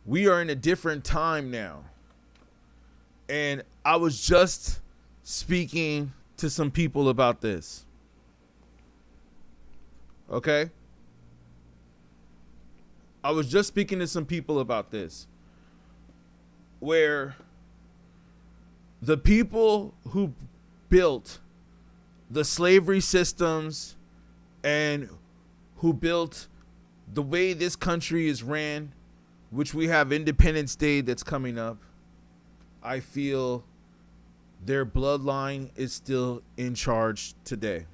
We are in a different time now. And I was just speaking to some people about this. Okay? I was just speaking to some people about this. Where the people who built the slavery systems and who built the way this country is ran, which we have Independence Day that's coming up, I feel their bloodline is still in charge today.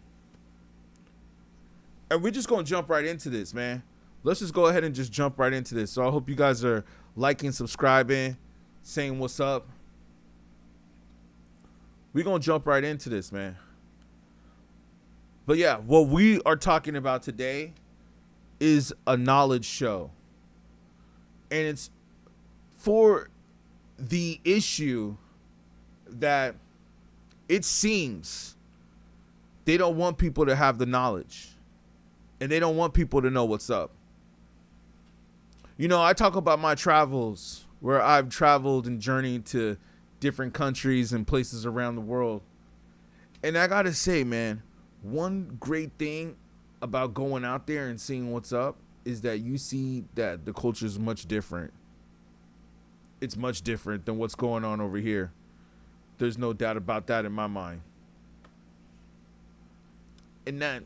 And we're just going to jump right into this, man. Let's just go ahead and just jump right into this. So I hope you guys are liking, subscribing, saying what's up. We're going to jump right into this, man. But yeah, what we are talking about today is a knowledge show. And it's for the issue that it seems they don't want people to have the knowledge. And they don't want people to know what's up. You know, I talk about my travels where I've traveled and journeyed to different countries and places around the world. And I gotta say, man, one great thing about going out there and seeing what's up is that you see that the culture is much different. It's much different than what's going on over here. There's no doubt about that in my mind. And that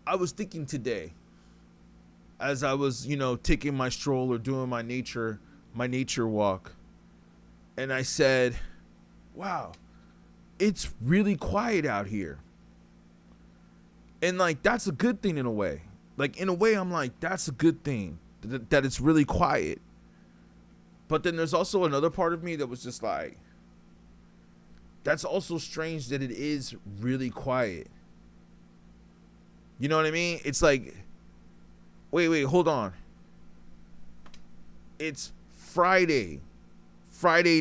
I was thinking today, as I was, taking my stroll or doing my nature walk, and I said, wow, it's really quiet out here. And like, that's a good thing in a way. Like, in a way, I'm like, that's a good thing that it's really quiet. But then there's also another part of me that was just like, that's also strange that it is really quiet. You know what I mean? It's like, wait, hold on. It's Friday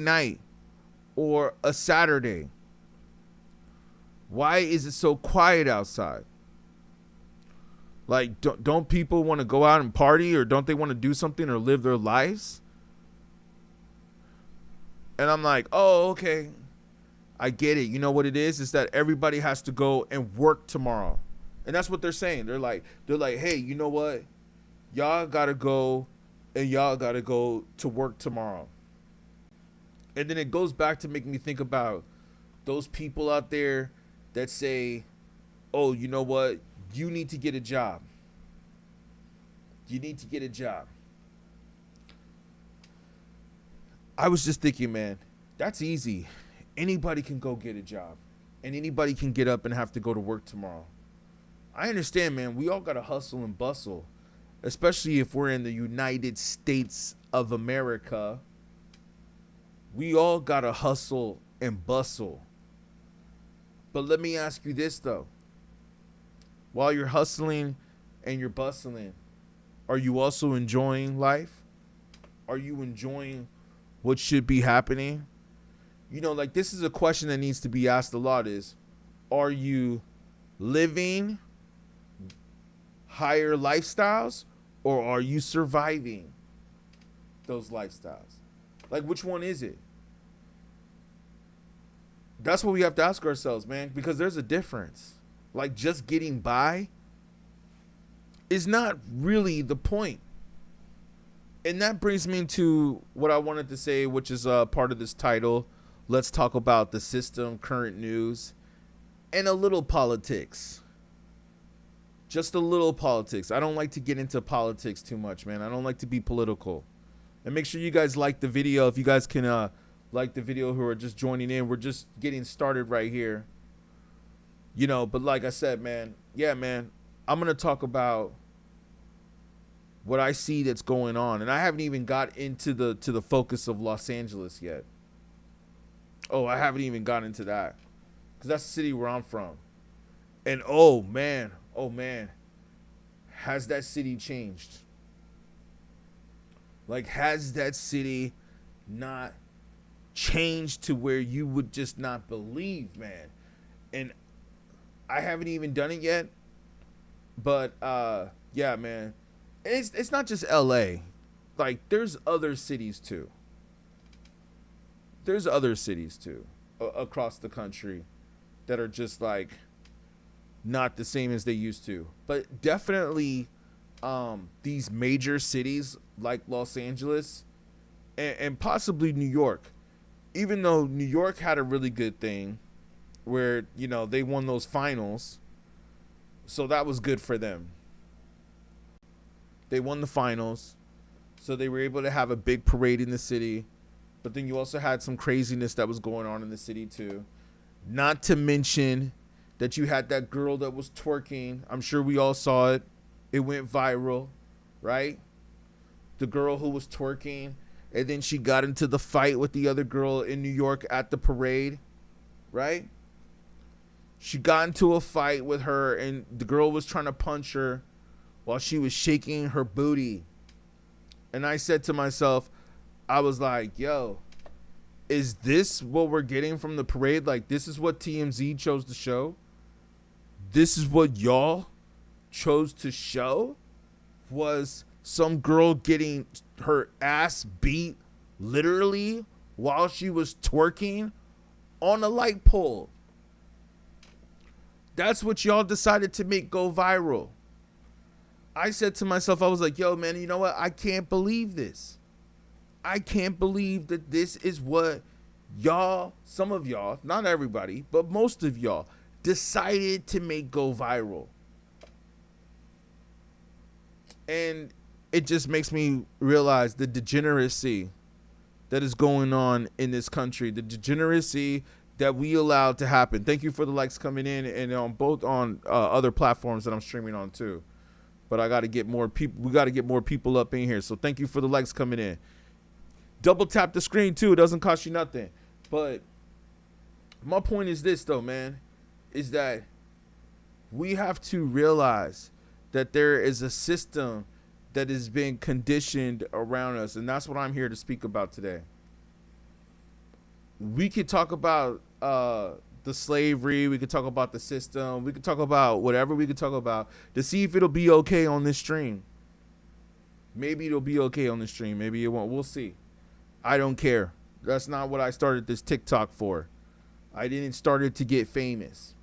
night, or a Saturday. Why is it so quiet outside? Like, don't people want to go out and party, or don't they want to do something or live their lives? And I'm like, oh, okay. I get it. You know what it is? Is that everybody has to go and work tomorrow. And that's what they're saying. They're like, hey, you know what? Y'all got to go and y'all got to go to work tomorrow. And then it goes back to make me think about those people out there that say, oh, you know what? You need to get a job. You need to get a job. I was just thinking, man, that's easy. Anybody can go get a job. And anybody can get up and have to go to work tomorrow. I understand, man. We all got to hustle and bustle. Especially if we're in the United States of America. We all got to hustle and bustle. But let me ask you this, though. While you're hustling and you're bustling, are you also enjoying life? Are you enjoying what should be happening? You know, like, this is a question that needs to be asked a lot is, are you living higher lifestyles, or are you surviving those lifestyles? Like, which one is it? That's what we have to ask ourselves, man, because there's a difference. Like, just getting by is not really the point. And that brings me to what I wanted to say, which is part of this title. Let's talk about the system, current news, and a little politics. Just a little politics. I don't like to get into politics too much, man. I don't like to be political. And make sure you guys like the video. If you guys can like the video who are just joining in. We're just getting started right here. You know, but like I said, man, yeah, man, I'm going to talk about what I see that's going on. And I haven't even got into the focus of Los Angeles yet. Oh, I haven't even got into that. Because that's the city where I'm from. And oh man, has that city changed? Like, has that city not changed to where you would just not believe, man? And I haven't even done it yet, but yeah, man, it's not just LA. like there's other cities too. There's other cities too across the country that are just like not the same as they used to. But definitely these major cities like Los Angeles and possibly New York, even though New York had a really good thing where, you know, they won those finals. So that was good for them. They won the finals. So they were able to have a big parade in the city. But then you also had some craziness that was going on in the city too. Not to mention that you had that girl that was twerking. I'm sure we all saw it. It went viral, right? The girl who was twerking, and then she got into the fight with the other girl in New York at the parade, right? She got into a fight with her, and the girl was trying to punch her while she was shaking her booty. And I said to myself, I was like, yo, is this what we're getting from the parade? Like, this is what TMZ chose to show? This is what y'all chose to show? Was some girl getting her ass beat literally while she was twerking on a light pole. That's what y'all decided to make go viral. I said to myself, I was like, yo, man, you know what? I can't believe this. I can't believe that this is what y'all, some of y'all, not everybody, but most of y'all decided to make go viral. And it just makes me realize the degeneracy that is going on in this country, the degeneracy that we allowed to happen. Thank you for the likes coming in, and on both on other platforms that I'm streaming on too. But I got to get more people. We got to get more people up in here. So thank you for the likes coming in. Double tap the screen too. It doesn't cost you nothing. But my point is this though, man, is that we have to realize that there is a system that is being conditioned around us. And that's what I'm here to speak about today. We could talk about the slavery. We could talk about the system. We could talk about whatever we could talk about to see if it'll be okay on this stream. Maybe it'll be okay on the stream. Maybe it won't. We'll see. I don't care. That's not what I started this TikTok for. I didn't start it to get famous.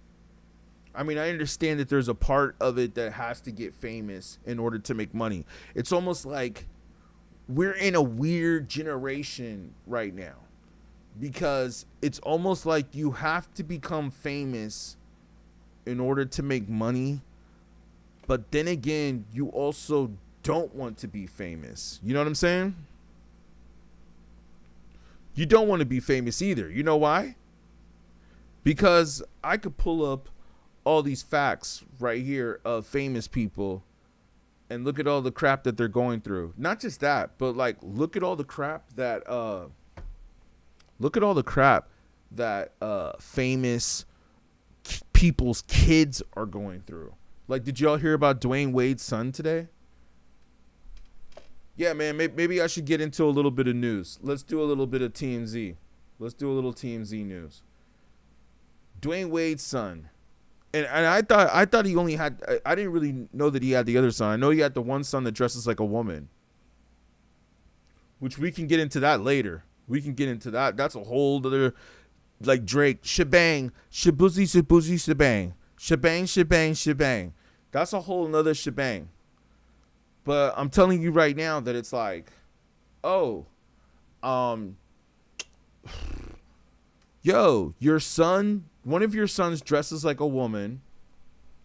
I mean, I understand that there's a part of it that has to get famous in order to make money. It's almost like we're in a weird generation right now, because it's almost like you have to become famous in order to make money. But then again, you also don't want to be famous. You know what I'm saying? You don't want to be famous either. You know why? Because I could pull up all these facts right here of famous people and look at all the crap that they're going through. Not just that, but like look at all the crap that famous people's kids are going through. Like, did y'all hear about Dwayne Wade's son today? Yeah, man, maybe I should get into a little bit of news. Let's do a little bit of TMZ. Let's do a little TMZ news. Dwayne Wade's son. And I thought he only had, I didn't really know that he had the other son. I know he had the one son that dresses like a woman, which we can get into that later. We can get into that. That's a whole other, like Drake, shebang, shabuzi, shabuzi, shebang, shebang, shebang, shebang. That's a whole nother shebang. But I'm telling you right now that it's like, oh, yo, your son, one of your sons dresses like a woman,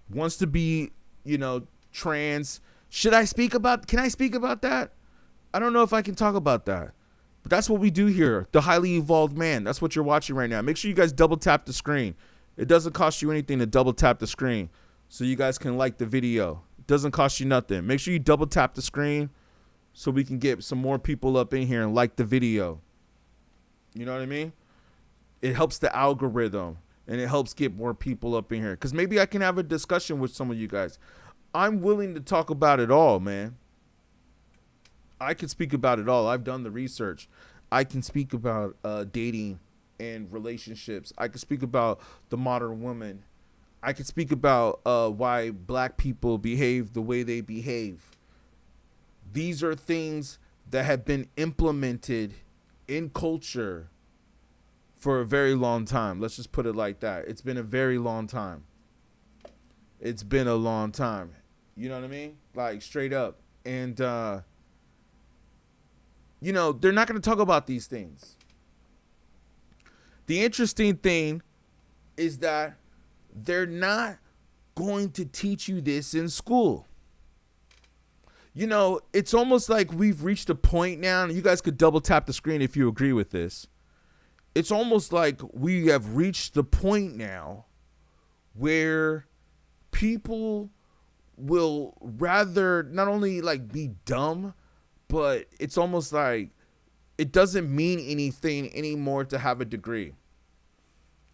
wants to be, you know, trans. Can I speak about that? I don't know if I can talk about that. But that's what we do here. The Highly Evolved Man. That's what you're watching right now. Make sure you guys double tap the screen. It doesn't cost you anything to double tap the screen so you guys can like the video. It doesn't cost you nothing. Make sure you double tap the screen so we can get some more people up in here and like the video. You know what I mean? It helps the algorithm and it helps get more people up in here. Because maybe I can have a discussion with some of you guys. I'm willing to talk about it all, man. I can speak about it all. I've done the research. I can speak about dating and relationships. I can speak about the modern woman. I can speak about why black people behave the way they behave. These are things that have been implemented in culture for a very long time. Let's just put it like that. It's been a very long time. It's been a long time. You know what I mean? Like straight up. And, you know, they're not going to talk about these things. The interesting thing is that they're not going to teach you this in school. You know, it's almost like we've reached a point now, and you guys could double tap the screen if you agree with this. It's almost like we have reached the point now where people will rather not only like be dumb, but it's almost like it doesn't mean anything anymore to have a degree.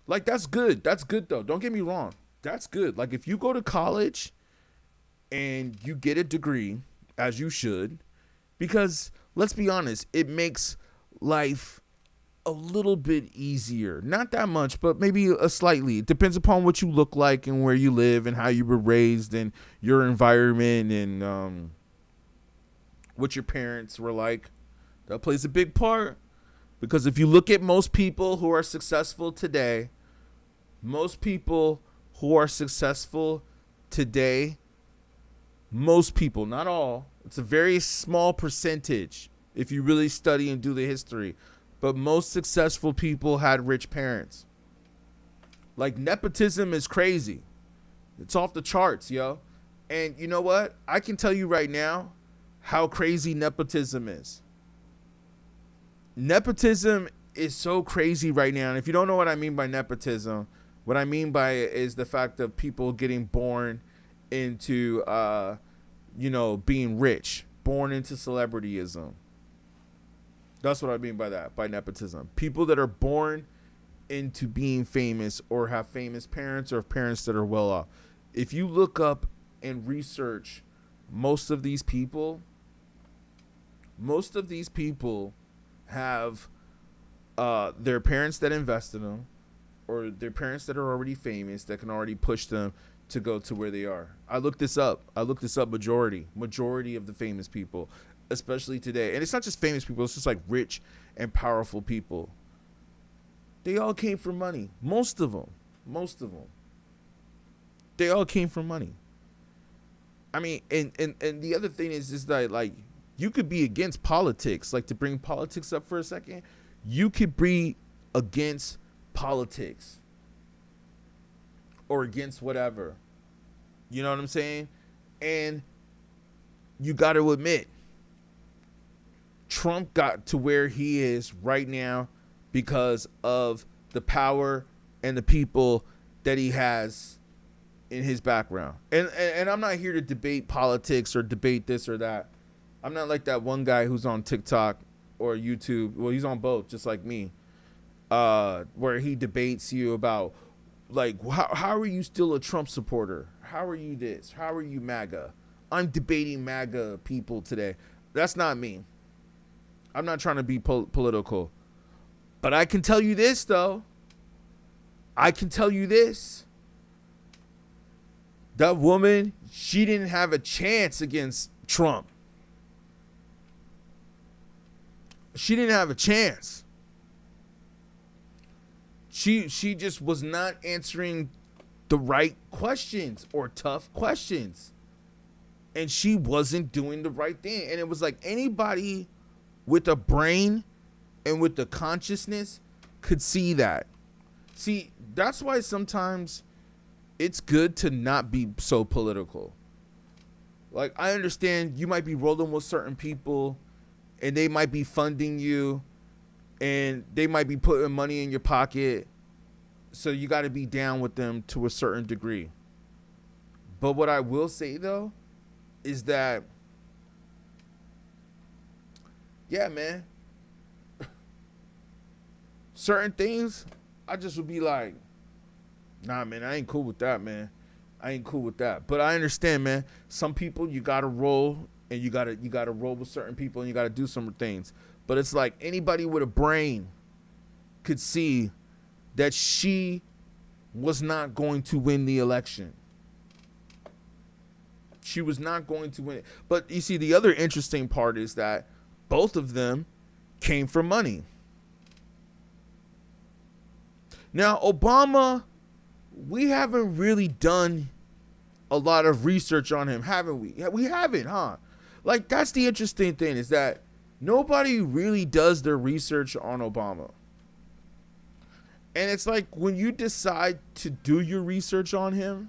Like, that's good. That's good, though. Don't get me wrong. That's good. Like, if you go to college and you get a degree, as you should, because let's be honest, it makes life a little bit easier. Not that much, but maybe a slightly. It depends upon what you look like and where you live and how you were raised and your environment and what your parents were like. That plays a big part. Because if you look at most people who are successful today, most people, not all, it's a very small percentage if you really study and do the history, but most successful people had rich parents. Like, nepotism is crazy. It's off the charts, yo. And you know what? I can tell you right now how crazy nepotism is. Nepotism is so crazy right now. And if you don't know what I mean by nepotism, what I mean by it is the fact of people getting born into, being rich, born into celebrityism. That's what I mean by that, by nepotism. People that are born into being famous or have famous parents or parents that are well off. If you look up and research most of these people have their parents that invest in them or their parents that are already famous that can already push them to go to where they are. I looked this up. Majority of the famous people, especially today. And it's not just famous people. It's just like rich and powerful people. They all came from money. Most of them. They all came from money. I mean, and the other thing is that, like, you could be against politics. Like, to bring politics up for a second, you could be against politics or against whatever. You know what I'm saying? And you got to admit, Trump got to where he is right now because of the power and the people that he has in his background. And I'm not here to debate politics or debate this or that. I'm not like that one guy who's on TikTok or YouTube. Well, he's on both, just like me, where he debates you about, like, how are you still a Trump supporter? How are you this? How are you MAGA? I'm debating MAGA people today. That's not me. I'm not trying to be political. But I can tell you this, though. That woman, she didn't have a chance against Trump. She didn't have a chance. She just was not answering the right questions or tough questions. And she wasn't doing the right thing. And it was like anybody with a brain and with the consciousness could see that. See, that's why sometimes it's good to not be so political. Like, I understand you might be rolling with certain people and they might be funding you and they might be putting money in your pocket. So you got to be down with them to a certain degree. But what I will say, though, is that, yeah, man, certain things, I just would be like, nah, man, I ain't cool with that, man. I ain't cool with that. But I understand, man. Some people you gotta roll, and you gotta roll with certain people, and you gotta do some things. But it's like anybody with a brain could see that she was not going to win the election. She was not going to win it. But you see, the other interesting part is that both of them came from money. Now, Obama, we haven't really done a lot of research on him, haven't we? We haven't, huh? Like, that's the interesting thing, is that nobody really does their research on Obama. And it's like, when you decide to do your research on him,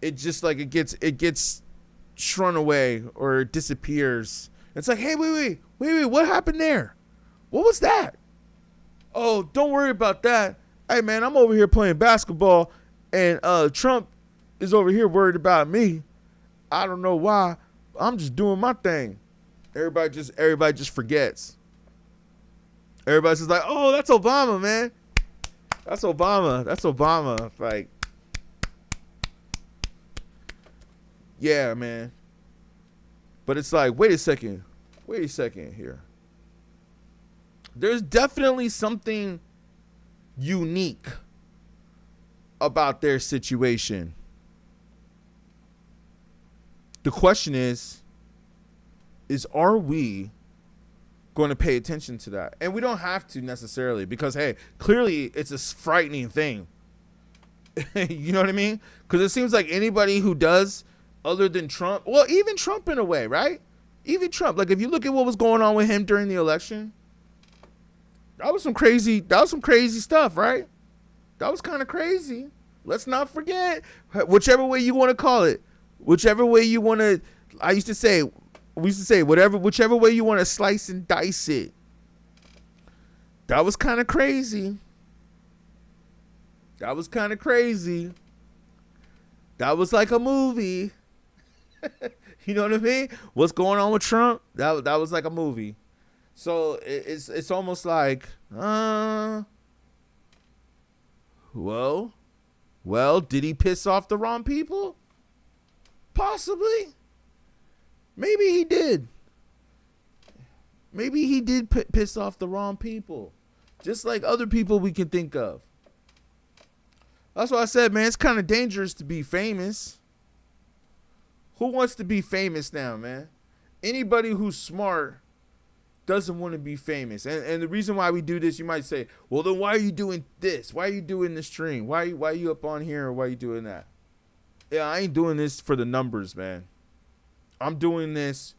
it just like it gets shrunk away or it disappears. It's like, hey, wait, what happened there? What was that? Oh, don't worry about that. Hey man, I'm over here playing basketball and Trump is over here worried about me. I don't know why. I'm just doing my thing. Everybody just forgets. Everybody's just like, oh, that's Obama, man. That's Obama. Like, yeah, man. But it's like, wait a second here. There's definitely something unique about their situation. The question is are we going to pay attention to that? And we don't have to necessarily, because, hey, clearly it's a frightening thing. You know what I mean? Because it seems like anybody who does, other than Trump, well, even Trump in a way, right? Even Trump. Like, if you look at what was going on with him during the election, that was some crazy stuff, right? That was kind of crazy. Let's not forget, whichever way you want to call it, whichever way you want to, we used to say, whichever way you want to slice and dice it. That was kind of crazy. That was like a movie. You know what I mean? What's going on with Trump? That was like a movie. So it's almost like, well, did he piss off the wrong people? Possibly. Maybe he did. Maybe he did piss off the wrong people. Just like other people we can think of. That's why I said, man, it's kind of dangerous to be famous. Who wants to be famous now, man? Anybody who's smart doesn't want to be famous. And the reason why we do this, you might say, well, then why are you doing this? Why are you doing this stream? Why are you up on here, or why are you doing that? Yeah, I ain't doing this for the numbers, man. I'm doing this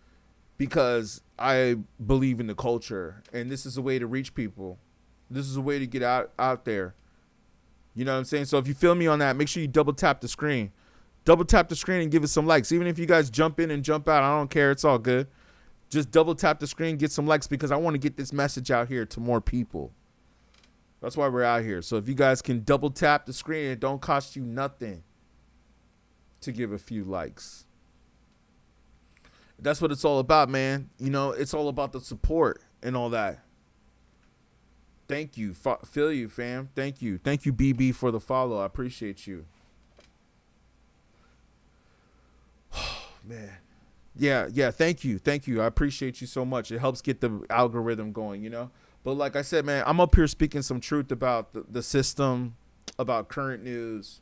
because I believe in the culture, and this is a way to reach people. This is a way to get out there. You know what I'm saying? So if you feel me on that, make sure you double tap the screen. Double tap the screen and give us some likes. Even if you guys jump in and jump out, I don't care. It's all good. Just double tap the screen, get some likes, because I want to get this message out here to more people. That's why we're out here. So if you guys can double tap the screen, it don't cost you nothing to give a few likes. That's what it's all about, man. You know, it's all about the support and all that. Thank you. Feel you, fam. Thank you. Thank you, BB, for the follow. I appreciate you. Oh, man. Yeah. Thank you. I appreciate you so much. It helps get the algorithm going, you know? But like I said, man, I'm up here speaking some truth about the system, about current news,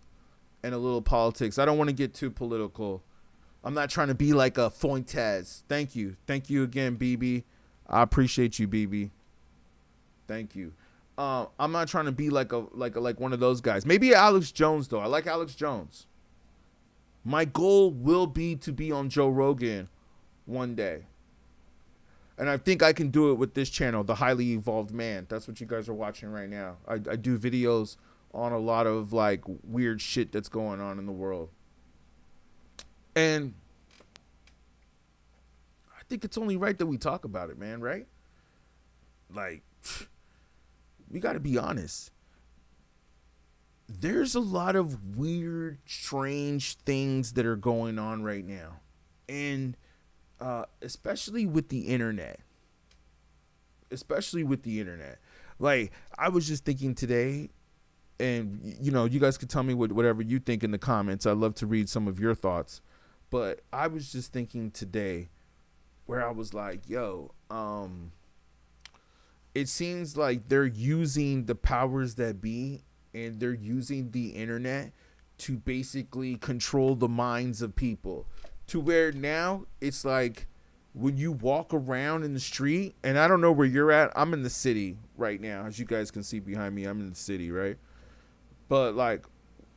and a little politics. I don't want to get too political. I'm not trying to be like a Fuentes. Thank you. Thank you again, BB. I appreciate you, BB. Thank you. I'm not trying to be like one of those guys. Maybe Alex Jones, though. I like Alex Jones. My goal will be to be on Joe Rogan one day. And I think I can do it with this channel, The Highly Evolved Man. That's what you guys are watching right now. I do videos on a lot of like weird shit that's going on in the world. And I think it's only right that we talk about it, man, right? Like, we got to be honest. There's a lot of weird, strange things that are going on right now. And especially with the internet. Like, I was just thinking today, and, you know, you guys could tell me whatever you think in the comments. I'd love to read some of your thoughts. But I was just thinking today where I was like, yo, it seems like they're using the powers that be, and they're using the internet to basically control the minds of people, to where now it's like when you walk around in the street, and I don't know where you're at. I'm in the city right now, as you guys can see behind me. I'm in the city, right? But like,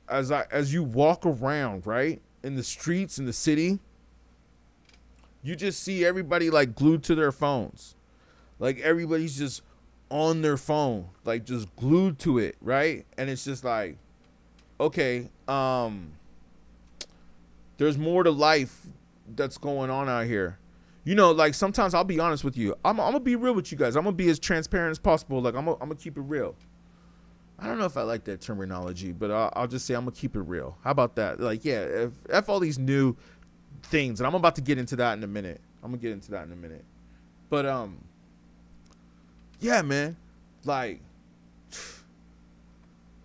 as you walk around, right, in the streets in the city, you just see everybody like glued to their phones. Like everybody's just on their phone, like just glued to it, right? And it's just like, okay, there's more to life that's going on out here. You know, like sometimes I'll be honest with you. I'm gonna be real with you guys. I'm gonna be as transparent as possible. Like I'm gonna keep it real. I don't know if I like that terminology, but I'll just say I'm gonna keep it real. How about that? Like, yeah, F all these new things, and I'm about to get into that in a minute. But yeah, man, like,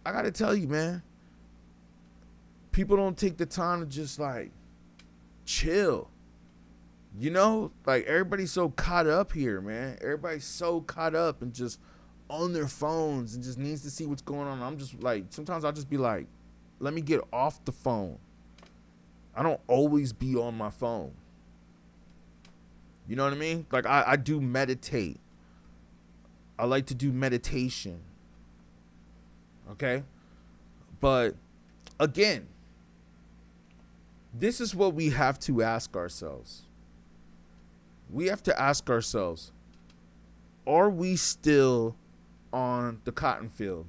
I gotta tell you, man, people don't take the time to just like chill. You know, like everybody's so caught up here, man. Everybody's so caught up and just on their phones and just needs to see what's going on. I'm just like, sometimes I'll just be like, let me get off the phone. I don't always be on my phone. You know what I mean? Like I do meditate. I like to do meditation. Okay? But again, this is what we have to ask ourselves. We have to ask ourselves, are we still on the cotton field?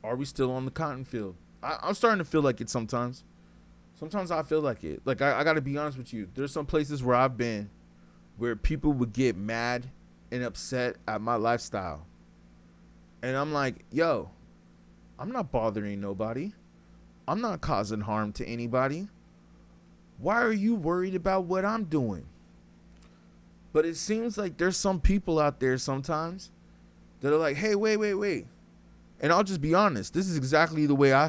Are we still on the cotton field? I'm starting to feel like it sometimes. Sometimes I feel like it. Like, I got to be honest with you. There's some places where I've been where people would get mad and upset at my lifestyle. And I'm like, yo, I'm not bothering nobody. I'm not causing harm to anybody. Why are you worried about what I'm doing? But it seems like there's some people out there sometimes that are like, hey, wait. And I'll just be honest. This is exactly the way I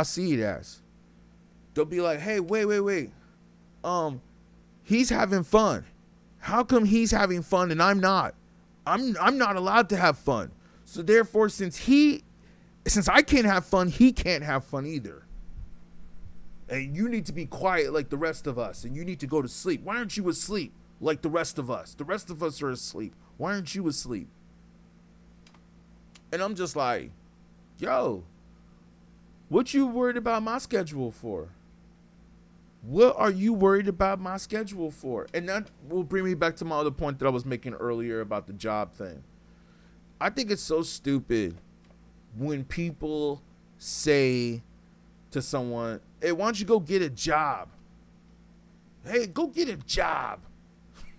see it as. They'll be like, hey, wait. He's having fun. How come he's having fun and I'm not? I'm not allowed to have fun. So therefore, since I can't have fun, he can't have fun either. And you need to be quiet like the rest of us. And you need to go to sleep. Why aren't you asleep like the rest of us? The rest of us are asleep. Why aren't you asleep? And I'm just like, yo, what you worried about my schedule for? What are you worried about my schedule for? And that will bring me back to my other point that I was making earlier about the job thing. I think it's so stupid when people say to someone, hey, why don't you go get a job? Hey, go get a job.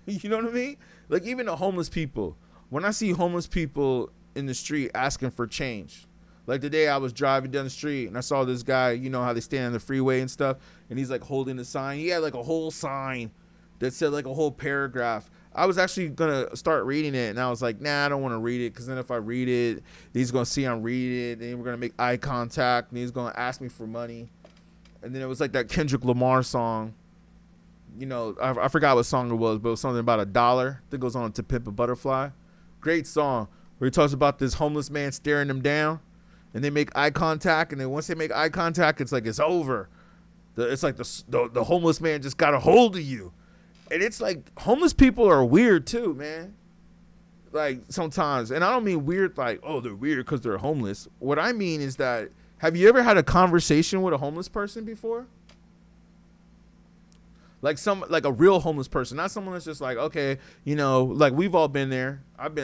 You know what I mean? Like even the homeless people. When I see homeless people in the street asking for change. Like the day I was driving down the street and I saw this guy, you know how they stand on the freeway and stuff, and he's like holding a sign. He had like a whole sign that said like a whole paragraph. I was actually going to start reading it, and I was like, nah, I don't want to read it, because then if I read it, he's going to see I'm reading it, and we're going to make eye contact, and he's going to ask me for money. And then it was like that Kendrick Lamar song. You know, I forgot what song it was, but it was something about $1 that goes on to Pimp a Butterfly. Great song where he talks about this homeless man staring him down, and they make eye contact, and then once they make eye contact, it's like it's over. It's like the homeless man just got a hold of you. And it's like homeless people are weird too, man. Like sometimes, and I don't mean weird like, oh, they're weird because they're homeless. What I mean is that, have you ever had a conversation with a homeless person before? Like a real homeless person, not someone that's just like, okay, you know, like we've all been there. I'll be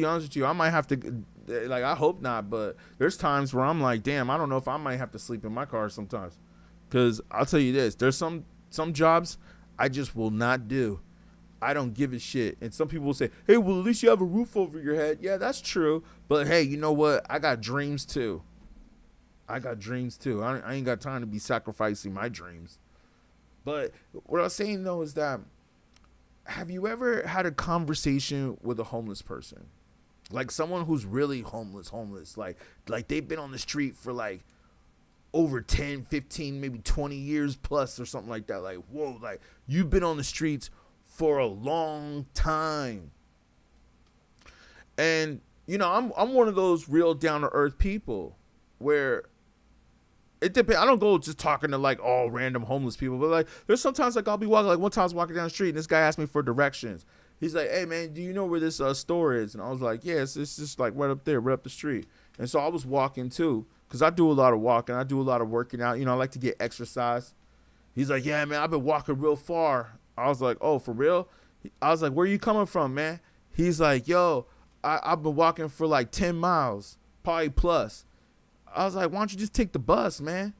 honest with you, I might have to, like, I hope not, but there's times where I'm like, damn, I don't know if I might have to sleep in my car sometimes. Because I'll tell you this, there's some jobs I just will not do. I don't give a shit. And some people will say, hey, well, at least you have a roof over your head. Yeah, that's true. But hey, you know what? I got dreams too. I ain't got time to be sacrificing my dreams. But what I was saying though is that, have you ever had a conversation with a homeless person? Like someone who's really homeless, like they've been on the street for like over 10, 15, maybe 20 years plus or something like that. Like, whoa, like you've been on the streets for a long time. And, you know, I'm one of those real down to earth people where It depends. I don't go just talking to like all random homeless people, but like there's sometimes like I'll be walking. Like one time I was walking down the street and this guy asked me for directions. He's like, "Hey man, do you know where this store is?" And I was like, "Yeah, it's just like right up there, right up the street." And so I was walking too, cause I do a lot of walking. I do a lot of working out. You know, I like to get exercise. He's like, "Yeah man, I've been walking real far." I was like, "Oh, for real?" I was like, "Where you coming from, man?" He's like, "Yo, I've been walking for like 10 miles, probably plus." I was like, "Why don't you just take the bus, man?"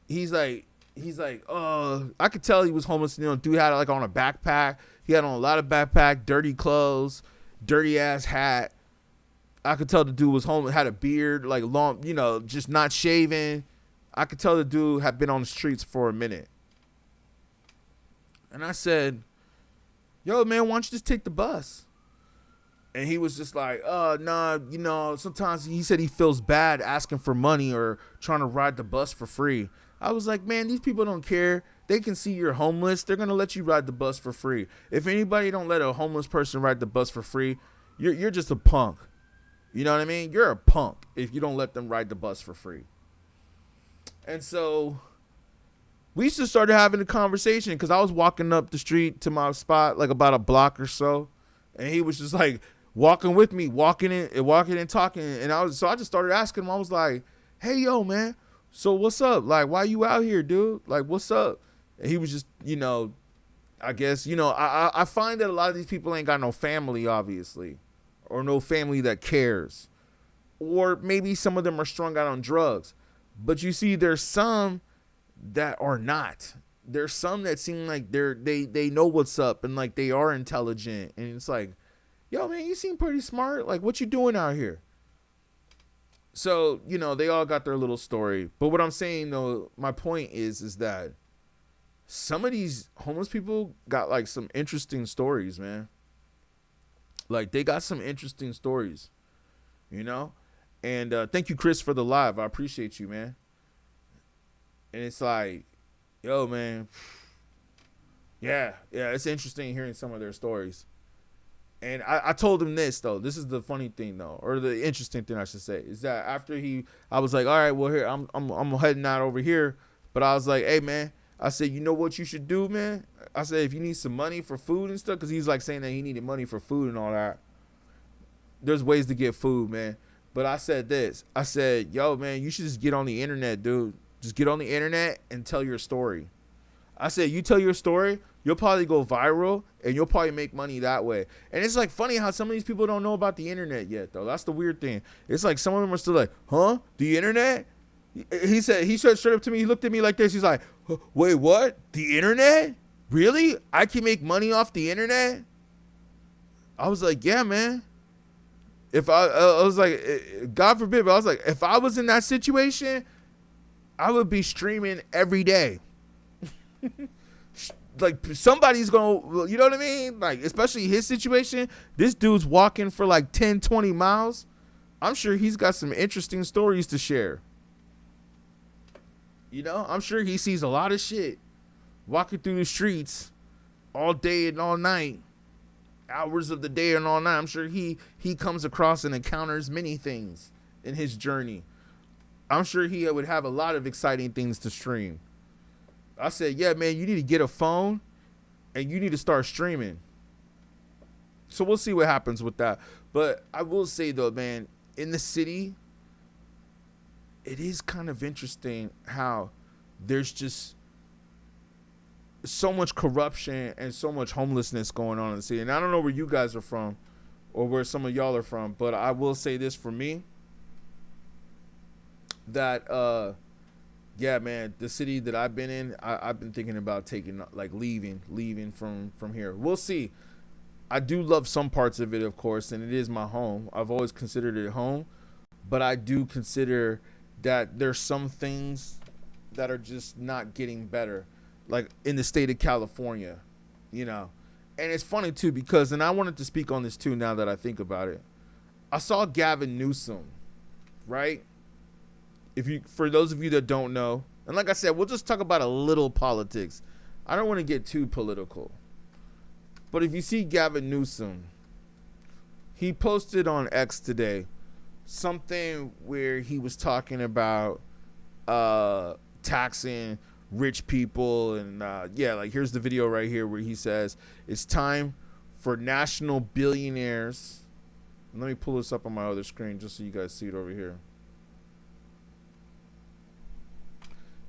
He's like, I could tell he was homeless. You know, dude had like on a backpack. He had on a lot of backpack, dirty clothes, dirty ass hat. I could tell the dude was homeless, had a beard, like long, you know, just not shaving. I could tell the dude had been on the streets for a minute. And I said, "Yo, man, why don't you just take the bus?" And he was just like, nah, you know, sometimes he said he feels bad asking for money or trying to ride the bus for free. I was like, man, these people don't care. They can see you're homeless. They're going to let you ride the bus for free. If anybody don't let a homeless person ride the bus for free, you're just a punk. You know what I mean? You're a punk if you don't let them ride the bus for free. And so we just started having a conversation because I was walking up the street to my spot, like about a block or so. And he was just like walking with me, walking and talking. And I just started asking him. I was like, "Hey, yo, man, so what's up? Like, why you out here, dude? Like, what's up?" And he was just, you know, I guess, you know, I find that a lot of these people ain't got no family, obviously, or no family that cares. Or maybe some of them are strung out on drugs. But you see, there's some that are not. There's some that seem like they know what's up and like they are intelligent. And it's like, "Yo, man, you seem pretty smart. Like, what you doing out here?" So, you know, they all got their little story. But what I'm saying, though, my point is that some of these homeless people got like some interesting stories, man. Like, they got some interesting stories, you know? And thank you, Chris, for the live. I appreciate you, man. And it's like, yo, man, yeah, it's interesting hearing some of their stories. And I told him this, though. This is the funny thing, though, or the interesting thing, I should say, is that after I was like, all right, well, here, I'm heading out over here. But I was like, "Hey, man," I said, "you know what you should do, man?" I said, "If you need some money for food and stuff," because he's like saying that he needed money for food and all that. There's ways to get food, man. But I said this. I said, "Yo, man, you should just get on the internet, dude. Just get on the internet and tell your story." I said, "You tell your story, you'll probably go viral and you'll probably make money that way." And it's like funny how some of these people don't know about the internet yet, though. That's the weird thing. It's like some of them are still like, "Huh? The internet?" He said straight up to me, he looked at me like this. He's like, "Wait, what? The internet? Really? I can make money off the internet?" I was like, "Yeah, man." If I was like, God forbid, but I was like, if I was in that situation, I would be streaming every day. Like, somebody's gonna, you know what I mean? Like, especially his situation, this dude's walking for like 10, 20 miles. I'm sure he's got some interesting stories to share. You know, I'm sure he sees a lot of shit walking through the streets all day and all night, hours of the day and all night. I'm sure he comes across and encounters many things in his journey. I'm sure he would have a lot of exciting things to stream. I said, "Yeah, man, you need to get a phone and you need to start streaming." So we'll see what happens with that. But I will say, though, man, in the city, it is kind of interesting how there's just so much corruption and so much homelessness going on in the city. And I don't know where you guys are from or where some of y'all are from, but I will say this for me, that yeah, man, the city that I've been in, I've been thinking about taking, like, leaving from here. We'll see. I do love some parts of it, of course, and it is my home. I've always considered it home, but I do consider that there's some things that are just not getting better, like in the state of California, you know. And it's funny, too, because, and I wanted to speak on this, too, now that I think about it. I saw Gavin Newsom, right? For those of you that don't know, and like I said, we'll just talk about a little politics. I don't want to get too political. But if you see Gavin Newsom, he posted on X today something where he was talking about taxing rich people. And yeah, like here's the video right here where he says it's time for national billionaires. And let me pull this up on my other screen just so you guys see it over here.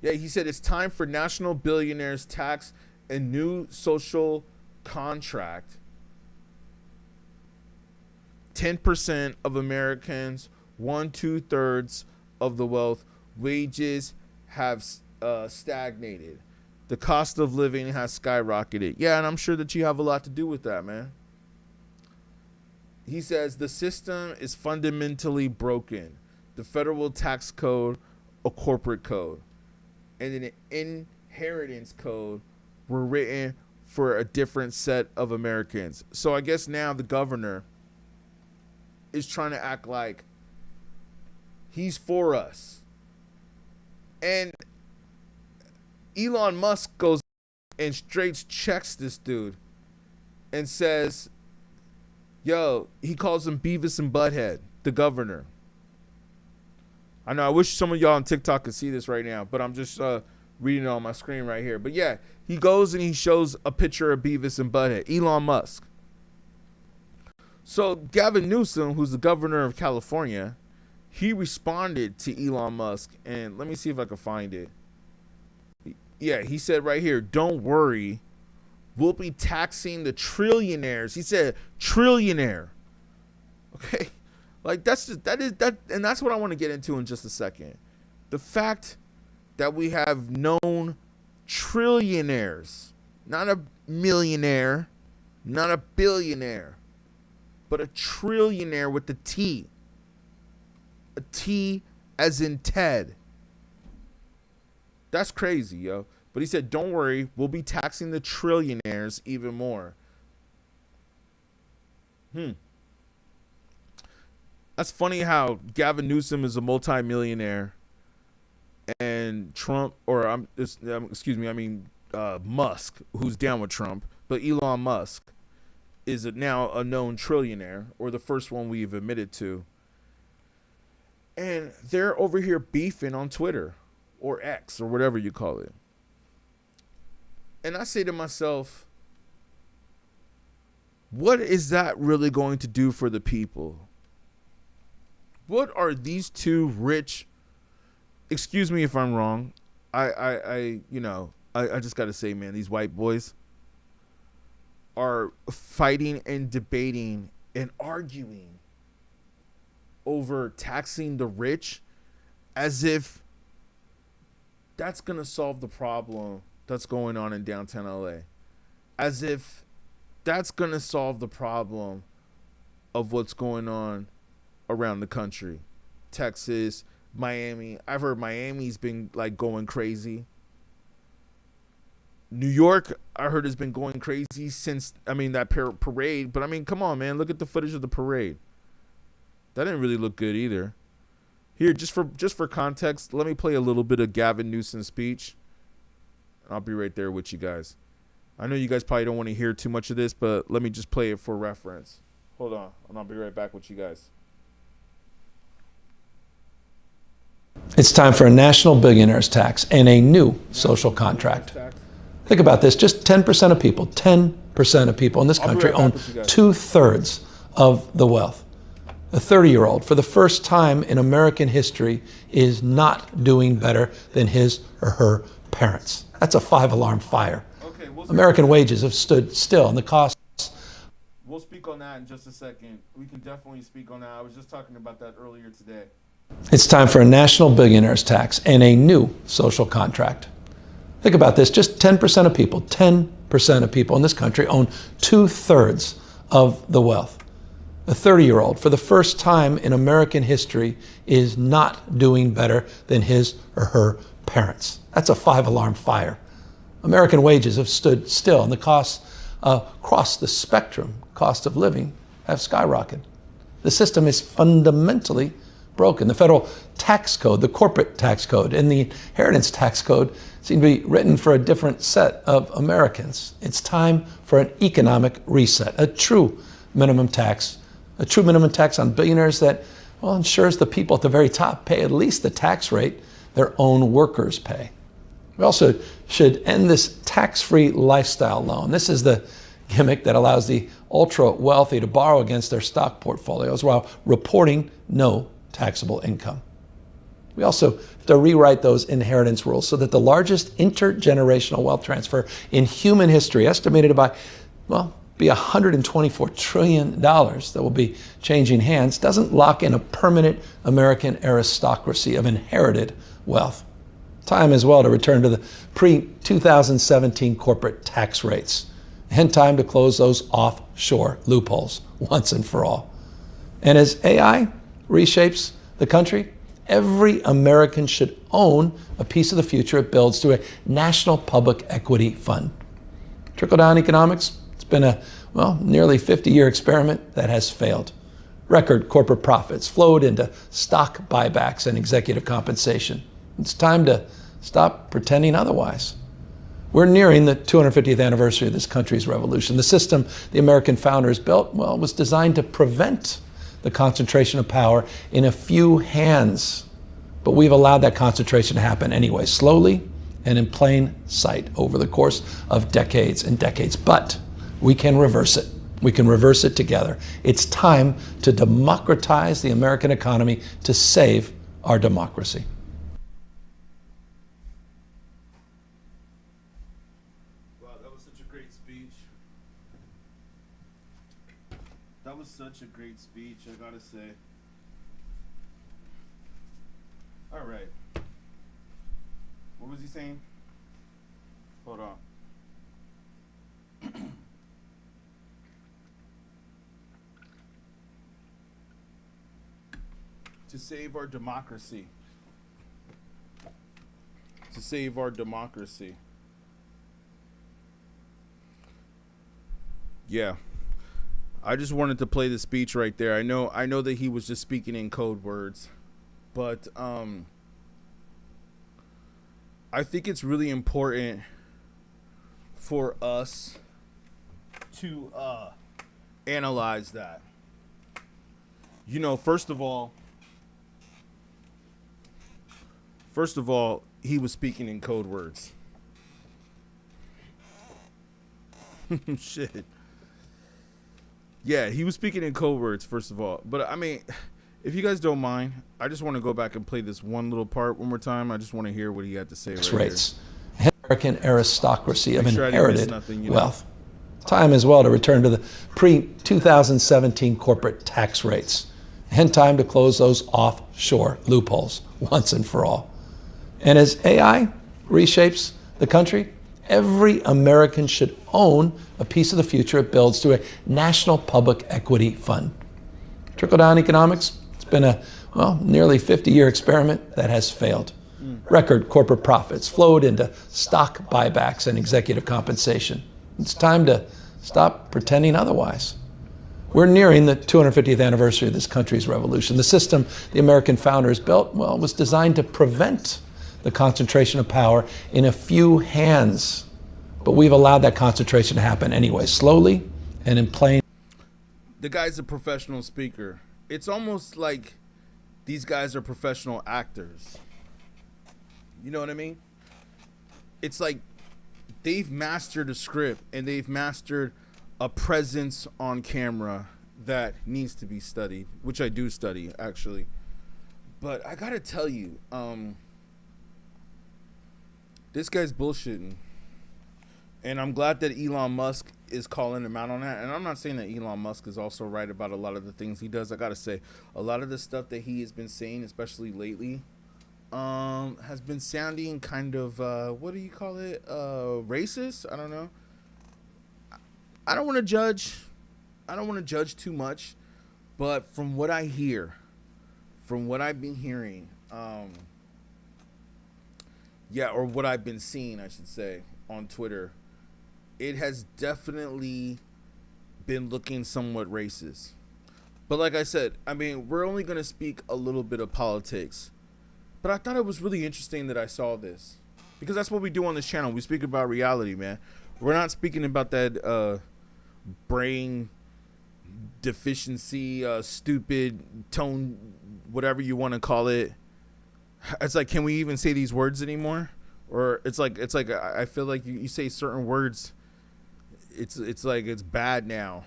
Yeah, he said it's time for national billionaires tax a new social contract. 10% of Americans, 1/2 of the wealth, wages have stagnated. The cost of living has skyrocketed. Yeah, and I'm sure that you have a lot to do with that, man. He says the system is fundamentally broken. The federal tax code, a corporate code, and an inheritance code were written for a different set of Americans. So I guess now the governor is trying to act like he's for us. And Elon Musk goes and straight checks this dude and says, yo, he calls him Beavis and Butthead, the governor. I know, I wish some of y'all on TikTok could see this right now, but I'm just reading it on my screen right here. But yeah, he goes and he shows a picture of Beavis and Butthead, Elon Musk. So Gavin Newsom, who's the governor of California, he responded to Elon Musk, and let me see if I can find it. Yeah, he said right here, don't worry, we'll be taxing the trillionaires. He said trillionaire. Okay, like that is, and that's what I want to get into in just a second. The fact that we have known trillionaires, not a millionaire, not a billionaire, but a trillionaire with the T. A T as in Ted. That's crazy, yo. But he said, don't worry, we'll be taxing the trillionaires even more. That's funny how Gavin Newsom is a multimillionaire and Trump, or Musk, who's down with Trump, but Elon Musk is now a known trillionaire, or the first one we've admitted to. And they're over here beefing on Twitter or X or whatever you call it. And I say to myself, what is that really going to do for the people? What are these two rich, excuse me if I'm wrong, I just got to say, man, these white boys are fighting and debating and arguing over taxing the rich as if that's going to solve the problem that's going on in downtown LA. As if that's going to solve the problem of what's going on around the country. Texas, Miami. I've heard Miami's been like going crazy. New York, I heard, has been going crazy since, that parade. But come on, man, look at the footage of the parade. That didn't really look good either. Here, just for context, let me play a little bit of Gavin Newsom's speech. I'll be right there with you guys. I know you guys probably don't want to hear too much of this, but let me just play it for reference. Hold on, and I'll be right back with you guys. It's time for a national billionaires tax and a new social contract. Think about this, just 10% of people in this country own 2/3 of the wealth. A 30-year-old, for the first time in American history, is not doing better than his or her parents. That's a 5-alarm fire. Okay, American wages have stood still, and the costs. We'll speak on that in just a second. We can definitely speak on that. I was just talking about that earlier today. It's time for a national billionaires tax and a new social contract. Think about this, just 10% of people in this country own 2/3 of the wealth. A 30-year-old, for the first time in American history, is not doing better than his or her parents. That's a 5-alarm fire. American wages have stood still, and the costs across the spectrum, cost of living, have skyrocketed. The system is fundamentally broken. The federal tax code, the corporate tax code, and the inheritance tax code seem to be written for a different set of Americans. It's time for an economic reset, a true minimum tax on billionaires that, ensures the people at the very top pay at least the tax rate their own workers pay. We also should end this tax-free lifestyle loan. This is the gimmick that allows the ultra-wealthy to borrow against their stock portfolios while reporting no taxable income. We also have to rewrite those inheritance rules so that the largest intergenerational wealth transfer in human history, estimated by, be $124 trillion that will be changing hands, doesn't lock in a permanent American aristocracy of inherited wealth. Time as well to return to the pre-2017 corporate tax rates, and time to close those offshore loopholes once and for all. And as AI reshapes the country, every American should own a piece of the future it builds through a national public equity fund. Trickle-down economics, it's been a, nearly 50-year experiment that has failed. Record corporate profits flowed into stock buybacks and executive compensation. It's time to stop pretending otherwise. We're nearing the 250th anniversary of this country's revolution. The system the American founders built, was designed to prevent the concentration of power in a few hands. But we've allowed that concentration to happen anyway, slowly and in plain sight over the course of decades and decades. But we can reverse it. We can reverse it together. It's time to democratize the American economy to save our democracy. Wow, that was such a great speech. That was such a great speech, I gotta say. All right. What was he saying? Hold on. To save our democracy. To save our democracy. Yeah. I just wanted to play the speech right there. I know that he was just speaking in code words, but I think it's really important for us to analyze that. First of all, he was speaking in code words. Shit. Yeah, he was speaking in code words, first of all. But, I mean, if you guys don't mind, I just want to go back and play this one little part one more time. I just want to hear what he had to say right rates. American aristocracy of sure inherited wealth. Time as well to return to the pre-2017 corporate tax rates, and time to close those offshore loopholes once and for all. And as AI reshapes the country, every American should own a piece of the future it builds through a national public equity fund. Trickle-down economics, it's been a, nearly 50-year experiment that has failed. Record corporate profits flowed into stock buybacks and executive compensation. It's time to stop pretending otherwise. We're nearing the 250th anniversary of this country's revolution. The system the American founders built, was designed to prevent the concentration of power in a few hands. But we've allowed that concentration to happen anyway, slowly and in plain. The guy's a professional speaker. It's almost like these guys are professional actors. You know what I mean? It's like they've mastered a script and they've mastered a presence on camera that needs to be studied, which I do study, actually. But I gotta tell you, this guy's bullshitting. And I'm glad that Elon Musk is calling him out on that. And I'm not saying that Elon Musk is also right about a lot of the things he does. I gotta say, a lot of the stuff that he has been saying, especially lately, has been sounding kind of, what do you call it? Racist? I don't know. I don't want to judge. I don't want to judge too much. But from what I hear, from what I've been hearing, or what I've been seeing, I should say, on Twitter, it has definitely been looking somewhat racist. But like I said, I mean, we're only going to speak a little bit of politics. But I thought it was really interesting that I saw this. Because that's what we do on this channel. We speak about reality, man. We're not speaking about that brain deficiency, stupid tone, whatever you want to call it, It's like, can we even say these words anymore? Or it's like I feel like you say certain words, it's like it's bad now,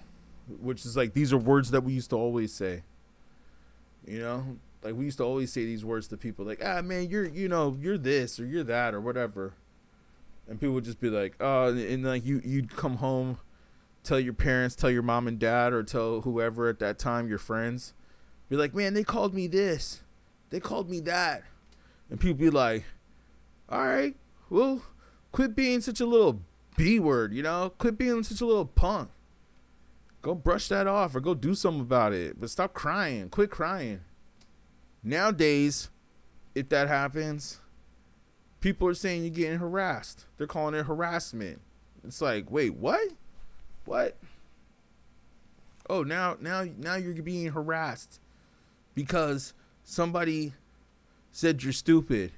which is like these are words that we used to always say. You know, like we used to always say these words to people, like, ah, man, you're this or you're that or whatever, and people would just be like, oh, and like you'd come home, tell your parents, tell your mom and dad, or tell whoever at that time, your friends, be like, man, they called me this, they called me that, and people be like, all right, well, quit being such a little B word, quit being such a little punk. Go brush that off or go do something about it. But stop crying. Quit crying. Nowadays, if that happens, people are saying you're getting harassed. They're calling it harassment. It's like, wait, what? What? Oh, now you're being harassed because somebody said you're stupid.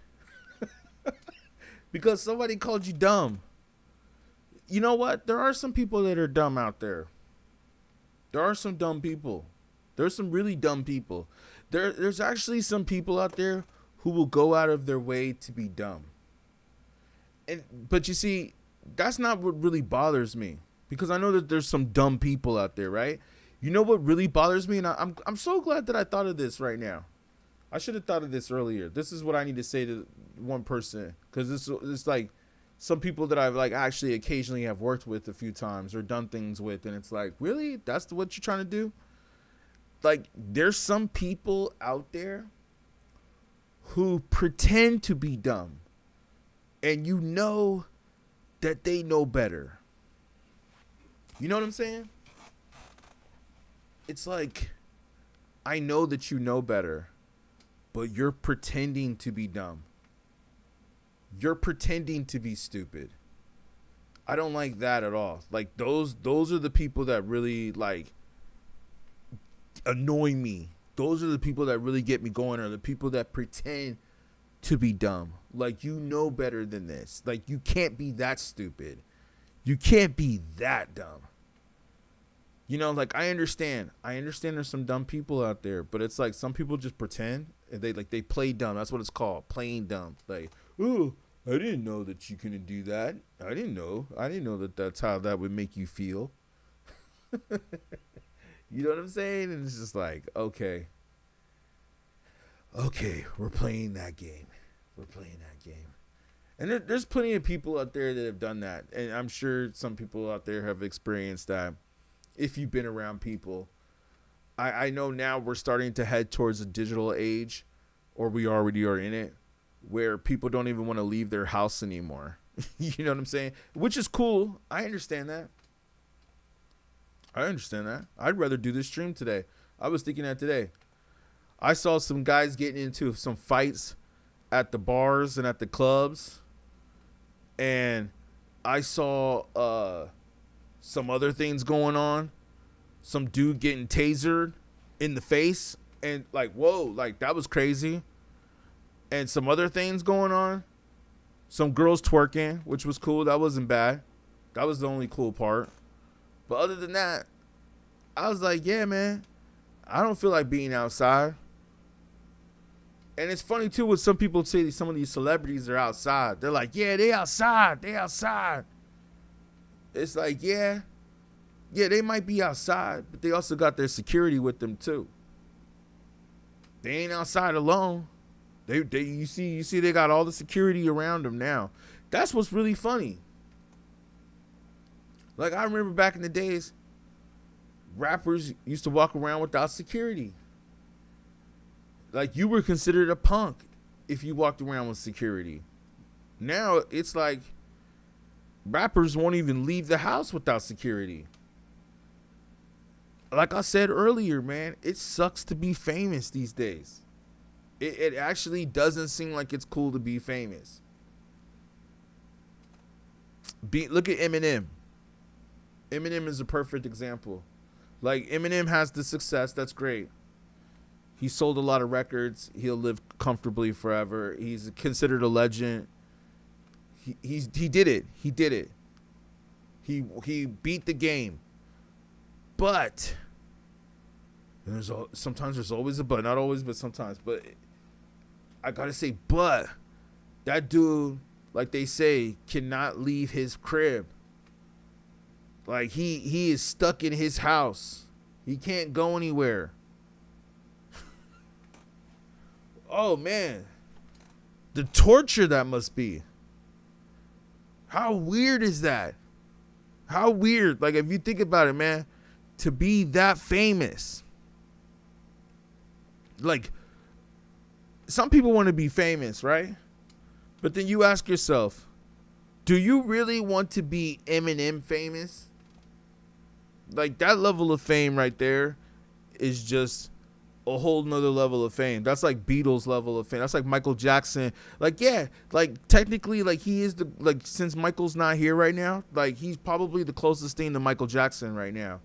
Because somebody called you dumb. You know what? There are some people that are dumb out there. There are some dumb people. There's some really dumb people. There's actually some people out there who will go out of their way to be dumb. But you see, that's not what really bothers me, because I know that there's some dumb people out there, right? You know what really bothers me, and I'm so glad that I thought of this right now. I should have thought of this earlier. This is what I need to say to one person, because it's like some people that I've like actually occasionally have worked with a few times or done things with, and it's like, really? That's what you're trying to do? Like, there's some people out there who pretend to be dumb, and you know that they know better. You know what I'm saying? It's like, I know that you know better, but you're pretending to be dumb. You're pretending to be stupid. I don't like that at all. Like, those are the people that really like annoy me. Those are the people that really get me going, are the people that pretend to be dumb. Like, you know better than this. Like, you can't be that stupid. You can't be that dumb. Like, I understand there's some dumb people out there, but it's like some people just pretend, and they play dumb. That's what it's called, playing dumb. Like, ooh, I didn't know that you couldn't do that. I didn't know that that's how that would make you feel. You know what I'm saying? And it's just like, okay, we're playing that game. And there's plenty of people out there that have done that. And I'm sure some people out there have experienced that. If you've been around people, I know now we're starting to head towards a digital age, or we already are in it, where people don't even want to leave their house anymore. You know what I'm saying? Which is cool. I understand that. I'd rather do this stream today. I was thinking that today. I saw some guys getting into some fights at the bars and at the clubs. And I saw some other things going on. Some dude getting tasered in the face. And like, whoa, like that was crazy. And some other things going on. Some girls twerking, which was cool. That wasn't bad. That was the only cool part. But other than that, I was like, yeah, man, I don't feel like being outside. And it's funny, too, when some people say some of these celebrities are outside. They're like, yeah, they outside. It's like, yeah, they might be outside, but they also got their security with them, too. They ain't outside alone. You see they got all the security around them now. That's what's really funny. Like, I remember back in the days, rappers used to walk around without security. Like, you were considered a punk if you walked around with security. Now, it's like rappers won't even leave the house without security. Like I said earlier, man, it sucks to be famous these days. It actually doesn't seem like it's cool to be famous. Look at Eminem. Eminem is a perfect example. Like, Eminem has the success. That's great. He sold a lot of records. He'll live comfortably forever. He's considered a legend. He did it. He beat the game. But sometimes there's always a but. Not always, but sometimes. But I gotta say, but that dude, like they say, cannot leave his crib. Like he is stuck in his house. He can't go anywhere. Oh man. The torture that must be. How weird is that? How weird. Like if you think about it, man, to be that famous. Like some people want to be famous, right? But then you ask yourself, do you really want to be Eminem famous? Like that level of fame right there is just a whole nother level of fame. That's like Beatles level of fame. That's like Michael Jackson. Like, yeah, like technically, like he is the, like since Michael's not here right now, like he's probably the closest thing to Michael Jackson right now.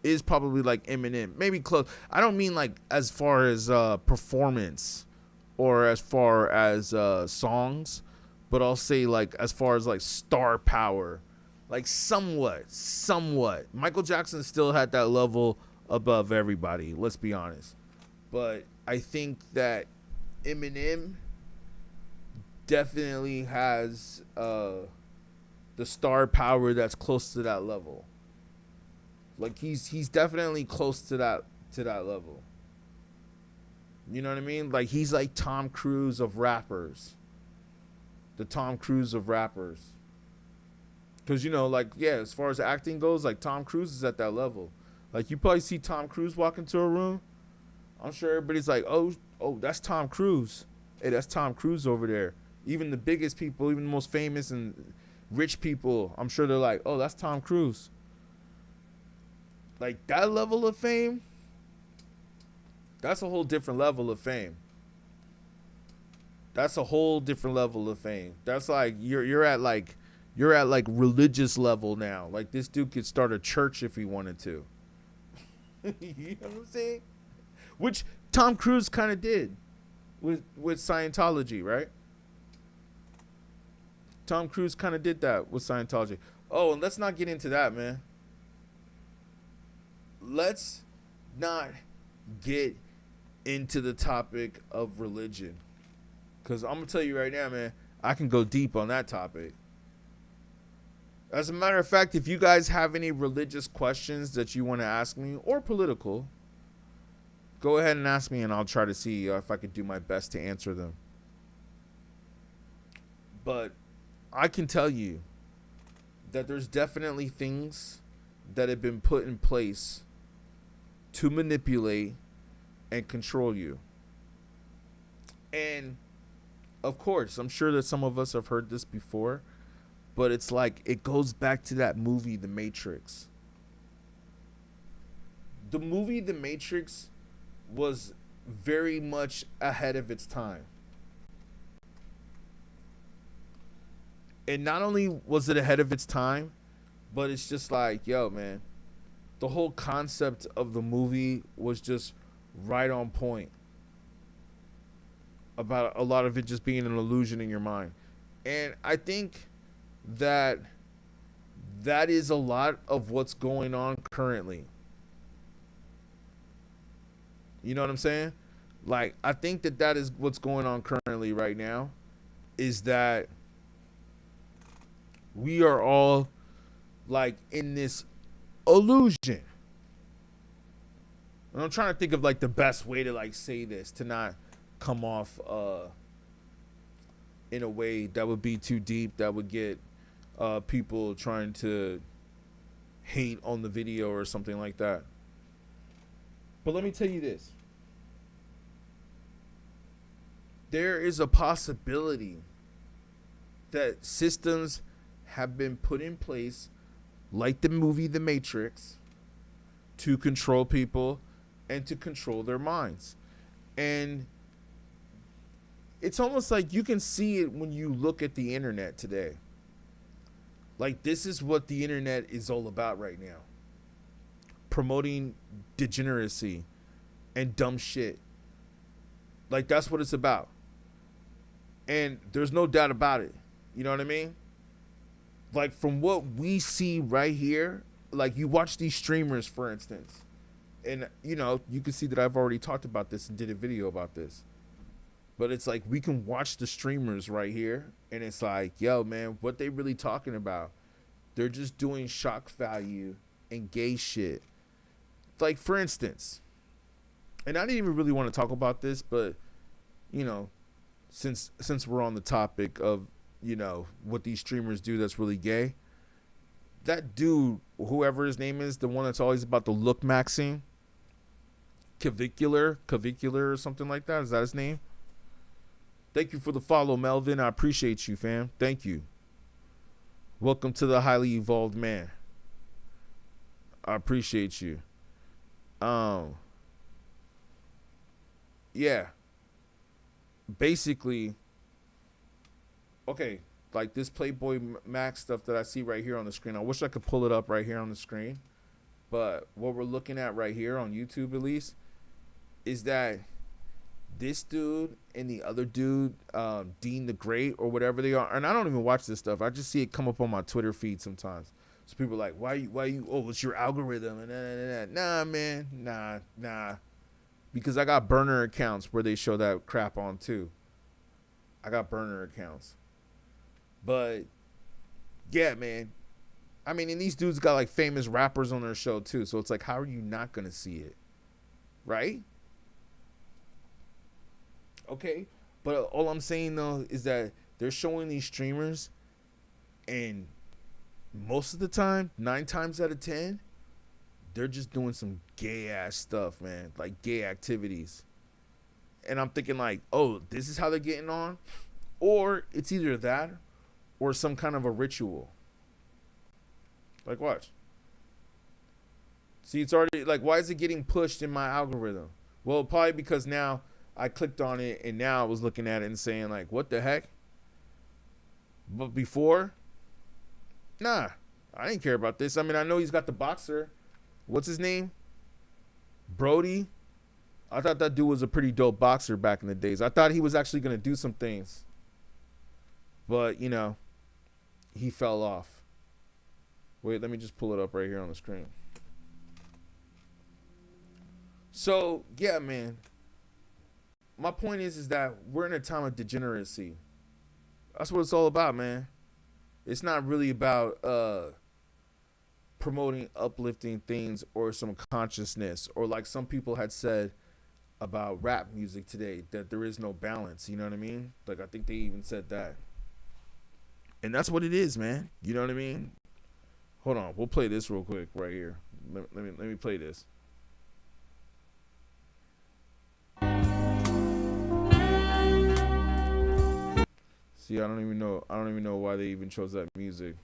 Is probably like Eminem. Maybe close. I don't mean like as far as performance or as far as songs, but I'll say like as far as like star power. Like somewhat. Michael Jackson still had that level above everybody, let's be honest. But I think that Eminem definitely has the star power that's close to that level. Like he's definitely close to that level. You know what I mean? Like he's like Tom Cruise of rappers. The Tom Cruise of rappers. Because, you know, like, yeah, as far as acting goes, like, Tom Cruise is at that level. Like, you probably see Tom Cruise walk into a room. I'm sure everybody's like, oh, that's Tom Cruise. Hey, that's Tom Cruise over there. Even the biggest people, even the most famous and rich people, I'm sure they're like, oh, that's Tom Cruise. Like, that level of fame, that's a whole different level of fame. That's a whole different level of fame. That's like, you're at like religious level now. Like this dude could start a church if he wanted to. You know what I'm saying? Which Tom Cruise kind of did with Scientology, right? Tom Cruise kind of did that with Scientology. Oh, and let's not get into that, man. Let's not get into the topic of religion. Because I'm going to tell you right now, man, I can go deep on that topic. As a matter of fact, if you guys have any religious questions that you want to ask me, or political, go ahead and ask me and I'll try to see if I could do my best to answer them. But I can tell you that there's definitely things that have been put in place to manipulate and control you. And of course, I'm sure that some of us have heard this before, but it's like it goes back to that movie, The Matrix. The movie, The Matrix, was very much ahead of its time. And not only was it ahead of its time, but it's just like, yo, man, the whole concept of the movie was just right on point. About a lot of it just being an illusion in your mind. And I think that is a lot of what's going on currently. You know what I'm saying? Like, I think that is what's going on currently right now, is that we are all like in this illusion. And I'm trying to think of like the best way to like say this to not come off in a way that would be too deep, that would get people trying to hate on the video or something like that. But let me tell you this. There is a possibility that systems have been put in place, like the movie The Matrix, to control people and to control their minds. And it's almost like you can see it when you look at the internet today. Like, this is what the internet is all about right now. Promoting degeneracy and dumb shit. Like, that's what it's about. And there's no doubt about it. You know what I mean? Like, from what we see right here, like, you watch these streamers, for instance. And, you know, you can see that I've already talked about this and did a video about this. But it's like we can watch the streamers right here, and it's like, yo, man, what they really talking about? They're just doing shock value and gay shit. Like, for instance, and I didn't even really want to talk about this, but you know, since we're on the topic of, you know, what these streamers do that's really gay, that dude, whoever his name is, the one that's always about the look maxing, Cavicular or something like that. Is that his name? Thank you for the follow, Melvin. I appreciate you, fam. Thank you. Welcome to the highly evolved man. I appreciate you. Yeah. Basically, okay, like this Playboy Max stuff that I see right here on the screen. I wish I could pull it up right here on the screen. But what we're looking at right here on YouTube, at least, is that this dude and the other dude, Dean the Great or whatever they are, and I don't even watch this stuff. I just see it come up on my Twitter feed sometimes. So people are like, why you, oh, it's your algorithm. And nah, man, nah. Because I got burner accounts where they show that crap on too. I got burner accounts. But, yeah, man. I mean, and these dudes got like famous rappers on their show too. So it's like, how are you not going to see it? Right? Okay. But all I'm saying though is that they're showing these streamers, and most of the time, 9 times out of 10, they're just doing some gay ass stuff, man. Like gay activities. And I'm thinking like, oh, this is how they're getting on? Or it's either that or some kind of a ritual. Like, watch. See, it's already, like, why is it getting pushed in my algorithm? Well, probably because now I clicked on it and now I was looking at it and saying, like, what the heck? But before, nah, I didn't care about this. I mean, I know he's got the boxer. What's his name? Brody. I thought that dude was a pretty dope boxer back in the days. I thought he was actually going to do some things. But, you know, he fell off. Wait, let me just pull it up right here on the screen. So, yeah, man. My point is that we're in a time of degeneracy. That's what it's all about, man. It's not really about promoting uplifting things or some consciousness, or like some people had said about rap music today, that there is no balance. You know what I mean? Like, I think they even said that. And that's what it is, man. You know what I mean? Hold on. We'll play this real quick right here. Let me play this. See, I don't even know why they even chose that music.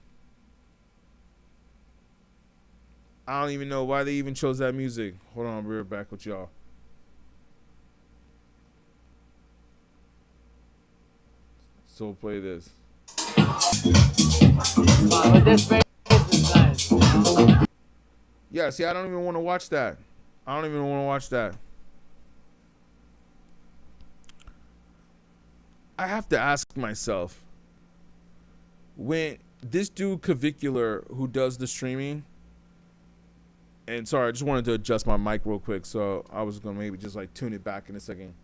I don't even know why they even chose that music. Hold on, I'll be right back with y'all. So we'll play this. But this face is nice. Yeah, see, I don't even want to watch that. I don't even want to watch that. I have to ask myself, when this dude Cavicular, who does the streaming, and sorry, I just wanted to adjust my mic real quick, so I was going to maybe just like tune it back in a second.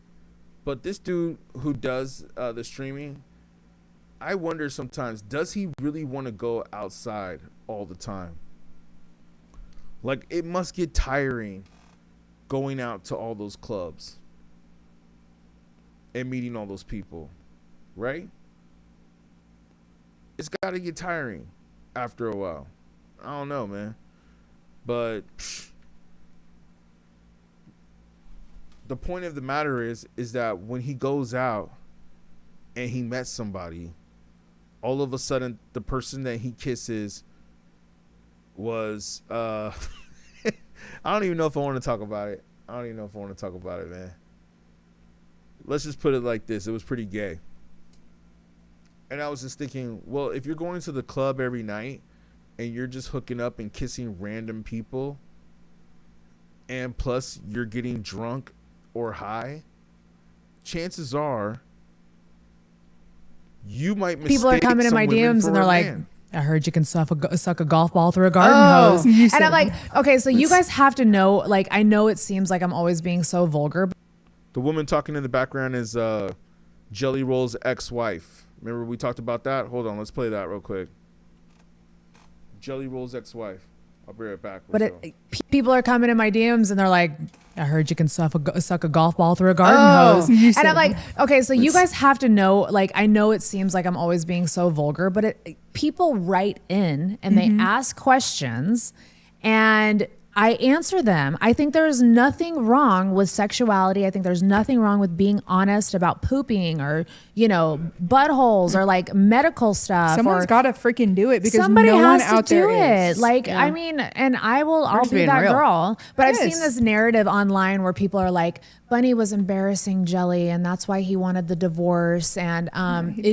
But this dude who does the streaming, I wonder sometimes, does he really want to go outside all the time? Like, it must get tiring going out to all those clubs and meeting all those people, right? It's got to get tiring after a while. I don't know, man. But the point of the matter is that when he goes out and he met somebody, all of a sudden the person that he kisses was I don't even know if I want to talk about it. I don't even know if I want to talk about it, man. Let's just put it like this. It was pretty gay. And I was just thinking, well, if you're going to the club every night and you're just hooking up and kissing random people, and plus you're getting drunk or high, chances are you might mistake people are coming in my DMs and they're like, man. I heard you can suck a golf ball through a garden hose. And I'm like, okay, so you guys have to know, like, I know it seems like I'm always being so vulgar. The woman talking in the background is Jelly Roll's ex-wife. Remember we talked about that? Hold on, let's play that real quick. Jelly Roll's ex-wife. I'll be right back. But people are coming in my DMs and they're like, I heard you can suck a golf ball through a garden hose. And I'm like, okay, so you guys have to know, like, I know it seems like I'm always being so vulgar, but people write in and they ask questions and I answer them. I think there's nothing wrong with sexuality. I think there's nothing wrong with being honest about pooping or, you know, buttholes or like medical stuff. Someone's got to freaking do it because somebody no one has to out do there it. is. Like, I mean, and I'll be that girl. But I've seen this narrative online where people are like, Bunny was embarrassing Jelly and that's why he wanted the divorce and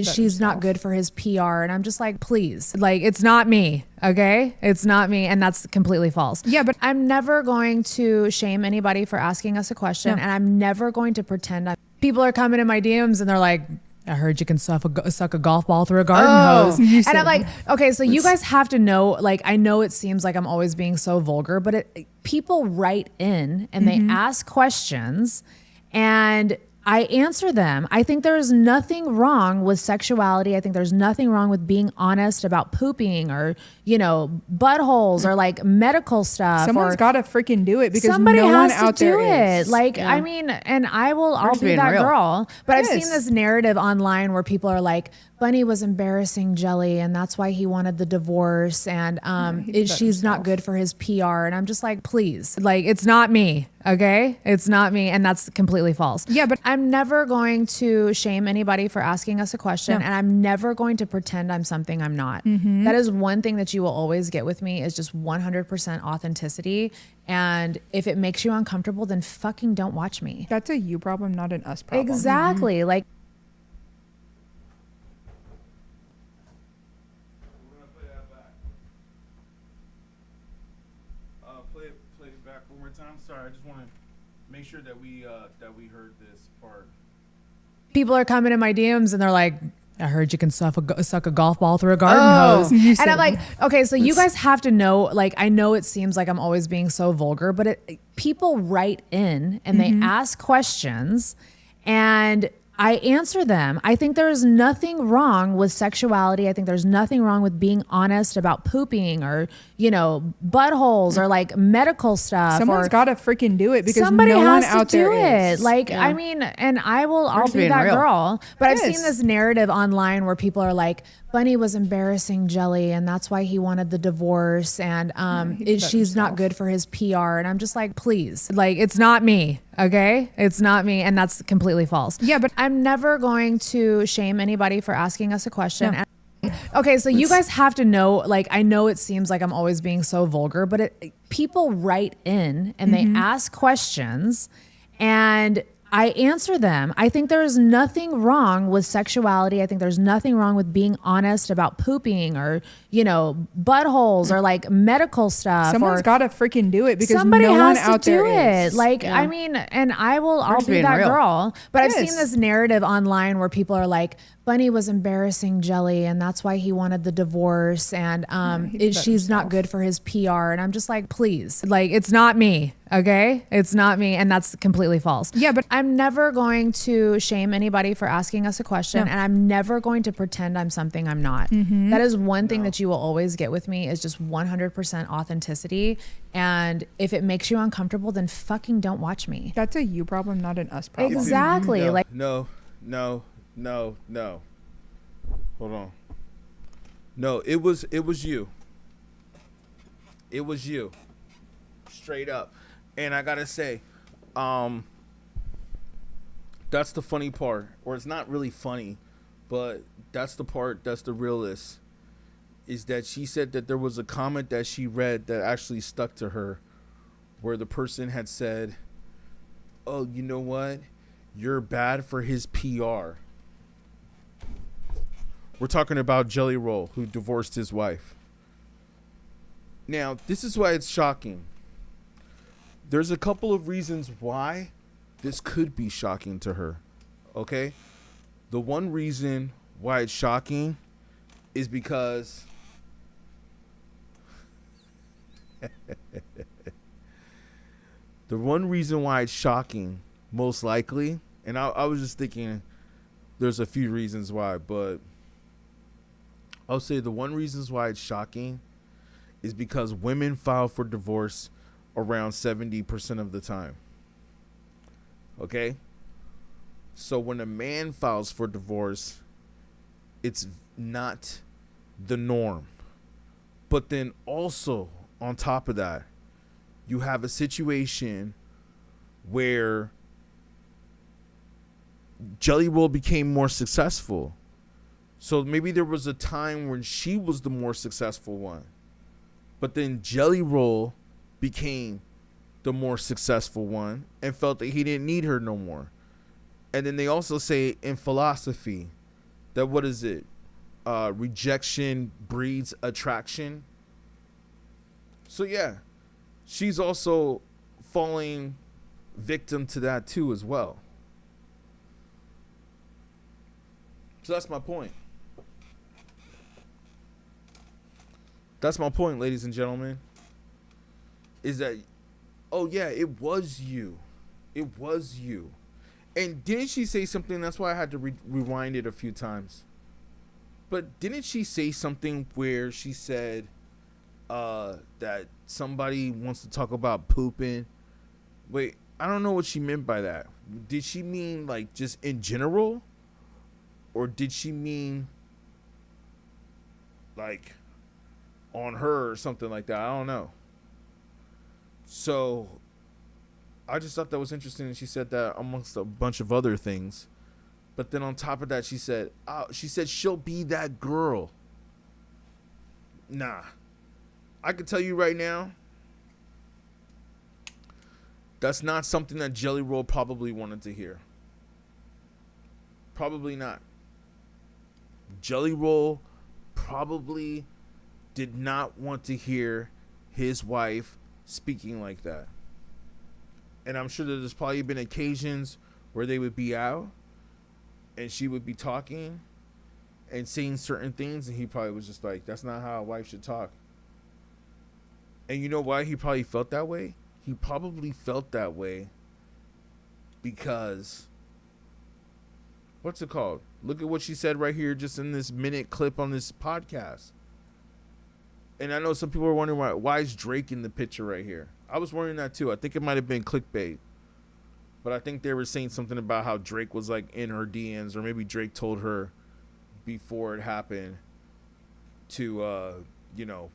she's not good for his PR. And I'm just like, please, like, it's not me. Okay. It's not me. And that's completely false. Yeah, but I'm never going to shame anybody for asking us a question. And I'm never going to pretend people are coming in my DMs and they're like, I heard you can suck a golf ball through a garden hose. And I'm like, okay, so you guys have to know, like, I know it seems like I'm always being so vulgar, but people write in and they ask questions and I answer them. I think there's nothing wrong with sexuality. I think there's nothing wrong with being honest about pooping or, you know, buttholes or like medical stuff. Someone's got to freaking do it because somebody no has one to out do there it. is. Like, I mean, and I'll be that girl. But I've seen this narrative online where people are like, Bunny was embarrassing Jelly and that's why he wanted the divorce and she's not good for his PR. And I'm just like, please, like, it's not me. Okay. It's not me. And that's completely false. Yeah, but I'm never going to shame anybody for asking us a question and I'm never going to pretend I'm something I'm not. That is one thing that you will always get with me is just 100% authenticity. And if it makes you uncomfortable, then fucking don't watch me. That's a you problem, not an us problem. Exactly. Like, play it back one more time. Sorry, I just want to make sure that we heard this part. people are coming in my DMs and they're like, I heard you can suck a golf ball through a garden hose. And I'm like, okay, so you guys have to know, like, I know it seems like I'm always being so vulgar, but people write in and they ask questions and I answer them. I think there's nothing wrong with sexuality. I think there's nothing wrong with being honest about pooping or, you know, buttholes or like medical stuff. Someone's got to freaking do it because somebody no one has out to do there it. is. Like, I mean, and I'll be that girl. But I've seen this narrative online where people are like, Bunny was embarrassing Jelly and that's why he wanted the divorce and she's not good for his PR. And I'm just like, please, like, it's not me. Okay. It's not me. And that's completely false. Yeah, but I'm never going to shame anybody for asking us a question. Okay, so you guys have to know, like, I know it seems like I'm always being so vulgar, but people write in and they ask questions and I answer them. I think there's nothing wrong with sexuality. I think there's nothing wrong with being honest about pooping or, you know, buttholes or like medical stuff. Someone's got to freaking do it because somebody no one has to out do there it. is. Like, I mean, and I'll be that girl. But I've seen this narrative online where people are like, Bunny was embarrassing Jelly and that's why he wanted the divorce and she's not good for his PR. And I'm just like, please, like, it's not me. Okay. It's not me. And that's completely false. Yeah, but I'm never going to shame anybody for asking us a question and I'm never going to pretend I'm something I'm not. That is one thing that you will always get with me is just 100% authenticity. And if it makes you uncomfortable, then fucking don't watch me. That's a you problem, not an us problem. Exactly. No. Hold on. No, it was you. It was you. Straight up. And I gotta say, that's the funny part. Or it's not really funny, but that's the part that's the realest. Is that she said that there was a comment that she read that actually stuck to her where the person had said, oh, you know what? You're bad for his PR. We're talking about Jelly Roll, who divorced his wife. Now, this is why it's shocking. There's a couple of reasons why this could be shocking to her. Okay? The one reason why it's shocking is because the one reason why it's shocking, most likely, and I was just thinking, there's a few reasons why, but I'll say the one reasons why it's shocking is because women file for divorce around 70% of the time. Okay? So when a man files for divorce, it's not the norm. But then also, on top of that, you have a situation where Jelly Roll became more successful. So maybe there was a time when she was the more successful one. But then Jelly Roll became the more successful one and felt that he didn't need her no more. And then they also say in philosophy that what is it? Rejection breeds attraction. So yeah, she's also falling victim to that too as well. So that's my point. That's my point, ladies and gentlemen. Is that, oh yeah, it was you. It was you. And didn't she say something? That's why I had to rewind it a few times. But didn't she say something where she said that somebody wants to talk about pooping? Wait, I don't know what she meant by that. Did she mean like just in general? Or did she mean like on her or something like that? I don't know. So I just thought that was interesting, and she said that amongst a bunch of other things. But then on top of that, she said she'll be that girl. Nah. I can tell you right now, that's not something that Jelly Roll probably wanted to hear. Probably not. Jelly Roll probably did not want to hear his wife speaking like that. And I'm sure that there's probably been occasions where they would be out and she would be talking and saying certain things, and he probably was just like, that's not how a wife should talk. And you know why he probably felt that way? He probably felt that way because, what's it called? Look at what she said right here just in this minute clip on this podcast. And I know some people are wondering why is Drake in the picture right here? I was wondering that too. I think it might have been clickbait. But I think they were saying something about how Drake was like in her DMs, or maybe Drake told her before it happened to,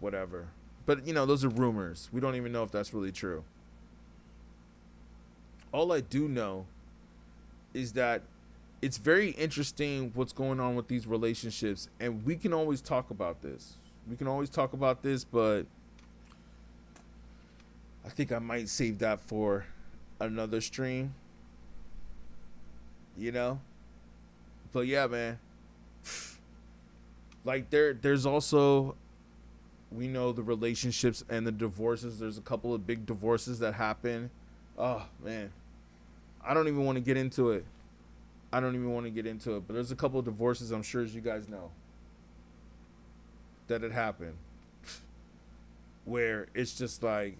whatever. But, those are rumors. We don't even know if that's really true. All I do know is that it's very interesting what's going on with these relationships. And we can always talk about this. But I think I might save that for another stream. But yeah, man. Like there's also, we know the relationships and the divorces. There's a couple of big divorces that happen. Oh man, I don't even want to get into it. But there's a couple of divorces, I'm sure, as you guys know, that had happened, where it's just like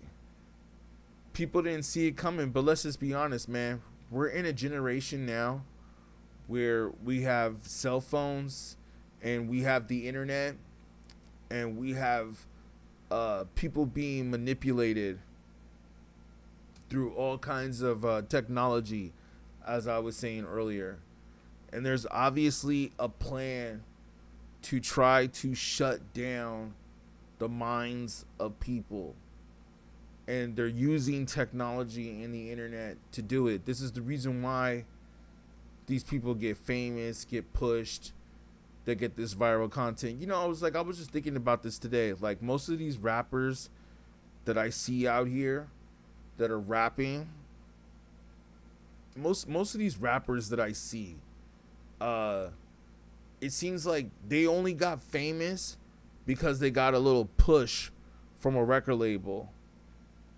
people didn't see it coming. But let's just be honest, man. We're in a generation now where we have cell phones and we have the internet and we have people being manipulated through all kinds of technology, as I was saying earlier. And there's obviously a plan to try to shut down the minds of people. And they're using technology and the internet to do it. This is the reason why these people get famous, get pushed, they get this viral content. I was just thinking about this today. Like, most of these rappers that I see out here that are rapping, most of these rappers that I see, it seems like they only got famous because they got a little push from a record label.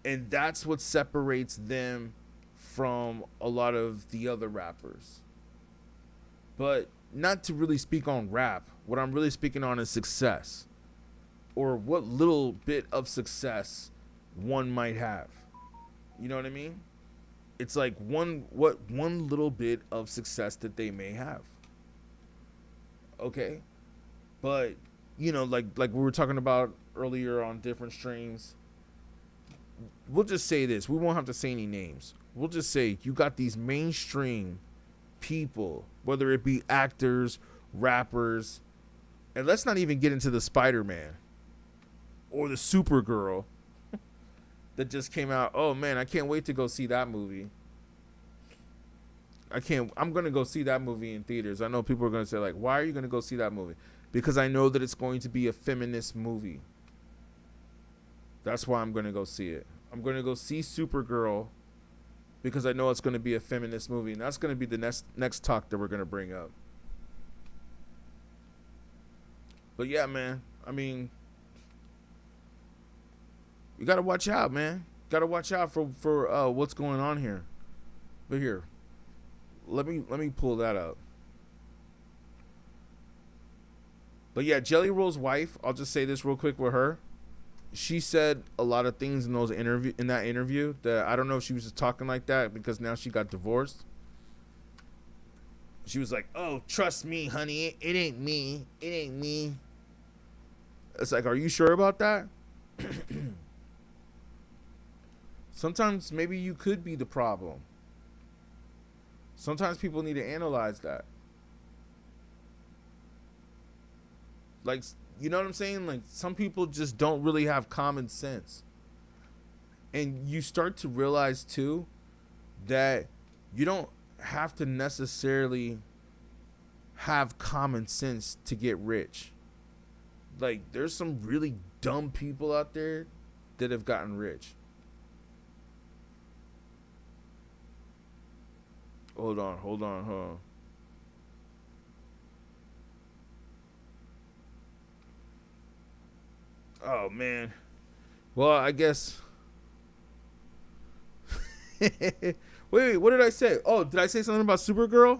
And that's what separates them from a lot of the other rappers. But not to really speak on rap. What I'm really speaking on is success. Or what little bit of success one might have. You know what I mean? It's like one little bit of success that they may have. Okay, but like we were talking about earlier on different streams. We'll just say this. We won't have to say any names. We'll just say you got these mainstream people, whether it be actors, rappers, and let's not even get into the Spider-Man or the Supergirl that just came out. Oh man, I can't wait to go see that movie. I'm going to go see that movie in theaters. I know people are going to say, like, why are you going to go see that movie? Because I know that it's going to be a feminist movie. That's why I'm going to go see it. I'm going to go see Supergirl because I know it's going to be a feminist movie. And that's going to be the next talk that we're going to bring up. But yeah, man. I mean, you got to watch out, man. Got to watch out for what's going on here. But here. Let me pull that up. But yeah, Jelly Roll's wife, I'll just say this real quick with her. She said a lot of things in that interview that I don't know if she was just talking like that because now she got divorced. She was like, "Oh, trust me, honey, it ain't me. It ain't me." It's like, are you sure about that? Sometimes maybe you could be the problem. Sometimes people need to analyze that. Like, you know what I'm saying? Like, some people just don't really have common sense. And you start to realize, too, that you don't have to necessarily have common sense to get rich. Like, there's some really dumb people out there that have gotten rich. Hold on. Oh, man. Well, I guess. Wait, what did I say? Oh, did I say something about Supergirl?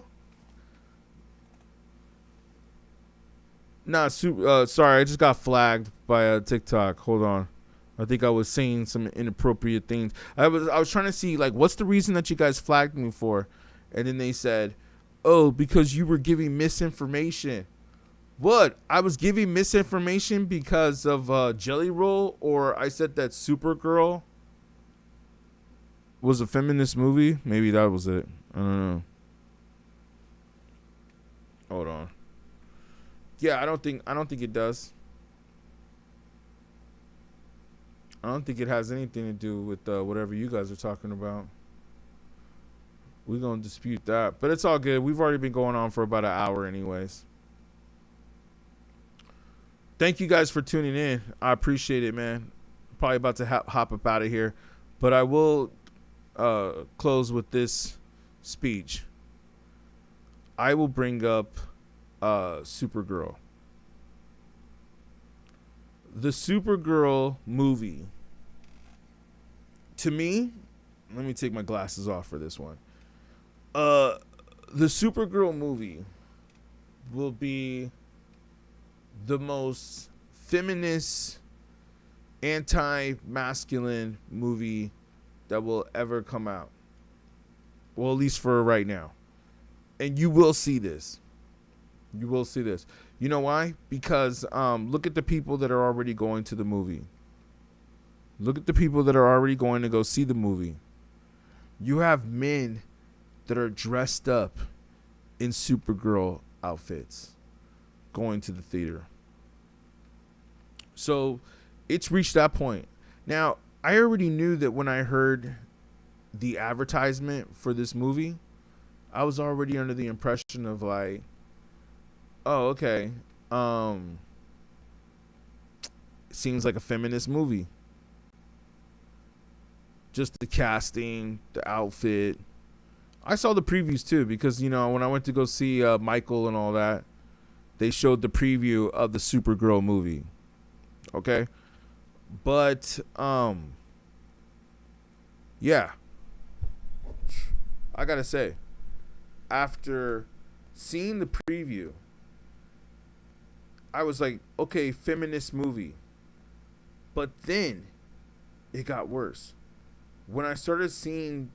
Nah, sorry, I just got flagged by TikTok. Hold on. I think I was saying some inappropriate things. I was trying to see, like, what's the reason that you guys flagged me for? And then they said, "Oh, because you were giving misinformation." What? I was giving misinformation because of Jelly Roll, or I said that Supergirl was a feminist movie? Maybe that was it. I don't know. Hold on. Yeah, I don't think it does. I don't think it has anything to do with whatever you guys are talking about. We're going to dispute that. But it's all good. We've already been going on for about an hour anyways. Thank you guys for tuning in. I appreciate it, man. Probably about to hop up out of here. But I will close with this speech. I will bring up Supergirl. The Supergirl movie, to me, let me take my glasses off for this one. The Supergirl movie will be the most feminist, anti-masculine movie that will ever come out. Well, at least for right now. And you will see this. You will see this. You know why? Because look at the people that are already going to the movie. Look at the people that are already going to go see the movie. You have men that are dressed up in Supergirl outfits going to the theater. So it's reached that point. Now, I already knew that when I heard the advertisement for this movie, I was already under the impression of like, oh, okay. Seems like a feminist movie. Just the casting, the outfit. I saw the previews too because, you know, when I went to go see Michael and all that, they showed the preview of the Supergirl movie. Okay? But, yeah. I gotta say, after seeing the preview, I was like, okay, feminist movie. But then it got worse. When I started seeing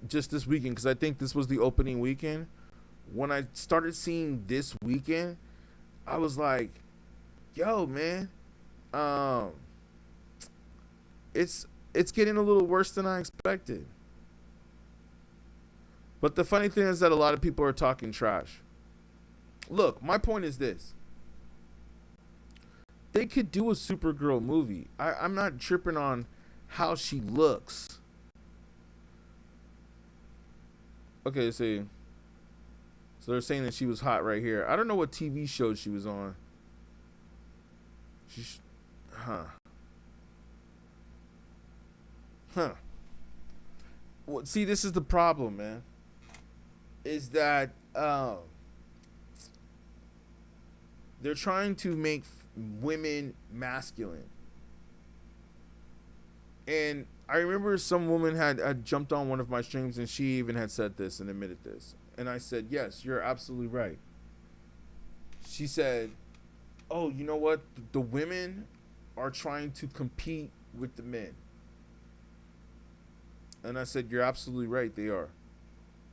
just this weekend, because I think this was the opening weekend, when I started seeing this weekend, I was like, yo, man, um, it's getting a little worse than I expected. But the funny thing is that a lot of people are talking trash. Look, my point is this. They could do a Supergirl movie. I'm not tripping on how she looks. Okay, see. So they're saying that she was hot right here. I don't know what TV show she was on. Huh. Well, see, this is the problem, man. Is that they're trying to make women masculine. And I remember some woman had jumped on one of my streams and she even had said this and admitted this. And I said, yes, you're absolutely right. She said, oh, you know what? The women are trying to compete with the men. And I said, you're absolutely right, they are.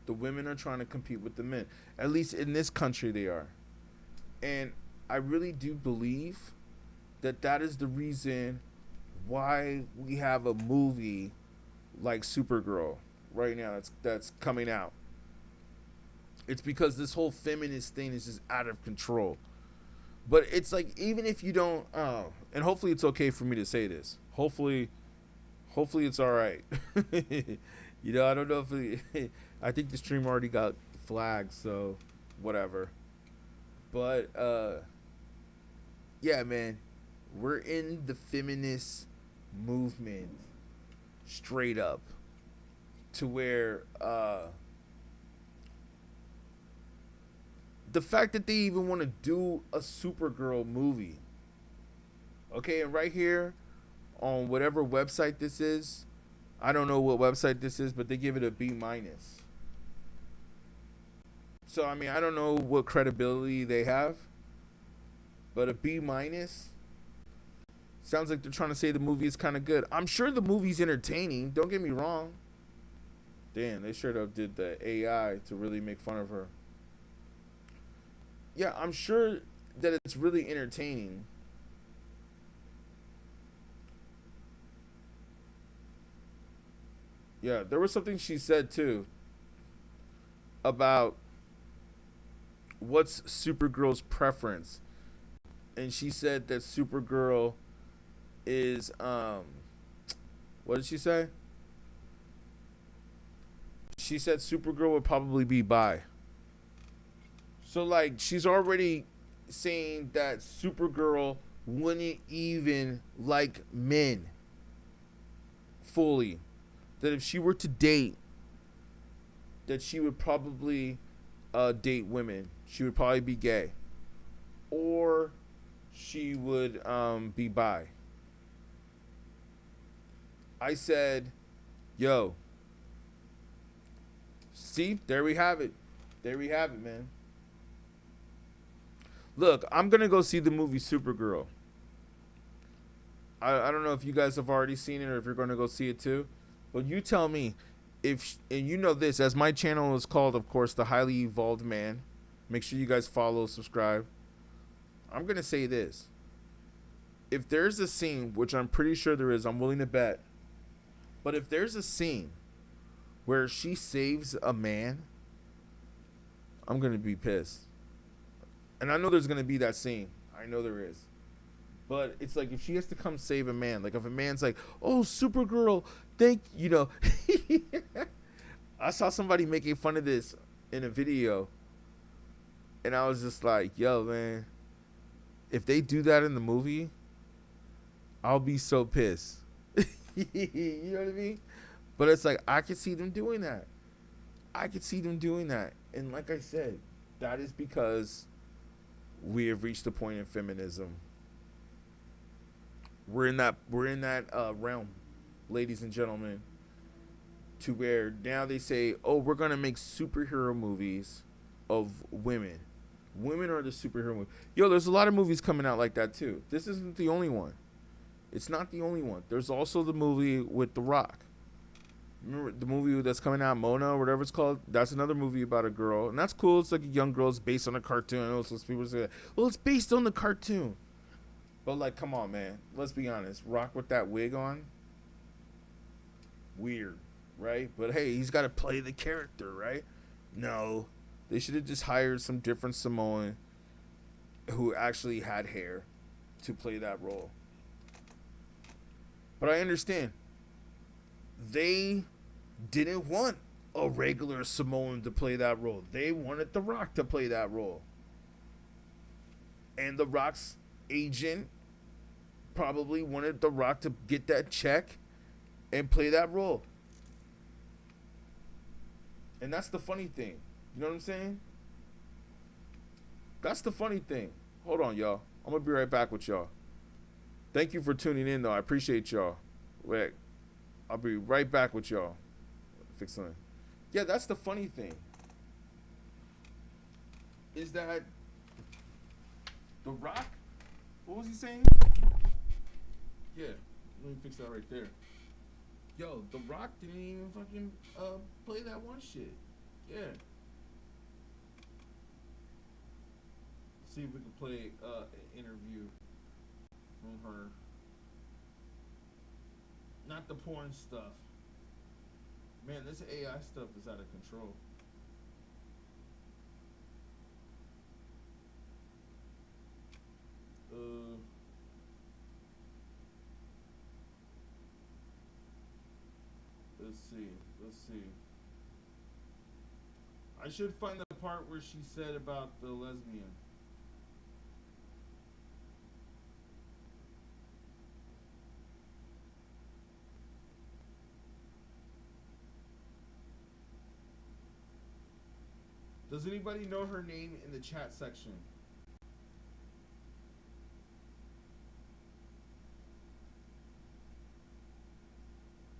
The women are trying to compete with the men. At least in this country they are. And I really do believe that that is the reason why we have a movie like Supergirl right now that's coming out. It's because this whole feminist thing is just out of control. But it's like, even if you don't, and hopefully it's okay for me to say this. Hopefully it's all right. You know, I don't know if I think the stream already got flagged, so whatever. But yeah, man, we're in the feminist movement straight up to where the fact that they even want to do a Supergirl movie. Okay, and right here on whatever website this is, I don't know what website this is, but they give it a B-. So, I mean, I don't know what credibility they have, but a B- sounds like they're trying to say the movie is kind of good. I'm sure the movie's entertaining. Don't get me wrong. Damn, they sure did the AI to really make fun of her. Yeah, I'm sure that it's really entertaining. Yeah, there was something she said too about what's Supergirl's preference. And she said that Supergirl is what did she say? She said Supergirl would probably be bi. So like she's already saying that Supergirl wouldn't even like men fully. That if she were to date, that she would probably date women. She would probably be gay. Or she would be bi. I said, yo, see, there we have it. There we have it, man. Look, I'm going to go see the movie Supergirl. I don't know if you guys have already seen it or if you're going to go see it too. But you tell me, if, and you know this, as my channel is called, of course, The Highly Evolved Man. Make sure you guys follow, subscribe. I'm going to say this. If there's a scene, which I'm pretty sure there is, I'm willing to bet. But if there's a scene where she saves a man, I'm going to be pissed. And I know there's going to be that scene. I know there is. But it's like if she has to come save a man, like if a man's like, oh, Supergirl, you know. I saw somebody making fun of this in a video. And I was just like, yo, man, if they do that in the movie, I'll be so pissed. You know what I mean? But it's like, I could see them doing that. And like I said, that is because we have reached the point in feminism. We're in that realm, ladies and gentlemen, to where now they say, oh, we're going to make superhero movies of women. Women are the superhero movie. Yo, there's a lot of movies coming out like that too. This isn't the only one. It's not the only one. There's also the movie with The Rock. Remember the movie that's coming out, Mona or whatever it's called? That's another movie about a girl, and that's cool. It's like a young girl. It's based on a cartoon. I know some people say, well, it's based on the cartoon. But, like, come on, man. Let's be honest. Rock with that wig on. Weird, right? But, hey, he's got to play the character, right? No. They should have just hired some different Samoan who actually had hair to play that role. But I understand. They didn't want a regular Samoan to play that role. They wanted The Rock to play that role. And The Rock's agent probably wanted The Rock to get that check and play that role. And that's the funny thing. You know what I'm saying? That's the funny thing. Hold on, y'all. I'm going to be right back with y'all. Thank you for tuning in, though. I appreciate y'all. Wait. I'll be right back with y'all. Fix something. Yeah, that's the funny thing. Is that The Rock? What was he saying? Yeah, let me fix that right there. Yo, The Rock didn't even fucking play that one shit. Yeah. Let's see if we can play an interview from her. Not the porn stuff. Man, this AI stuff is out of control. Let's see. I should find the part where she said about the lesbian. Does anybody know her name in the chat section?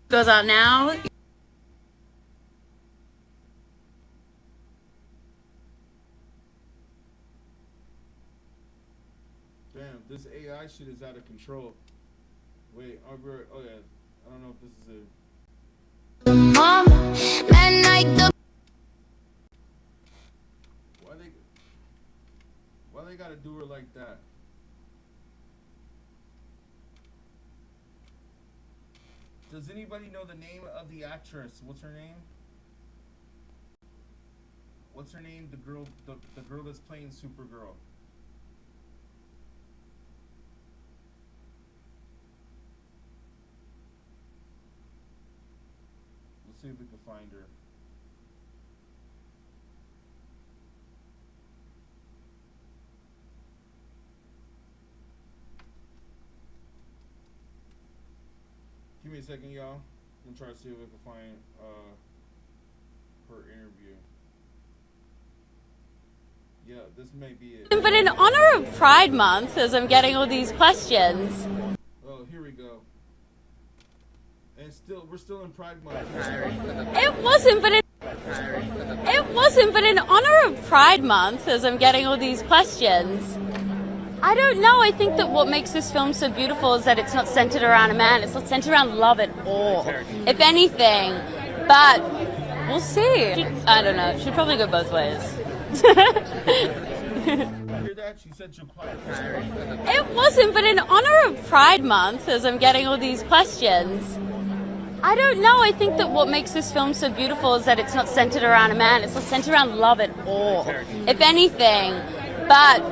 Goes out now. Damn, this AI shit is out of control. Wait, oh yeah, I don't know if this is it. Why they gotta do her like that? Does anybody know the name of the actress? What's her name? What's her name? The girl that's playing Supergirl. Let's see if we can find her. Give me a second, y'all. I'm trying to see if we can find her interview. Yeah, this may be it. But in honor of Pride Month, as I'm getting all these questions. Oh, here we go. And we're still in Pride Month. It wasn't, but in honor of Pride Month, as I'm getting all these questions. I don't know. I think that what makes this film so beautiful is that it's not centered around a man. It's not centered around love at all, if anything. But we'll see. I don't know. Should probably go both ways. Hear that? She said she'll quiet. It wasn't, but in honor of Pride Month, as I'm getting all these questions. I don't know. I think that what makes this film so beautiful is that it's not centered around a man. It's not centered around love at all, if anything. But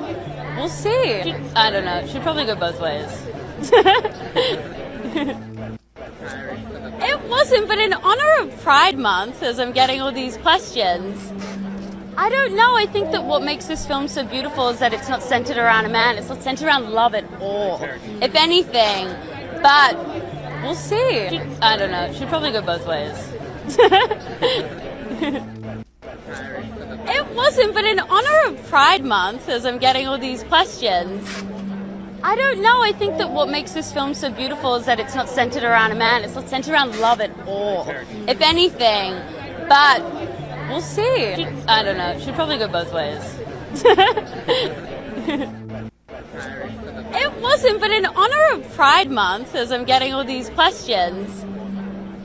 we'll see. I don't know. Should probably go both ways. It wasn't, but in honor of Pride Month, as I'm getting all these questions. I don't know. I think that what makes this film so beautiful is that it's not centered around a man. It's not centered around love at all, if anything. But we'll see. I don't know. Should probably go both ways. It wasn't, but in honor of Pride Month, as I'm getting all these questions. I don't know. I think that what makes this film so beautiful is that it's not centered around a man. It's not centered around love at all, if anything. But we'll see. I don't know. Should probably go both ways. It wasn't, but in honor of Pride Month, as I'm getting all these questions.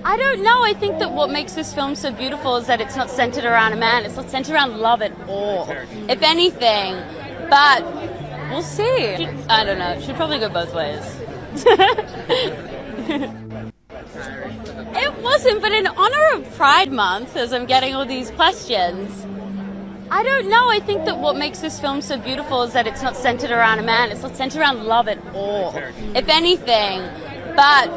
I don't know. I think that what makes this film so beautiful is that it's not centered around a man. It's not centered around love at all, if anything. But we'll see. I don't know. It should probably go both ways. It wasn't, but in honor of Pride Month, as I'm getting all these questions, I don't know. I think that what makes this film so beautiful is that it's not centered around a man. It's not centered around love at all, if anything. But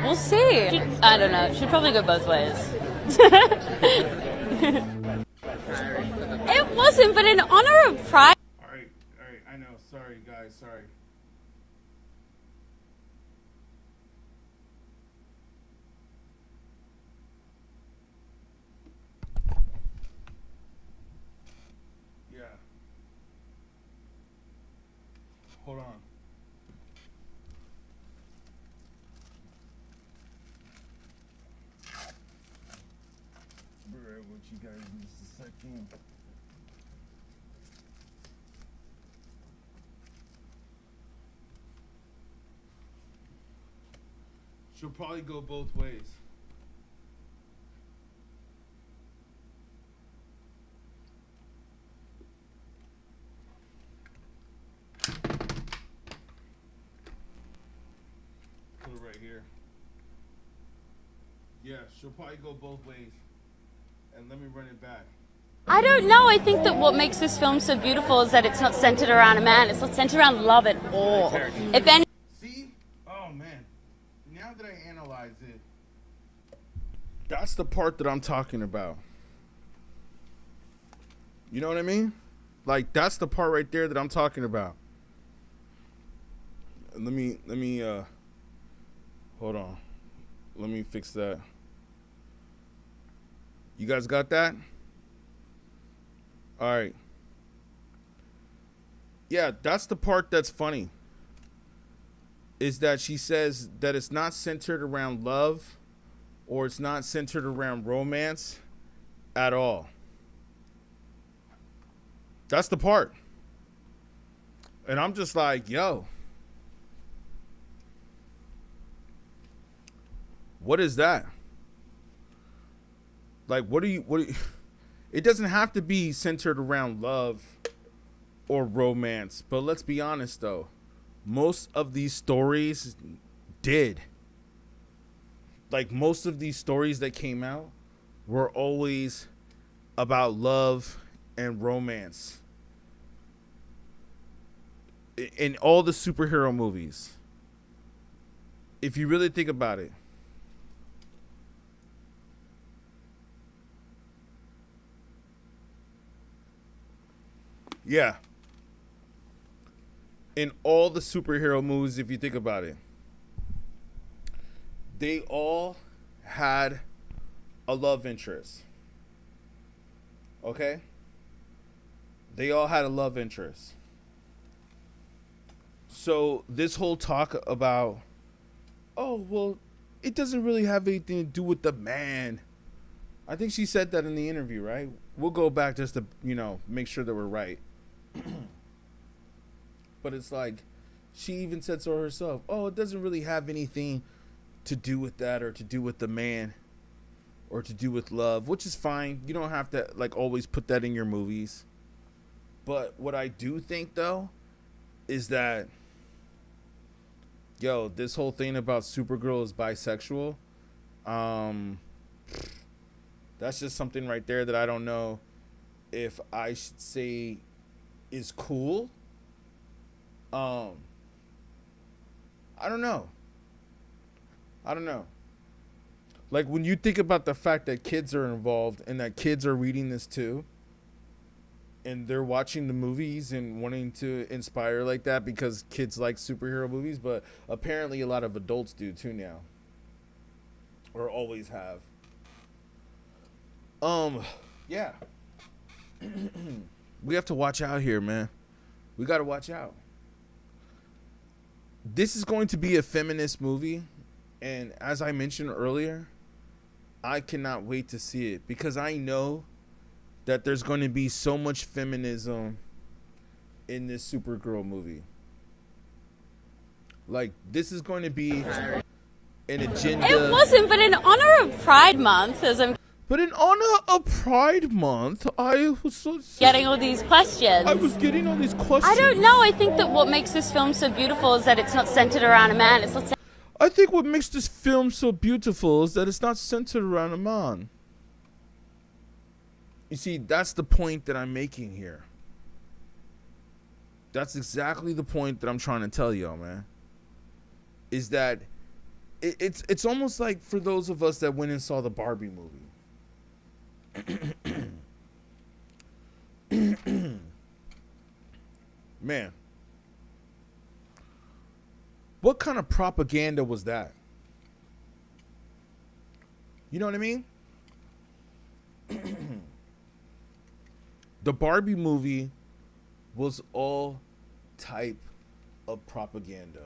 we'll see. I don't know. It should probably go both ways. It wasn't, but in honor of Pride. All right. I know. Sorry, guys. Sorry. Yeah. Hold on. Be right with you guys in just a second. She'll probably go both ways. Put it right here. Yeah, she'll probably go both ways. And let me run it back. I don't know. I think that what makes this film so beautiful is that it's not centered around a man. It's not centered around love at all, if any. See? Oh, man. Now that I analyze it, that's the part that I'm talking about. You know what I mean? Like, that's the part right there that I'm talking about. Let me, hold on. Let me fix that. You guys got that? All right. Yeah, that's the part that's funny. Is that she says that it's not centered around love or it's not centered around romance at all. That's the part. And I'm just like, yo. What is that? Like, what do you it doesn't have to be centered around love or romance, but let's be honest though. Most of these stories did. Like, most of these stories that came out were always about love and romance. In all the superhero movies. If you really think about it. Yeah. In all the superhero movies, if you think about it, they all had a love interest. Okay? They all had a love interest. So this whole talk about, oh, well, it doesn't really have anything to do with the man. I think she said that in the interview, right? We'll go back just to, make sure that we're right. But it's like, she even said so herself. Oh, it doesn't really have anything to do with that or to do with the man or to do with love, which is fine. You don't have to always put that in your movies. But what I do think though is that, this whole thing about Supergirl is bisexual. That's just something right there that I don't know if I should say is cool. I don't know. Like, when you think about the fact that kids are involved and that kids are reading this too, and they're watching the movies and wanting to inspire like that because kids like superhero movies, but apparently a lot of adults do too now. Or always have. Yeah. We have to watch out here, man. We got to watch out. This is going to be a feminist movie, and as I mentioned earlier, I cannot wait to see it because I know that there's going to be so much feminism in this Supergirl movie. Like, this is going to be an agenda. It wasn't, but in honor of Pride Month, as I'm But in honor of Pride Month, I was getting all these questions. I was getting all these questions. I don't know. I think that what makes this film so beautiful is that it's not centered around a man. It's not. I think what makes this film so beautiful is that it's not centered around a man. You see, that's the point that I'm making here. That's exactly the point that I'm trying to tell y'all, man. Is that it's almost like for those of us that went and saw the Barbie movie. Man, what kind of propaganda was that? You know what I mean? The Barbie movie was all type of propaganda.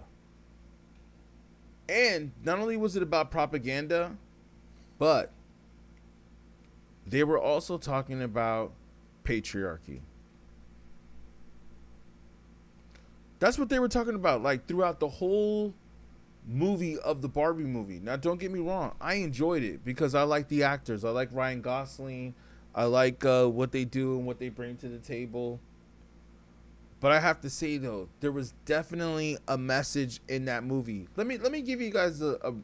And not only was it about propaganda, but they were also talking about patriarchy. That's what they were talking about, like throughout the whole movie of the Barbie movie. Now, don't get me wrong. I enjoyed it because I like the actors. I like Ryan Gosling. I like what they do and what they bring to the table. But I have to say, though, there was definitely a message in that movie. Let me give you guys a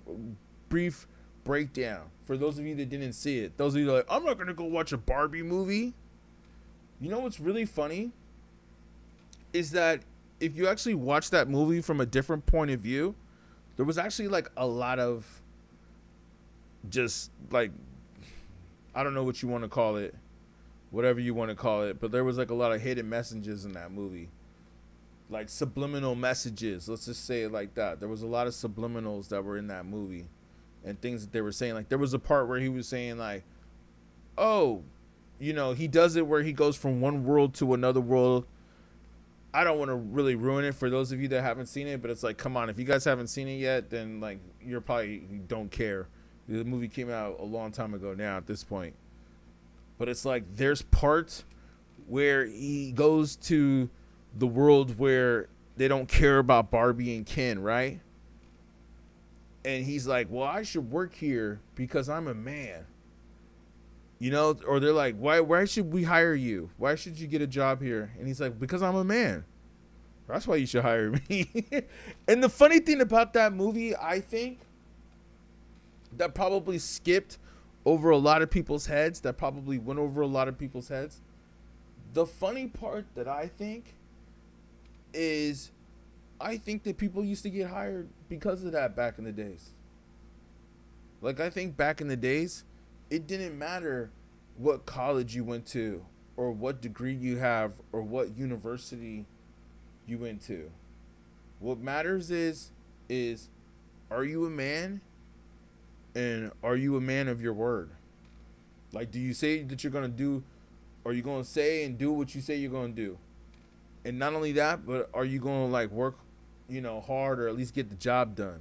brief breakdown for those of you that didn't see it. Those of you that are like, I'm not going to go watch a Barbie movie. You know what's really funny? Is that if you actually watch that movie from a different point of view, there was actually like a lot of just like, I don't know what you want to call it, whatever you want to call it, but there was like a lot of hidden messages in that movie. Like subliminal messages, let's just say it like that. There was a lot of subliminals that were in that movie and things that they were saying. Like there was a part where he was saying like, oh, you know, he does it where he goes from one world to another world. I don't want to really ruin it for those of you that haven't seen it, but it's like, come on, if you guys haven't seen it yet, then like you don't care. The movie came out a long time ago now at this point. But it's like there's parts where he goes to the world where they don't care about Barbie and Ken, right? And he's like, well, I should work here because I'm a man. You know, or they're like, why should we hire you? Why should you get a job here? And he's like, because I'm a man. That's why you should hire me. And the funny thing about that movie, I think, that probably skipped over a lot of people's heads, that probably went over a lot of people's heads. The funny part that I think is, I think that people used to get hired because of that back in the days. Like, I think back in the days, it didn't matter what college you went to or what degree you have or what university you went to. What matters is are you a man? And are you a man of your word? Like, do you say that you're going to do, are you going to say and do what you say you're going to do? And not only that, but are you going to like work, you know, hard or at least get the job done?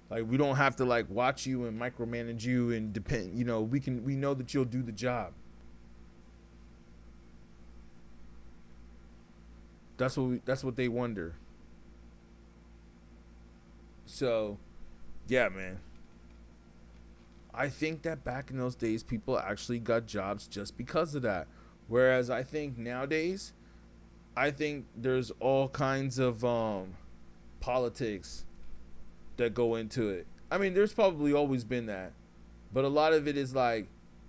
Like, we don't have to like watch you and micromanage you and depend, you know, we know that you'll do the job. That's what they wonder. So, yeah, man. I think that back in those days, people actually got jobs just because of that. Whereas I think nowadays, I think there's all kinds of politics that go into it. I mean, there's probably always been that. But a lot of it is like,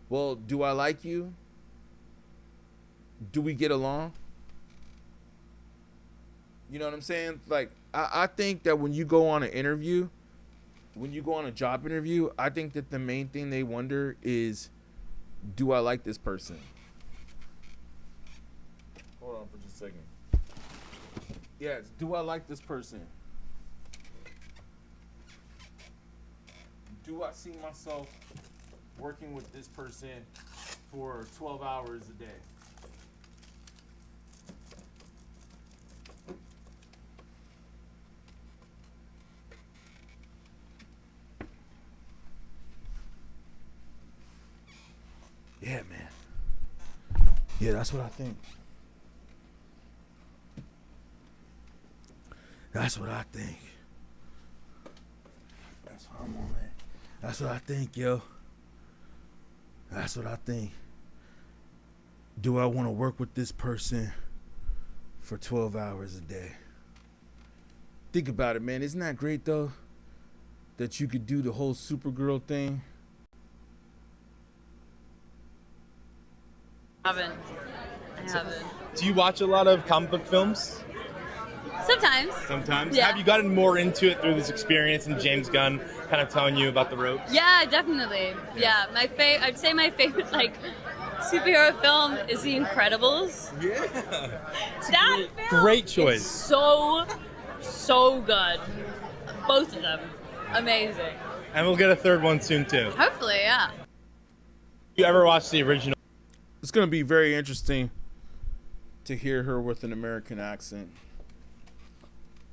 well, do I like you? Do we get along? You know what I'm saying? Like, I think that when you go on an interview, when you go on a job interview, I think that the main thing they wonder is, do I like this person? Hold on for just a second. Yeah, do I like this person? Do I see myself working with this person for 12 hours a day? Yeah, man. Yeah, that's what I think. That's what I think. That's what I'm on it. That's what I think, yo. That's what I think. Do I want to work with this person for 12 hours a day? Think about it, man. Isn't that great, though? That you could do the whole Supergirl thing. I haven't. Do you watch a lot of comic book films? Sometimes. Yeah. Have you gotten more into it through this experience and James Gunn kind of telling you about the ropes? Yeah, definitely. Yeah, I'd say my favorite superhero film is The Incredibles. Yeah. That film Great choice. is so good. Both of them, amazing. And we'll get a third one soon too. Hopefully, yeah. You ever watch the original? It's going to be very interesting to hear her with an American accent.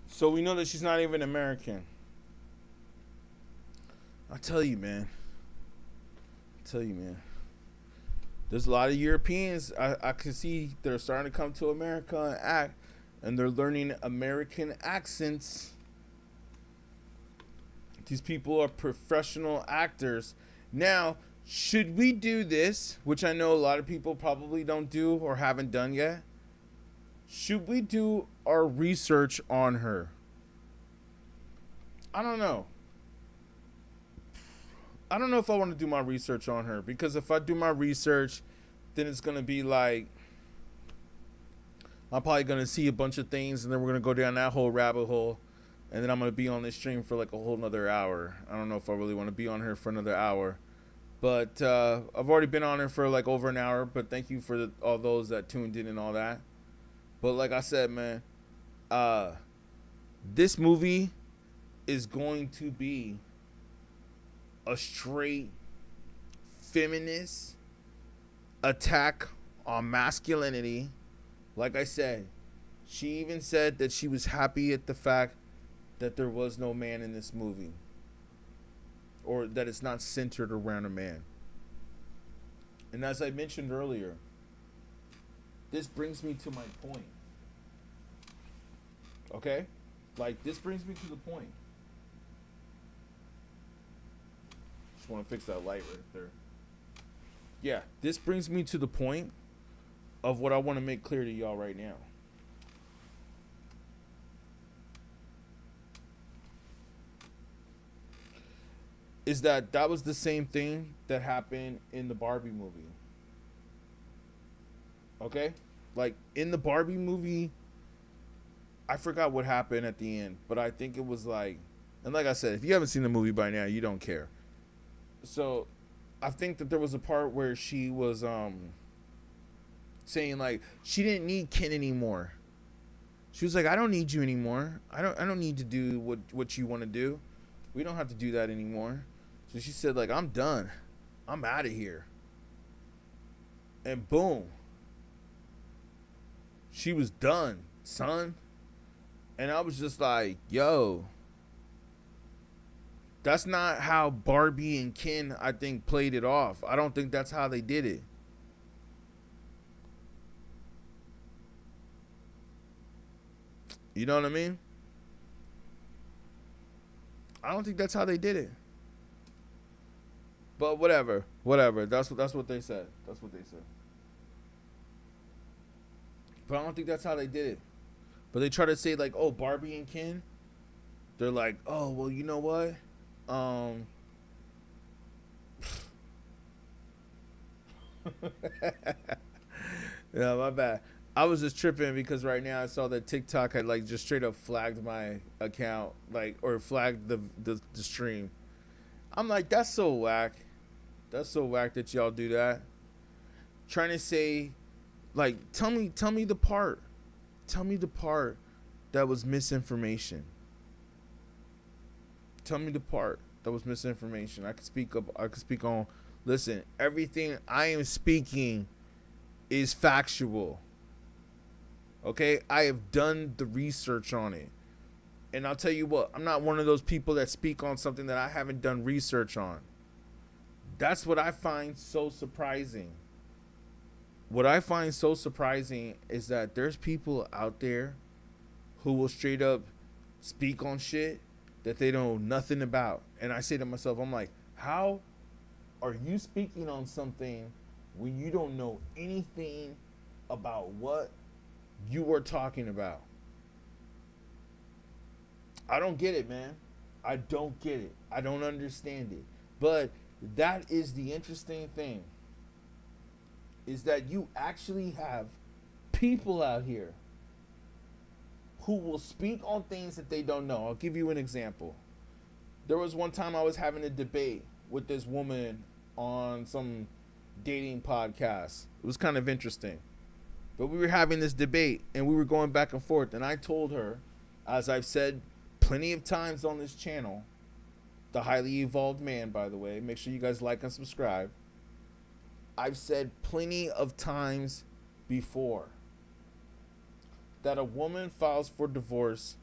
So we know that she's not even American. I tell you, man. There's a lot of Europeans I can see they're starting to come to America and act, and they're learning American accents. These people are professional actors. Now, should we do this, which I know a lot of people probably don't do or haven't done yet? Should we do our research on her? I don't know. I don't know if I want to do my research on her, because if I do my research, then it's going to be like, I'm probably going to see a bunch of things, and then we're going to go down that whole rabbit hole, and then I'm going to be on this stream for like a whole nother hour. I don't know if I really want to be on here for another hour, but I've already been on here for like over an hour, but thank you for all those that tuned in and all that. But like I said, man, this movie is going to be a straight feminist attack on masculinity. Like I said, she even said that she was happy at the fact that there was no man in this movie, or that it's not centered around a man. And as I mentioned earlier, this brings me to my point. Okay? Like, this brings me to the point. Just want to fix that light right there. Yeah, this brings me to the point of what I want to make clear to y'all right now. Is that was the same thing that happened in the Barbie movie. Okay? Like, in the Barbie movie, I forgot what happened at the end, but I think it was like, and like I said, if you haven't seen the movie by now, you don't care. So, I think that there was a part where she was saying like she didn't need Ken anymore. She was like, I don't need you anymore. I don't need to do what you want to do. We don't have to do that anymore. So she said like, I'm done. I'm out of here. And boom. She was done, son. And I was just like, yo, that's not how Barbie and Ken, I think, played it off. I don't think that's how they did it. You know what I mean? I don't think that's how they did it. But whatever. That's what they said. That's what they said. But I don't think that's how they did it. But they try to say like, oh, Barbie and Ken. They're like, oh, well, you know what? Yeah, my bad. I was just tripping because right now I saw that TikTok had like just straight up flagged my account, like, or flagged the stream. I'm like, that's so whack. That's so whack that y'all do that. Trying to say, like, tell me the part. Tell me the part that was misinformation. Tell me the part that was misinformation. I could speak on. Listen, everything I am speaking is factual. Okay? I have done the research on it. And I'll tell you what, I'm not one of those people that speak on something that I haven't done research on. That's what I find so surprising. What I find so surprising is that there's people out there who will straight up speak on shit that they know nothing about. And I say to myself, I'm like, how are you speaking on something when you don't know anything about what you are talking about? I don't get it, man. I don't get it. I don't understand it. But that is the interesting thing, is that you actually have people out here who will speak on things that they don't know. I'll give you an example. There was one time I was having a debate with this woman on some dating podcast. It was kind of interesting. But we were having this debate and we were going back and forth. And I told her, as I've said plenty of times on this channel, the highly evolved man, by the way, make sure you guys like and subscribe. I've said plenty of times before that a woman files for divorce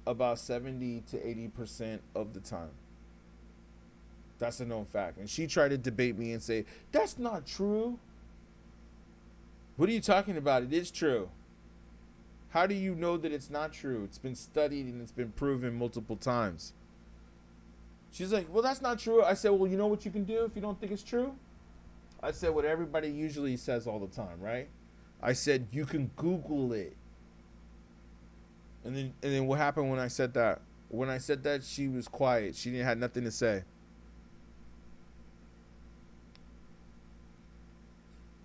about 70 to 80% of the time. That's a known fact. And she tried to debate me and say, that's not true. What are you talking about? It is true. How do you know that it's not true? It's been studied and it's been proven multiple times. She's like, well, that's not true. I said, well, you know what you can do if you don't think it's true? I said what everybody usually says all the time, right? I said, you can Google it. And then what happened when I said that? When I said that, she was quiet. She didn't have nothing to say.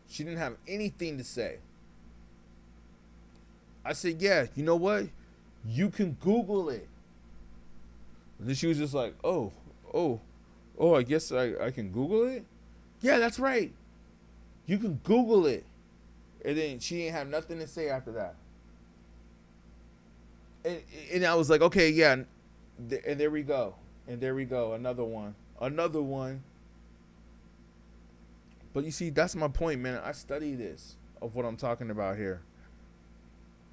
She didn't have anything to say. I said, yeah, you know what? You can Google it. And then she was just like, oh, I guess I can Google it? Yeah, that's right. You can Google it. And then she didn't have nothing to say after that. And I was like, okay, yeah. And there we go. And there we go. Another one. But you see, that's my point, man. I study this of what I'm talking about here.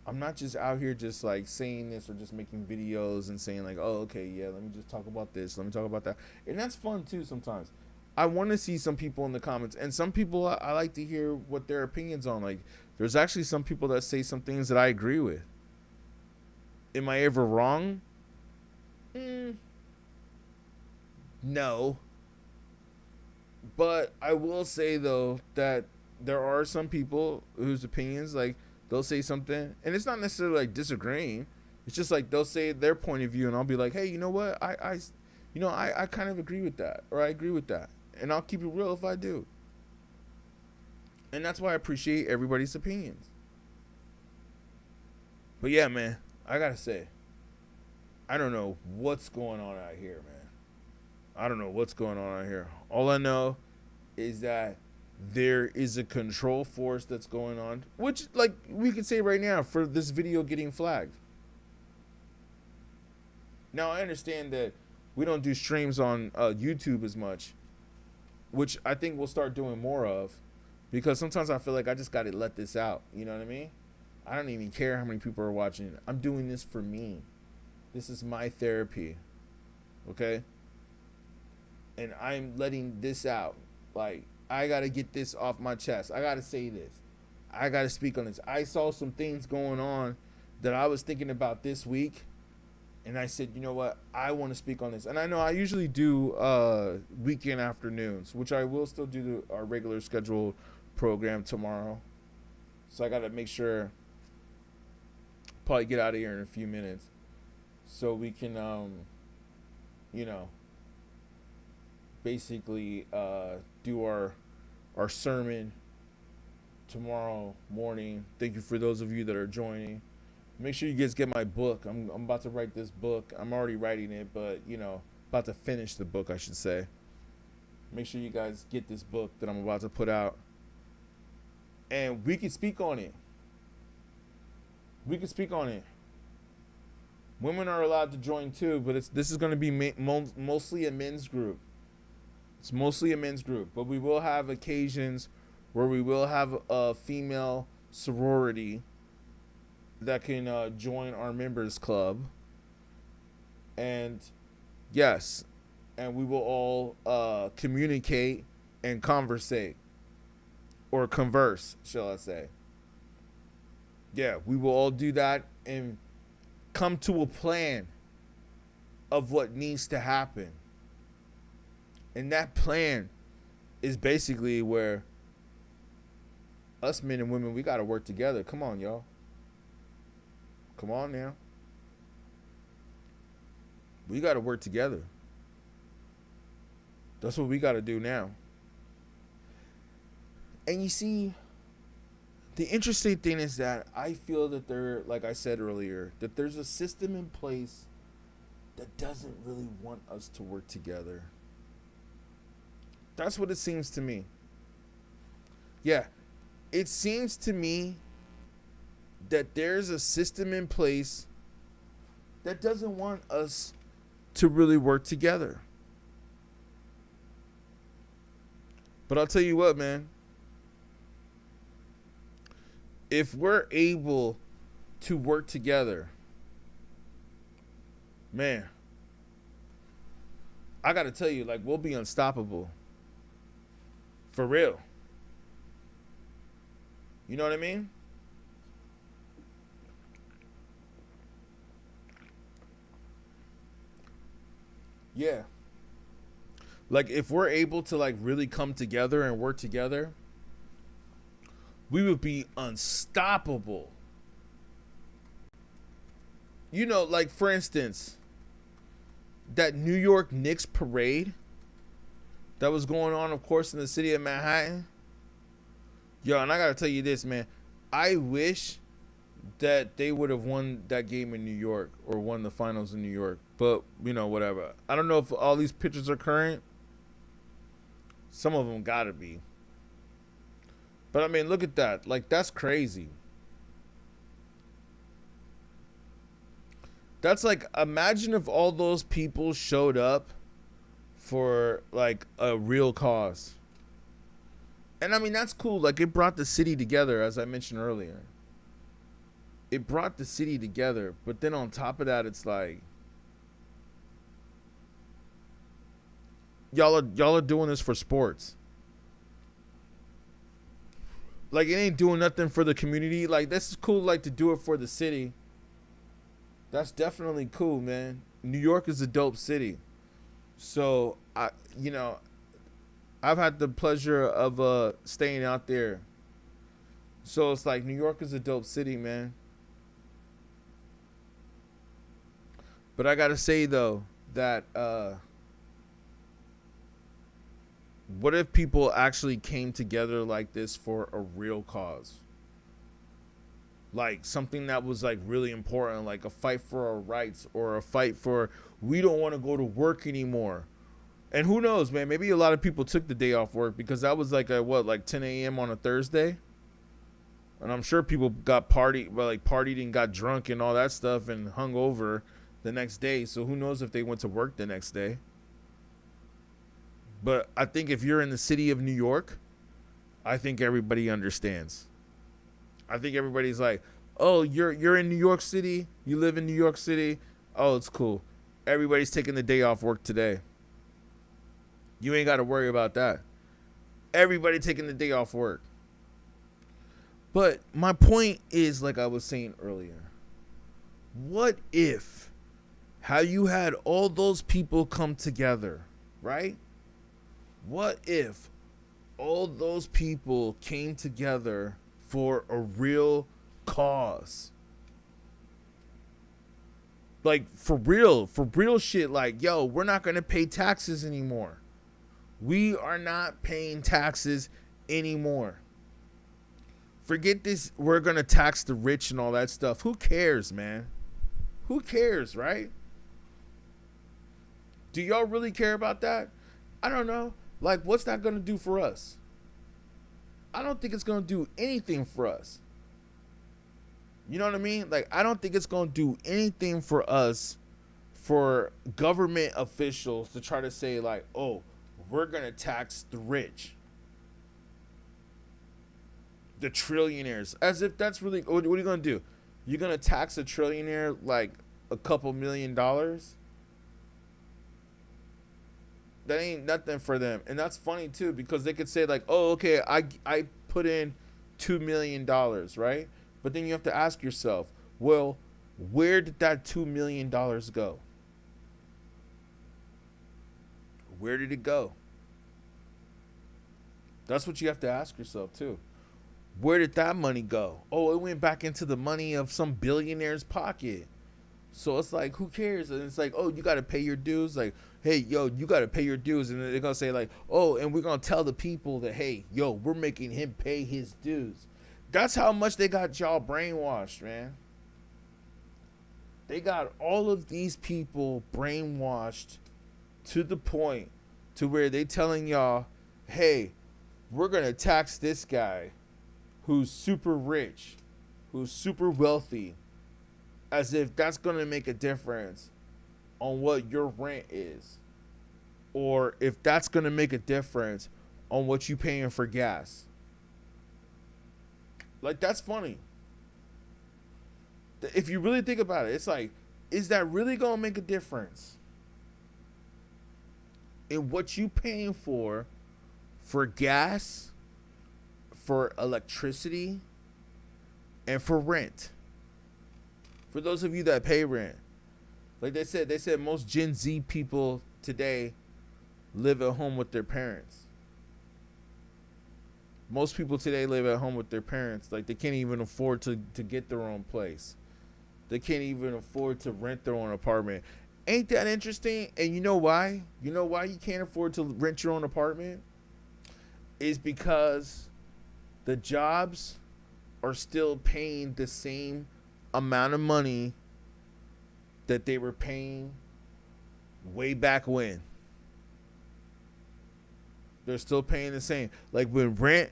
I'm not just out here just like saying this or just making videos and saying like, oh, okay, yeah, let me just talk about this. Let me talk about that. And that's fun too sometimes. I want to see some people in the comments. And some people I like to hear what their opinions on. Like, there's actually some people that say some things that I agree with. Am I ever wrong? No. But I will say, though, that there are some people whose opinions, like, they'll say something, and it's not necessarily, like, disagreeing. It's just, like, they'll say their point of view, and I'll be like, hey, you know what? I kind of agree with that, or I agree with that. And I'll keep it real if I do. And that's why I appreciate everybody's opinions. But, yeah, man, I gotta say, I don't know what's going on out here, man. I don't know what's going on out here. All I know is that there is a control force that's going on, which, like, we can say right now for this video getting flagged. Now, I understand that we don't do streams on YouTube as much, which I think we'll start doing more of, because sometimes I feel like I just got to let this out. You know what I mean? I don't even care how many people are watching. I'm doing this for me. This is my therapy. Okay? And I'm letting this out. Like, I got to get this off my chest. I got to say this. I got to speak on this. I saw some things going on that I was thinking about this week. And I said, you know what? I want to speak on this. And I know I usually do weekend afternoons, which I will still do our regular scheduled program tomorrow. So I got to make sure, probably get out of here in a few minutes, so we can, basically do our sermon tomorrow morning. Thank you for those of you that are joining. Make sure you guys get my book. I'm about to write this book. I'm already writing it, but, about to finish the book, I should say. Make sure you guys get this book that I'm about to put out. And we can speak on it. Women are allowed to join too, but this is going to be mostly a men's group. It's mostly a men's group, but we will have occasions where we will have a female sorority that can join our members club. And yes, and we will all communicate and conversate, or converse, shall I say. Yeah, we will all do that and come to a plan. of what needs to happen. And that plan is basically where us men and women, we got to work together. Come on, y'all. Come on now. We got to work together. That's what we got to do now. And you see, the interesting thing is that I feel that there, like I said earlier, that there's a system in place that doesn't really want us to work together. That's what it seems to me. Yeah, it seems to me that there's a system in place that doesn't want us to really work together. But I'll tell you what, man. If we're able to work together, man, I got to tell you, like, we'll be unstoppable. For real. You know what I mean? Yeah. Like, if we're able to, like, really come together and work together, we would be unstoppable. You know, like, for instance, that New York Knicks parade that was going on, of course, in the city of Manhattan. Yo, and I gotta tell you this, man. I wish that they would have won that game in New York or won the finals in New York. But, you know, whatever. I don't know if all these pictures are current. Some of them gotta be. But, I mean, look at that. Like, that's crazy. That's like, imagine if all those people showed up for, like, a real cause. And, I mean, that's cool. Like, it brought the city together, as I mentioned earlier. It brought the city together. But then on top of that, it's like, y'all are doing this for sports. Like, it ain't doing nothing for the community. Like, this is cool, like, to do it for the city. That's definitely cool, man. New York is a dope city. So, I've had the pleasure of staying out there. So, it's like, New York is a dope city, man. But I gotta say, though, that, what if people actually came together like this for a real cause? Like something that was like really important, like a fight for our rights or a fight for we don't want to go to work anymore. And who knows, man, maybe a lot of people took the day off work because that was like like 10 a.m. on a Thursday. And I'm sure people partied and got drunk and all that stuff and hung over the next day. So who knows if they went to work the next day. But I think if you're in the city of New York, I think everybody understands. I think everybody's like, oh, you're in New York City? You live in New York City? Oh, it's cool. Everybody's taking the day off work today. You ain't got to worry about that. Everybody taking the day off work. But my point is, like I was saying earlier, what if how you had all those people come together, right? What if all those people came together for a real cause? Like, for real shit. Like, yo, we're not going to pay taxes anymore. We are not paying taxes anymore. Forget this, we're going to tax the rich and all that stuff. Who cares, man? Who cares, right? Do y'all really care about that? I don't know. Like, what's that going to do for us? I don't think it's going to do anything for us. You know what I mean? Like, I don't think it's going to do anything for us, for government officials to try to say, like, oh, we're going to tax the rich, the trillionaires. As if that's really, what are you going to do? You're going to tax a trillionaire like a couple $1 million? That ain't nothing for them. And that's funny too, because they could say like, oh, okay, I put in $2 million, right? But then you have to ask yourself, well, where did that $2 million go? Where did it go? That's what you have to ask yourself too. Where did that money go? Oh, it went back into the money of some billionaire's pocket. So it's like, who cares? And it's like, oh, you got to pay your dues. Like, hey, yo, you got to pay your dues. And they're going to say like, oh, and we're going to tell the people that, hey, yo, we're making him pay his dues. That's how much they got y'all brainwashed, man. They got all of these people brainwashed to the point to where they telling y'all, hey, we're going to tax this guy who's super rich, who's super wealthy, as if that's going to make a difference on what your rent is. Or if that's going to make a difference on what you paying for gas. Like, that's funny. If you really think about it, it's like, is that really going to make a difference in what you paying for gas, for electricity, and for rent? For those of you that pay rent, like they said most Gen Z people today live at home with their parents. Most people today live at home with their parents. Like, they can't even afford to get their own place. They can't even afford to rent their own apartment. Ain't that interesting? And you know why? You know why you can't afford to rent your own apartment? Is because the jobs are still paying the same amount of money that they were paying way back when. They're still paying the same. Like, when rent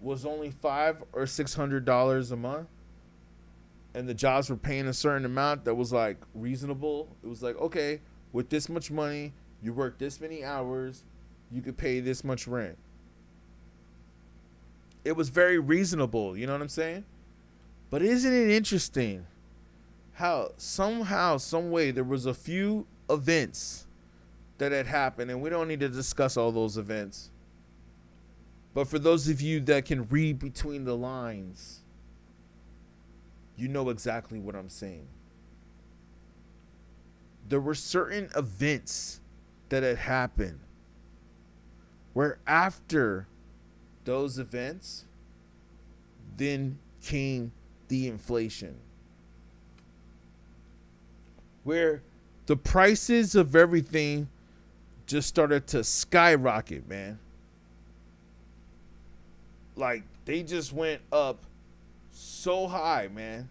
was only $500 or $600 a month, and the jobs were paying a certain amount that was like reasonable. It was like, okay, with this much money, you work this many hours, you could pay this much rent. It was very reasonable, you know what I'm saying? But isn't it interesting how somehow, some way, there was a few events that had happened, and we don't need to discuss all those events. But for those of you that can read between the lines, you know exactly what I'm saying. There were certain events that had happened where after those events, then came the inflation. Where the prices of everything just started to skyrocket, man. Like, they just went up so high, man,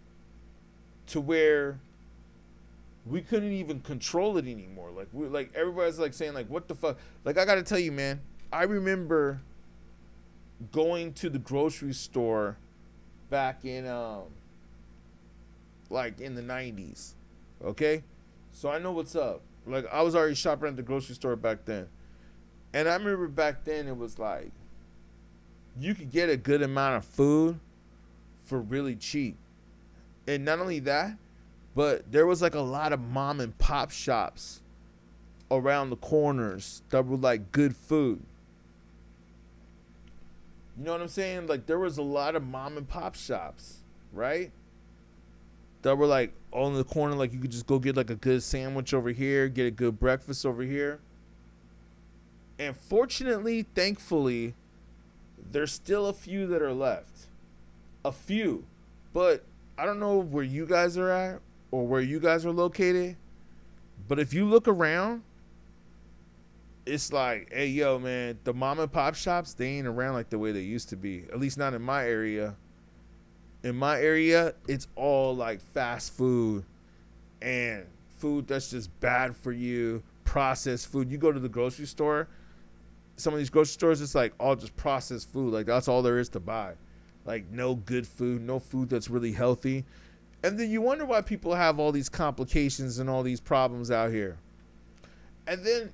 to where we couldn't even control it anymore. Like, everybody's like saying, like, what the fuck? Like, I gotta tell you, man, I remember going to the grocery store back in like in the 90s. Okay? So I know what's up. Like, I was already shopping at the grocery store back then. And I remember back then it was like you could get a good amount of food for really cheap. And not only that, but there was like a lot of mom and pop shops around the corners that were like good food. You know what I'm saying? Like, there was a lot of mom and pop shops, right? That were like on the corner. Like, you could just go get like a good sandwich over here, get a good breakfast over here. And fortunately, thankfully, there's still a few that are left. A few. But I don't know where you guys are at or where you guys are located. But if you look around, it's like, hey, yo, man, the mom and pop shops, they ain't around like the way they used to be. At least not in my area. In my area, it's all like fast food and food that's just bad for you, processed food. You go to the grocery store, some of these grocery stores, it's like all just processed food. Like, that's all there is to buy. Like, no good food, no food that's really healthy. And then you wonder why people have all these complications and all these problems out here. And then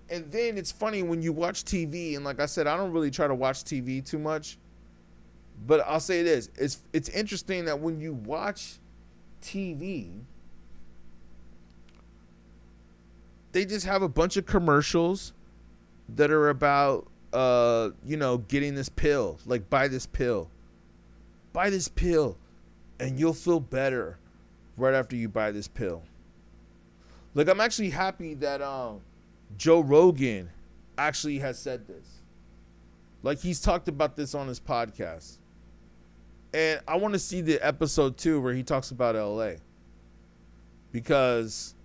it's funny when you watch TV, and like I said, I don't really try to watch TV too much. But I'll say this, it's interesting that when you watch TV, they just have a bunch of commercials that are about getting this pill. Like, buy this pill. Buy this pill and you'll feel better right after you buy this pill. Like, I'm actually happy that Joe Rogan actually has said this. Like, he's talked about this on his podcast. And I want to see the episode 2 where he talks about LA. Because,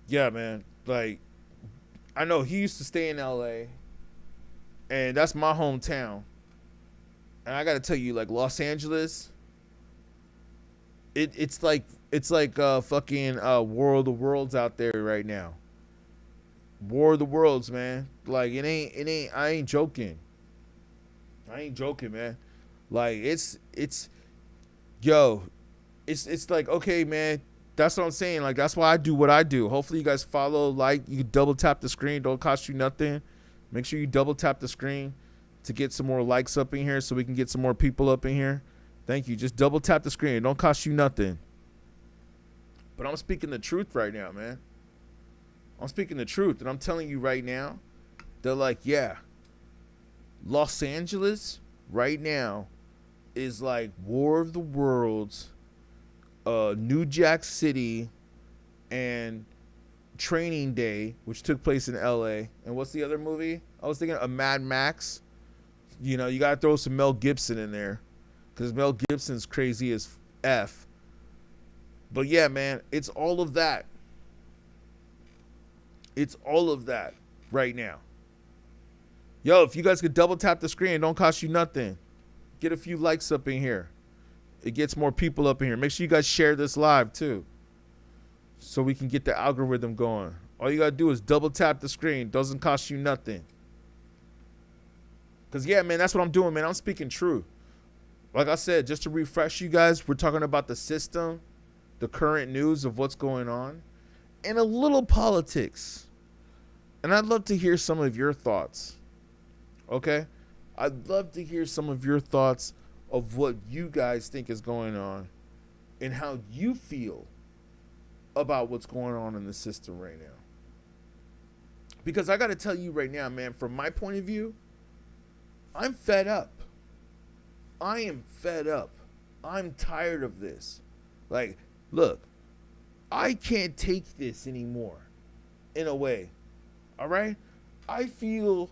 yeah, man, like, I know he used to stay in LA. And that's my hometown. And I got to tell you, like, Los Angeles, it's like fucking War of the Worlds out there right now. War of the Worlds, man. Like, it ain't, I ain't joking. I ain't joking, man. Like, it's like, okay, man, that's what I'm saying. Like, that's why I do what I do. Hopefully you guys follow, like, you can double tap the screen. Don't cost you nothing. Make sure you double tap the screen to get some more likes up in here so we can get some more people up in here. Thank you. Just double tap the screen. It don't cost you nothing. But I'm speaking the truth right now, man. I'm speaking the truth. And I'm telling you right now, they're like, yeah, Los Angeles right now is like War of the Worlds, New Jack City, and Training Day, which took place in LA. And what's the other movie? I was thinking of Mad Max. You know, you got to throw some Mel Gibson in there because Mel Gibson's crazy as F. But yeah, man, it's all of that. It's all of that right now. Yo, if you guys could double tap the screen, it don't cost you nothing. Get a few likes up in here. It gets more people up in here. Make sure you guys share this live too, so we can get the algorithm going. All you gotta do is double tap the screen. Doesn't cost you nothing. Cause yeah, man, that's what I'm doing, man. I'm speaking true. Like I said, just to refresh you guys, we're talking about the system, the current news of what's going on, and a little politics. And I'd love to hear some of your thoughts. Okay? I'd love to hear some of your thoughts of what you guys think is going on and how you feel about what's going on in the system right now. Because I got to tell you right now, man, from my point of view, I'm fed up. I am fed up. I'm tired of this. Like, look, I can't take this anymore in a way. All right? I feel,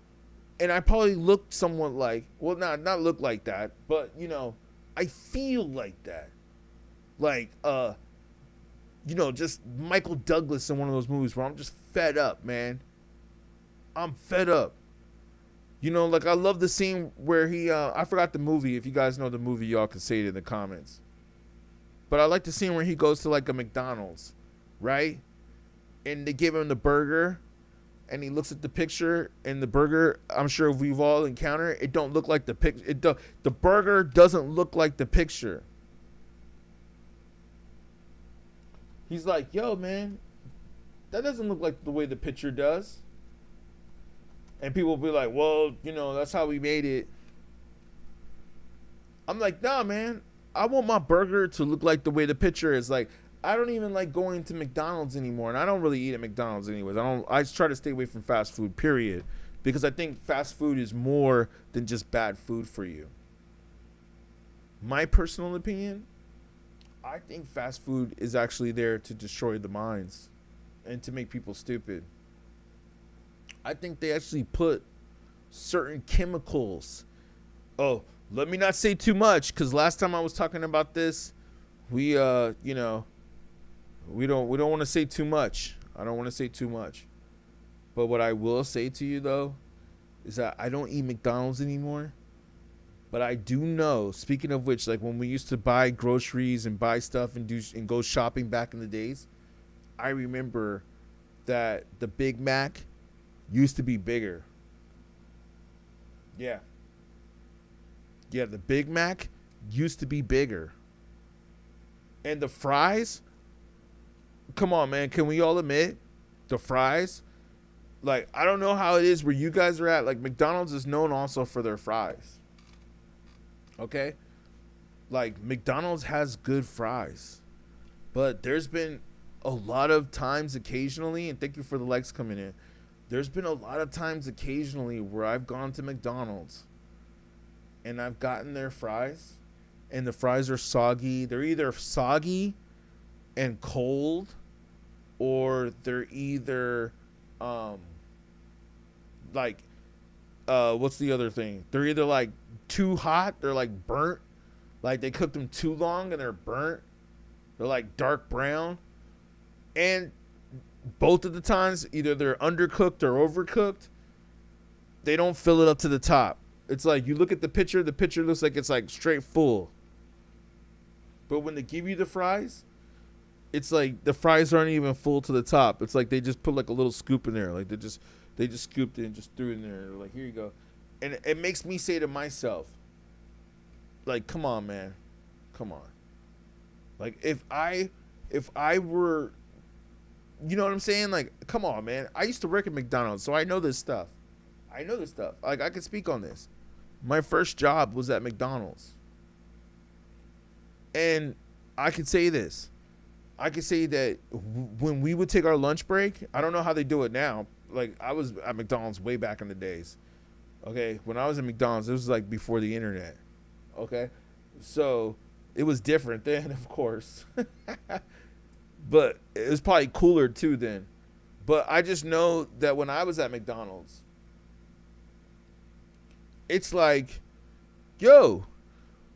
and I probably look somewhat like, well, not look like that, but, you know, I feel like that. Like, you know, just Michael Douglas in one of those movies where I'm just fed up, man. I'm fed up. You know, like, I love the scene where he, I forgot the movie. If you guys know the movie, y'all can say it in the comments. But I like the scene where he goes to, like, a McDonald's, right? And they give him the burger, and he looks at the picture, and the burger, I'm sure we've all encountered, it don't look like the picture. The burger doesn't look like the picture. He's like, yo, man, that doesn't look like the way the picture does. And people will be like, well, you know, that's how we made it. I'm like, nah, man. I want my burger to look like the way the picture is. Like, I don't even like going to McDonald's anymore. And I don't really eat at McDonald's anyways. I try to stay away from fast food, period. Because I think fast food is more than just bad food for you. My personal opinion, I think fast food is actually there to destroy the minds and to make people stupid. I think they actually put certain chemicals. Oh, let me not say too much, because last time I was talking about this, we you know, we don't want to say too much. I don't want to say too much. But what I will say to you though is that I don't eat McDonald's anymore. But I do know, speaking of which, like when we used to buy groceries and buy stuff and go shopping back in the days, I remember that the Big Mac used to be bigger. Yeah. Yeah, the Big Mac used to be bigger. And the fries, come on, man. Can we all admit the fries? Like, I don't know how it is where you guys are at. Like, McDonald's is known also for their fries. Okay? Like, McDonald's has good fries. But there's been a lot of times occasionally, and thank you for the likes coming in. There's been a lot of times occasionally where I've gone to McDonald's and I've gotten their fries and the fries are soggy. They're either soggy and cold, or they're either like what's the other thing? They're either like too hot, they're like burnt, like they cooked them too long and they're burnt. They're like dark brown. And both of the times, either they're undercooked or overcooked. They don't fill it up to the top. It's like you look at the picture looks like it's like straight full. But when they give you the fries, it's like the fries aren't even full to the top. It's like they just put like a little scoop in there. Like they just scooped it and just threw it in there. They're like, here you go. And it makes me say to myself, like, come on, man. Come on. Like if I were, you know what I'm saying? Like, come on, man. I used to work at McDonald's, so I know this stuff. Like I can speak on this. My first job was at McDonald's. And I can say this. I can say that when we would take our lunch break, I don't know how they do it now. Like, I was at McDonald's way back in the days. Okay? When I was at McDonald's, it was like before the internet. Okay? So, it was different then, of course. But it was probably cooler too then. But I just know that when I was at McDonald's, it's like, yo,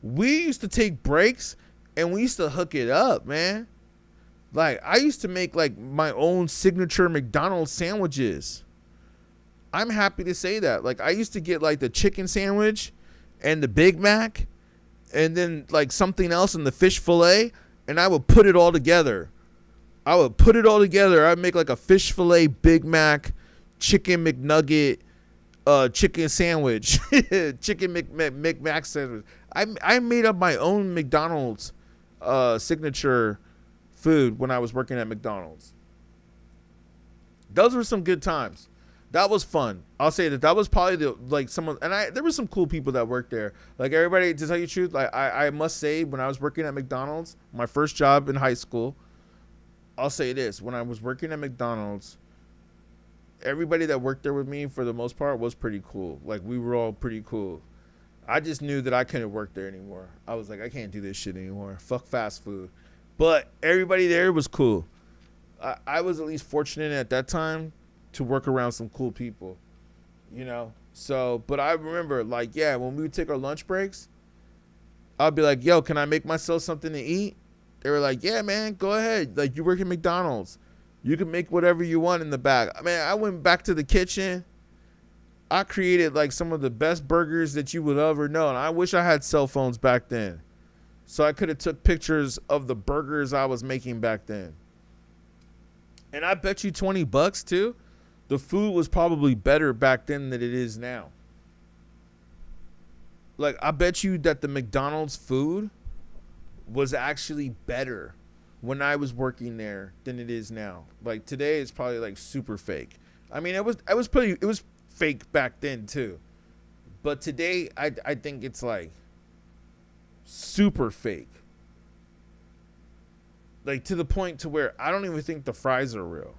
we used to take breaks and we used to hook it up, man. Like, I used to make like my own signature McDonald's sandwiches. I'm happy to say that. Like, I used to get like the chicken sandwich and the Big Mac and then like something else in the fish fillet, and I would put it all together. I'd make like a fish fillet, Big Mac, chicken McNugget, chicken sandwich, chicken McMac sandwich. I made up my own McDonald's signature food when I was working at McDonald's. Those were some good times. That was fun. I'll say that was probably there were some cool people that worked there. Like, everybody, to tell you the truth, like I must say, when I was working at McDonald's, my first job in high school, I'll say this: when I was working at McDonald's, everybody that worked there with me, for the most part, was pretty cool. Like, we were all pretty cool. I just knew that I couldn't work there anymore. I was like, I can't do this shit anymore. Fuck fast food. But everybody there was cool. I was at least fortunate at that time to work around some cool people, you know? So, but I remember, like, yeah, when we would take our lunch breaks, I'd be like, yo, can I make myself something to eat? They were like, yeah, man, go ahead. Like, you work at McDonald's. You can make whatever you want in the back. I mean, I went back to the kitchen. I created like some of the best burgers that you would ever know. And I wish I had cell phones back then, so I could have took pictures of the burgers I was making back then. And I bet you $20 too, the food was probably better back then than it is now. Like, I bet you that the McDonald's food was actually better when I was working there than it is now. Like, today it's probably like super fake. I mean, it was fake back then too, but today I think it's like super fake, like to the point to where I don't even think the fries are real.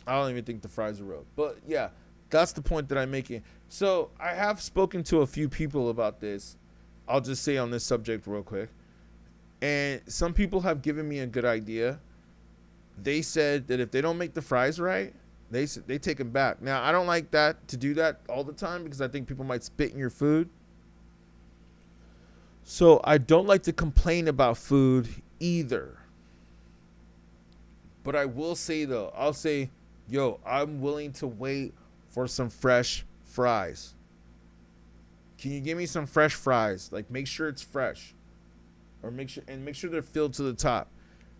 But yeah, that's the point that I'm making. So I have spoken to a few people about this. I'll just say on this subject real quick, and some people have given me a good idea. They said that if they don't make the fries right, they take them back. Now, I don't like that, to do that all the time, because I think people might spit in your food. So I don't like to complain about food either. But I will say, though, I'll say, yo, I'm willing to wait for some fresh fries. Can you give me some fresh fries? Like, make sure it's fresh. Or make sure they're filled to the top.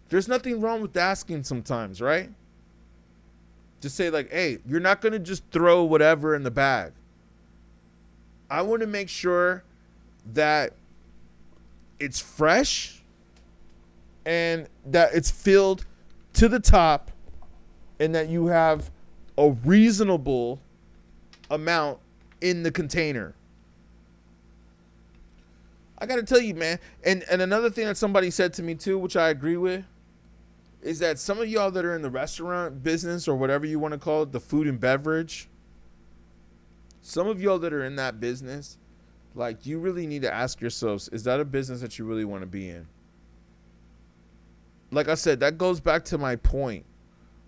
There's nothing wrong with asking sometimes, right? Just say like, hey, you're not going to just throw whatever in the bag. I want to make sure that it's fresh and that it's filled to the top and that you have a reasonable amount in the container. I got to tell you, man. And another thing that somebody said to me too, which I agree with, is that some of y'all that are in the restaurant business, or whatever you want to call it, the food and beverage, some of y'all that are in that business, like, you really need to ask yourselves, is that a business that you really want to be in? Like I said, that goes back to my point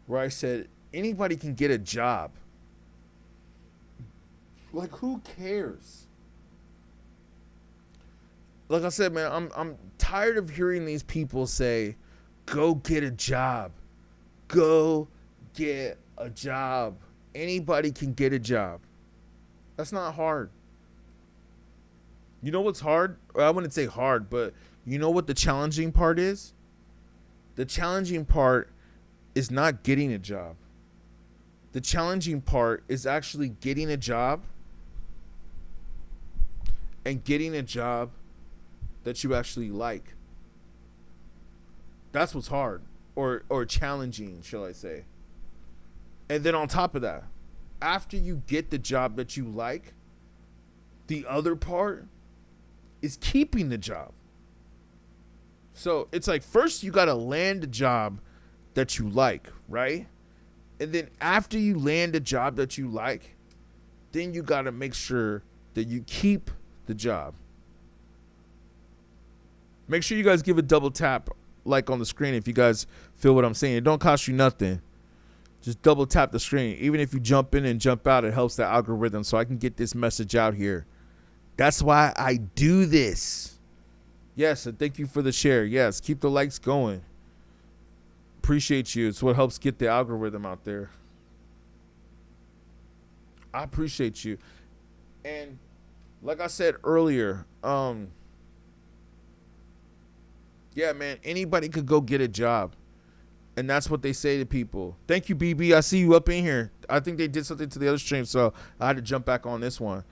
where I said anybody can get a job. Like, who cares? Like I said, man, I'm tired of hearing these people say, go get a job. Go get a job. Anybody can get a job. That's not hard. You know what's hard? Well, I wouldn't say hard, but you know what the challenging part is? The challenging part is not getting a job. The challenging part is actually getting a job and getting a job that you actually like. That's what's hard or challenging, shall I say. And then on top of that, after you get the job that you like, the other part is keeping the job. So it's like, first you got to land a job that you like, right? And then after you land a job that you like, then you got to make sure that you keep the job. Make sure you guys give a double tap like on the screen if you guys feel what I'm saying. It don't cost you nothing. Just double tap the screen. Even if you jump in and jump out, it helps the algorithm so I can get this message out here. That's why I do this. Yes, and thank you for the share. Yes, keep the likes going. Appreciate you. It's what helps get the algorithm out there. I appreciate you. And like I said earlier, yeah, man, anybody could go get a job. And that's what they say to people. Thank you, BB. I see you up in here. I think they did something to the other stream, so I had to jump back on this one.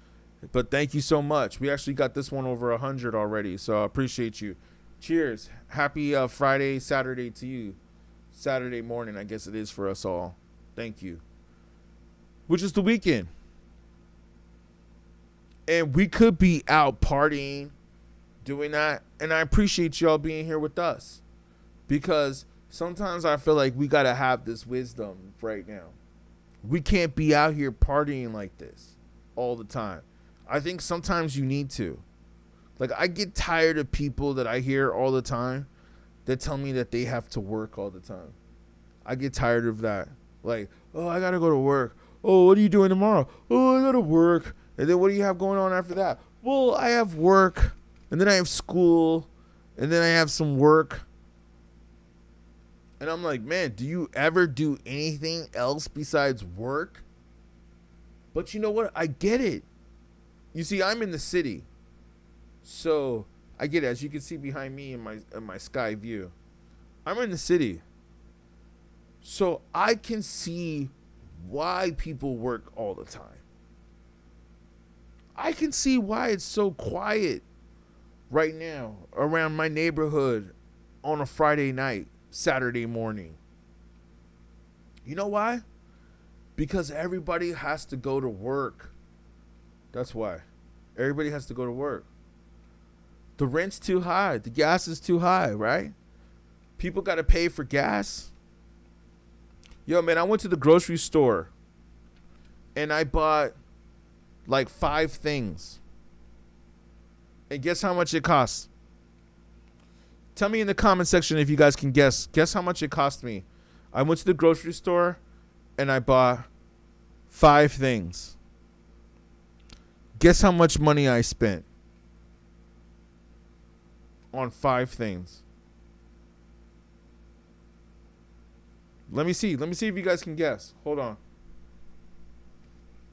But thank you so much. We actually got this one over 100 already, so I appreciate you. Cheers. Happy Friday, Saturday to you. Saturday morning, I guess it is for us all. Thank you. Which is the weekend. And we could be out partying, doing that. And I appreciate y'all being here with us. Because sometimes I feel like we got to have this wisdom right now. We can't be out here partying like this all the time. I think sometimes you need to. Like, I get tired of people that I hear all the time that tell me that they have to work all the time. I get tired of that. Like, oh, I got to go to work. Oh, what are you doing tomorrow? Oh, I got to work. And then what do you have going on after that? Well, I have work. And then I have school. And then I have some work. And I'm like, man, do you ever do anything else besides work? But you know what? I get it. You see, I'm in the city. So I get it. As you can see behind me in my sky view, I'm in the city. So I can see why people work all the time. I can see why it's so quiet right now around my neighborhood on a Friday night, Saturday morning. You know why? Because everybody has to go to work. That's why. Everybody has to go to work. The rent's too high. The gas is too high, right? People got to pay for gas. Yo, man, I went to the grocery store and I bought like 5 things. And guess how much it cost? Tell me in the comment section if you guys can guess. Guess how much it cost me. I went to the grocery store and I bought 5 things. Guess how much money I spent on 5 things. Let me see. Let me see if you guys can guess. Hold on.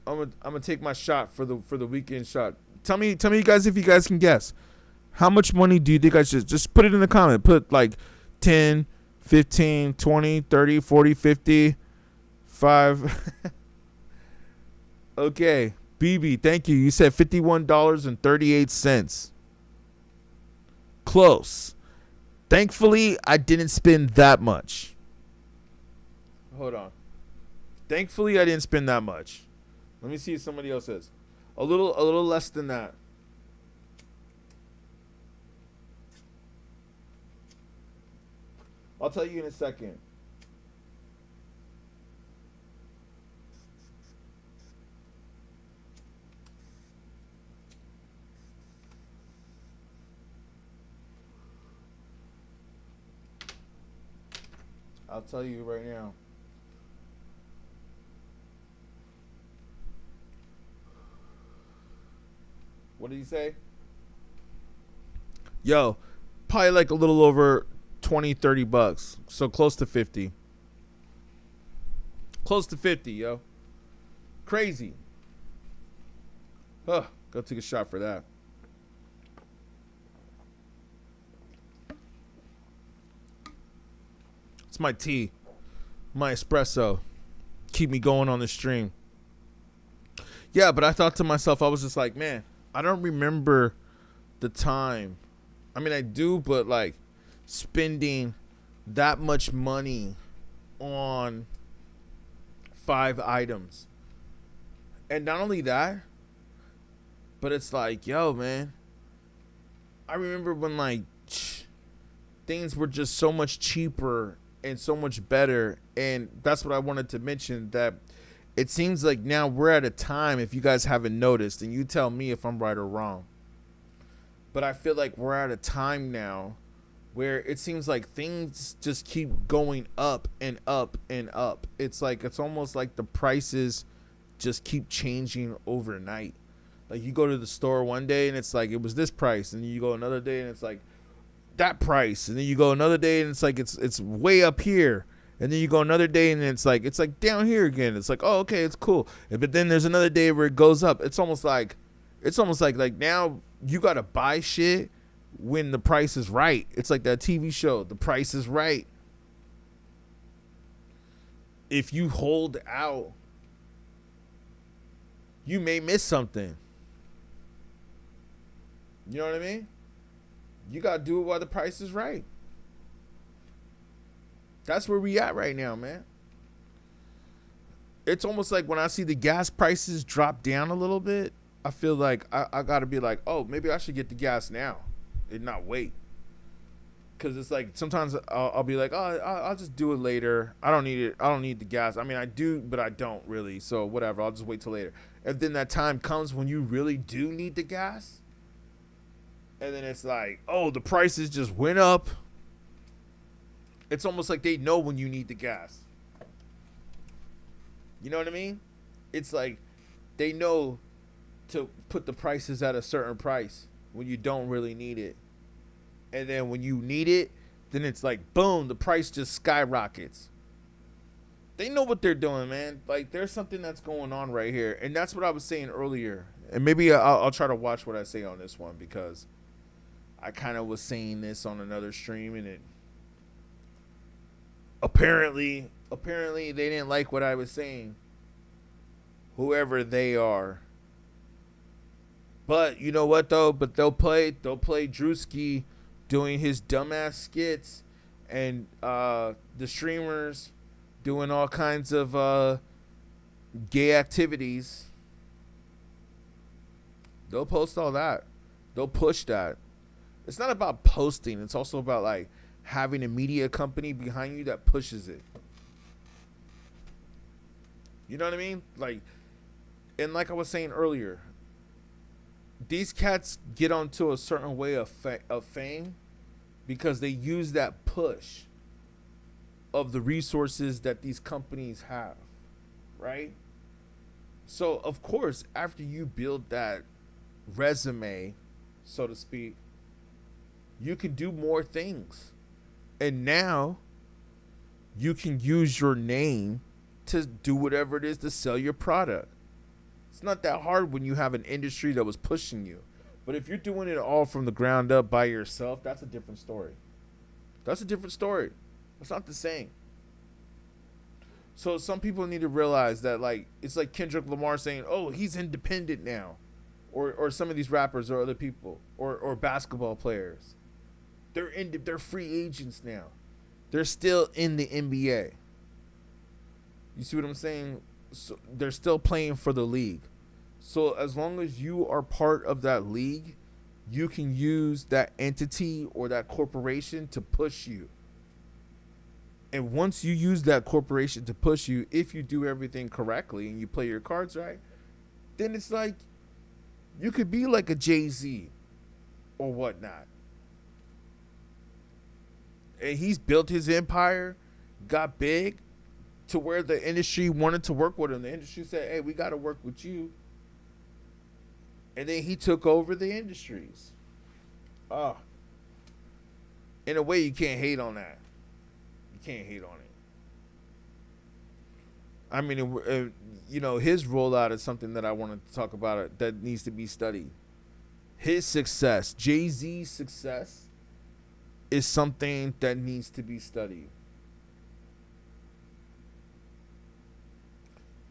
I'm gonna take my shot for the weekend shot. Tell me you guys if you guys can guess. How much money do you think I should just put it in the comment? Put like 10, 15, 20, 30, 40, 50, 5. Okay. BB, thank you. You said $51.38. Close. Thankfully, I didn't spend that much. Hold on. Thankfully, I didn't spend that much. Let me see if somebody else says. A little less than that. I'll tell you in a second. I'll tell you right now. What did he say? Yo, probably like a little over 20, 30 bucks. So close to 50. Close to 50, yo. Crazy. Go take a shot for that. It's my tea. My espresso. Keep me going on the stream. Yeah, but I thought to myself, I was just like, man, I don't remember the time. I mean, I do, but like spending that much money on 5 items. And not only that, but it's like, yo, man, I remember when like things were just so much cheaper and so much better. And that's what I wanted to mention, that it seems like now we're at a time, if you guys haven't noticed, and you tell me if I'm right or wrong, but I feel like we're at a time now where it seems like things just keep going up and up and up. It's like, it's almost like the prices just keep changing overnight. Like you go to the store one day and it's like, it was this price, and you go another day and it's like that price, and then you go another day and it's like, it's way up here. And then you go another day and it's like down here again. It's like, oh, okay, it's cool. But then there's another day where it goes up. It's almost like now you got to buy shit when the price is right. It's like that TV show, The Price is Right. If you hold out, you may miss something. You know what I mean? You got to do it while the price is right. That's where we at right now, man. It's almost like when I see the gas prices drop down a little bit, I feel like I got to be like, oh, maybe I should get the gas now and not wait. Because it's like sometimes I'll be like, oh, I'll just do it later. I don't need it. I don't need the gas. I mean, I do, but I don't really. So whatever. I'll just wait till later. And then that time comes when you really do need the gas. And then it's like, oh, the prices just went up. It's almost like they know when you need the gas. You know what I mean? It's like they know to put the prices at a certain price when you don't really need it. And then when you need it, then it's like, boom, the price just skyrockets. They know what they're doing, man. Like, there's something that's going on right here. And that's what I was saying earlier. And maybe I'll try to watch what I say on this one, because I kind of was saying this on another stream, and it apparently they didn't like what I was saying, whoever they are. But you know what though? But they'll play Drewski doing his dumbass skits, and the streamers doing all kinds of gay activities. They'll post all that. They'll push that. It's not about posting. It's also about like having a media company behind you that pushes it. You know what I mean? Like, and like I was saying earlier, these cats get onto a certain way of fame because they use that push of the resources that these companies have, right? So, of course, after you build that resume, so to speak, you can do more things. And now you can use your name to do whatever it is to sell your product. It's not that hard when you have an industry that was pushing you. But if you're doing it all from the ground up by yourself, that's a different story. That's a different story. It's not the same. So some people need to realize that, like, it's like Kendrick Lamar saying, oh, he's independent now. Or some of these rappers or other people or basketball players. They're free agents now. They're still in the NBA. You see what I'm saying? So they're still playing for the league. So as long as you are part of that league, you can use that entity or that corporation to push you. And once you use that corporation to push you, if you do everything correctly and you play your cards right, then it's like you could be like a Jay-Z or whatnot. And he's built his empire, got big, to where the industry wanted to work with him. The industry said, hey, we got to work with you. And then he took over the industries. In a way, you can't hate on that. You can't hate on it. I mean, his rollout is something that I wanted to talk about that needs to be studied. His success, Jay-Z's success, is something that needs to be studied.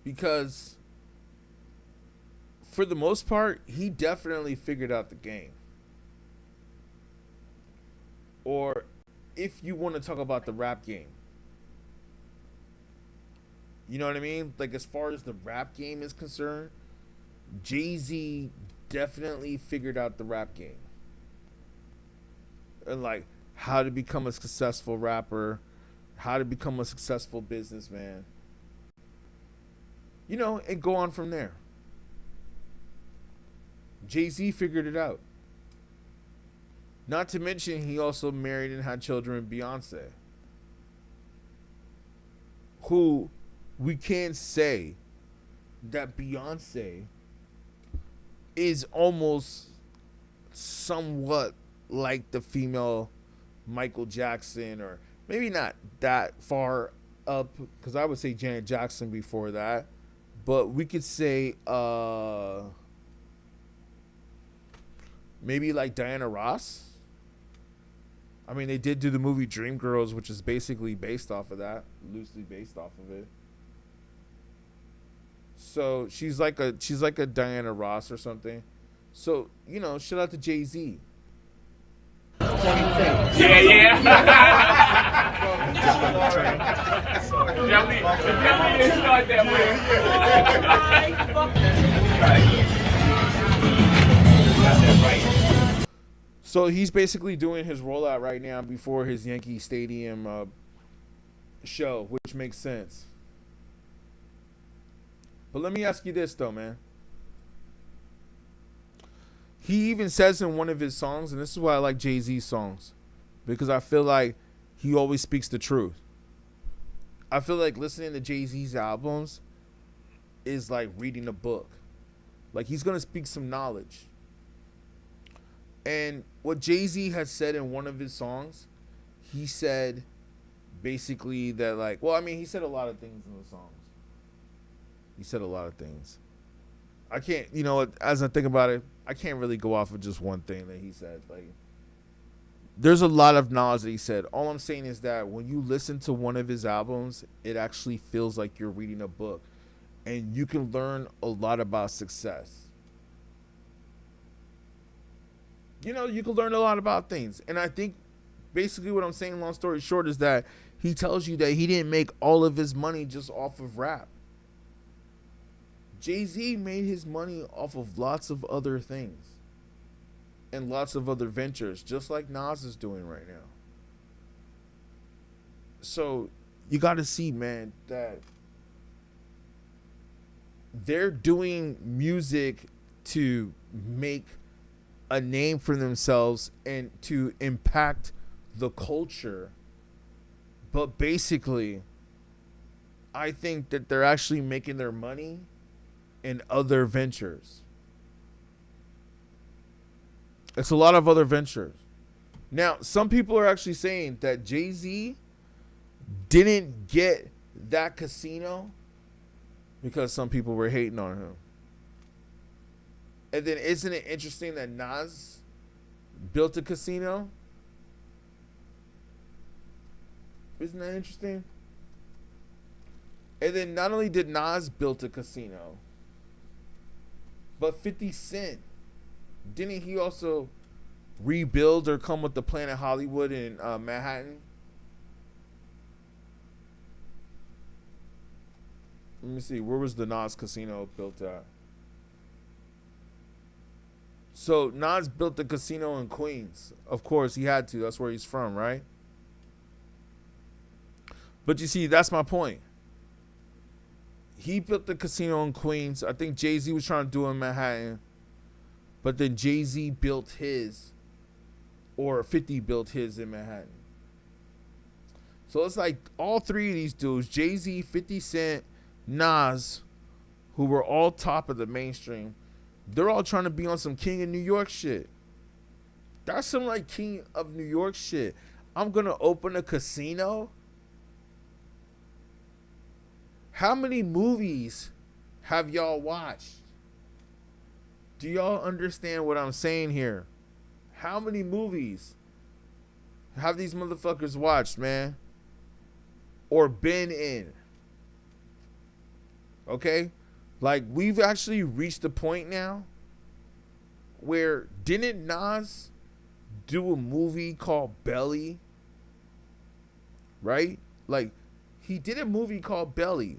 Because for the most part, he definitely figured out the game. Or if you want to talk about the rap game, you know what I mean? Like, as far as the rap game is concerned, Jay-Z definitely figured out the rap game. And, like, how to become a successful rapper, how to become a successful businessman. And go on from there. Jay-Z figured it out. Not to mention, he also married and had children with Beyonce, who we can say that Beyonce is almost somewhat like the female Michael Jackson, or maybe not that far up, because I would say Janet Jackson before that, but we could say maybe like Diana Ross. I mean, they did do the movie Dreamgirls, which is basically based off of that, loosely based off of it. So she's like a Diana Ross or something. So, shout out to Jay-Z. Yeah. Definitely didn't start that way. So he's basically doing his rollout right now before his Yankee Stadium show, which makes sense. But let me ask you this, though, man. He even says in one of his songs, and this is why I like Jay-Z's songs, because I feel like he always speaks the truth. I feel like listening to Jay-Z's albums is like reading a book. Like, he's going to speak some knowledge. And what Jay-Z has said in one of his songs, he said basically that, like, well, I mean, he said a lot of things in the songs. He said a lot of things. I can't, as I think about it, I can't really go off of just one thing that he said. Like, there's a lot of knowledge that he said. All I'm saying is that when you listen to one of his albums, it actually feels like you're reading a book, and you can learn a lot about success. You can learn a lot about things. And I think basically what I'm saying, long story short, is that he tells you that he didn't make all of his money just off of rap. Jay-Z made his money off of lots of other things and lots of other ventures, just like Nas is doing right now. So you got to see, man, that they're doing music to make a name for themselves and to impact the culture. But basically, I think that they're actually making their money in other ventures. It's a lot of other ventures. Now, some people are actually saying that Jay-Z didn't get that casino because some people were hating on him. And then isn't it interesting that Nas built a casino? Isn't that interesting? And then not only did Nas build a casino, but 50 Cent, didn't he also rebuild or come with the Planet Hollywood in Manhattan? Let me see. Where was the Nas casino built at? So Nas built the casino in Queens. Of course, he had to. That's where he's from, right? But you see, that's my point. He built the casino in Queens. I think Jay-Z was trying to do it in Manhattan. But then Jay-Z built his, or 50 built his in Manhattan. So it's like all three of these dudes, Jay-Z, 50 Cent, Nas, who were all top of the mainstream, They're all trying to be on some King of New York shit. That's some like King of New York shit. I'm gonna open a casino. How many movies have y'all watched? Do y'all understand what I'm saying here? How many movies have these motherfuckers watched, man? Or been in? Okay? Like, we've actually reached a point now where didn't Nas do a movie called Belly? Right? Like, he did a movie called Belly.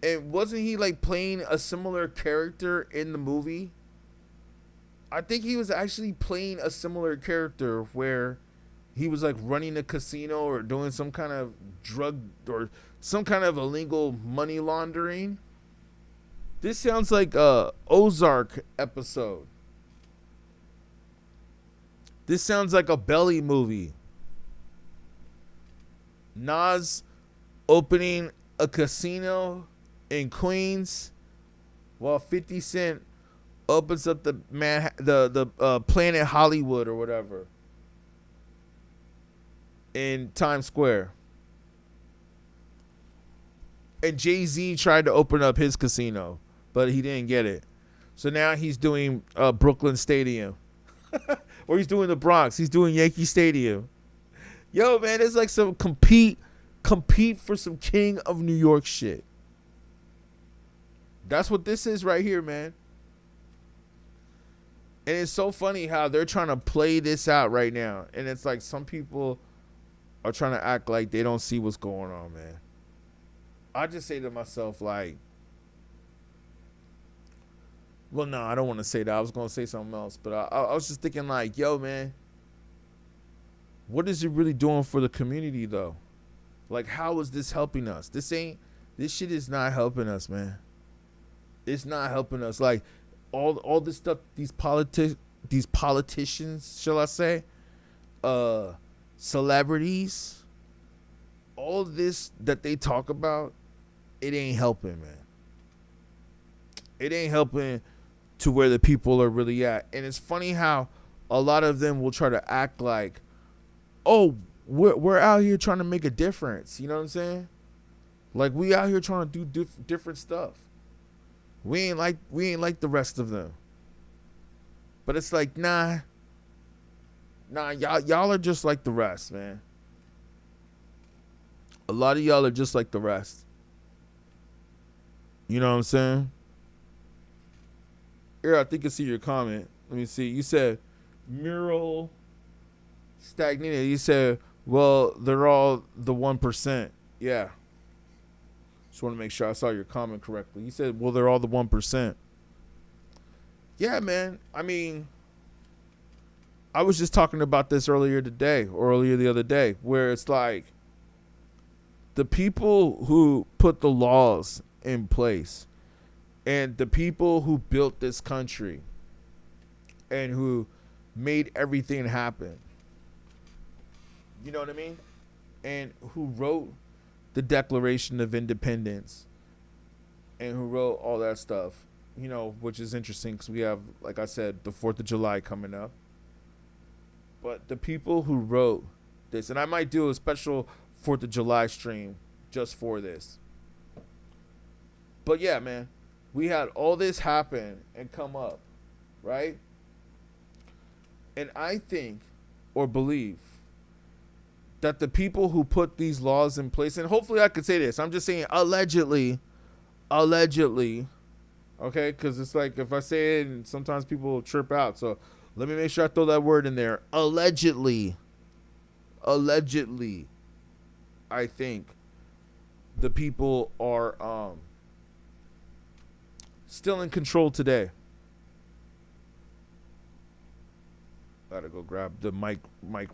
And wasn't he like playing a similar character in the movie? I think he was actually playing a similar character where he was like running a casino or doing some kind of drug or some kind of illegal money laundering. This sounds like a Ozark episode. This sounds like a Belly movie. Nas opening a casino in Queens while 50 Cent opens up the Planet Hollywood or whatever in Times Square. And Jay-Z tried to open up his casino, but he didn't get it. So now he's doing Brooklyn Stadium. Or he's doing the Bronx. He's doing Yankee Stadium. Yo, man, it's like some compete for some King of New York shit. That's what this is right here, man. And it's so funny how they're trying to play this out right now. And it's like some people are trying to act like they don't see what's going on, man. I just say to myself, like, well, no, I don't want to say that. I was going to say something else. But I was just thinking like, yo, man, what is it really doing for the community, though? Like, how is this helping us? This shit is not helping us, man. It's not helping us. Like, all this stuff, these politicians, shall I say, celebrities, all this that they talk about, it ain't helping, man. It ain't helping to where the people are really at. And it's funny how a lot of them will try to act like, oh, we're out here trying to make a difference. You know what I'm saying? Like, we out here trying to do different stuff. We ain't like the rest of them. But it's like, nah, y'all are just like the rest, man. A lot of y'all are just like the rest. You know what I'm saying? Here, I think I see your comment. Let me see. You said mural stagnated. You said, well, they're all the 1%. Yeah. Just want to make sure I saw your comment correctly. You said, well, they're all the 1%. Yeah, man. I mean, I was just talking about this earlier the other day, where it's like the people who put the laws in place and the people who built this country and who made everything happen. You know what I mean? And who wrote the Declaration of Independence and who wrote all that stuff, you know, which is interesting because we have, like I said, the 4th of July coming up. But the people who wrote this, and I might do a special 4th of July stream just for this. But yeah, man, we had all this happen and come up, right? And I think or believe that the people who put these laws in place, and hopefully I could say this, I'm just saying allegedly, okay? Because it's like if I say it, and sometimes people trip out. So let me make sure I throw that word in there. Allegedly, I think the people are still in control today. Gotta go grab the mic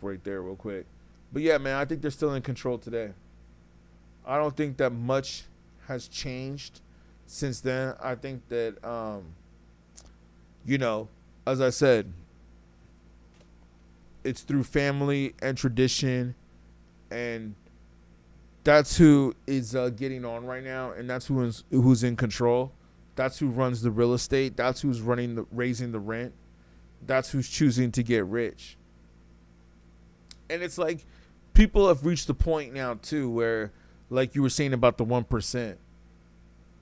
right there real quick. But yeah, man, I think they're still in control today. I don't think that much has changed since then. I think that, you know, as I said, it's through family and tradition, and that's who is getting on right now, and that's who's in control. That's who runs the real estate. That's who's raising the rent. That's who's choosing to get rich. And it's like people have reached the point now too where, like you were saying about the 1%,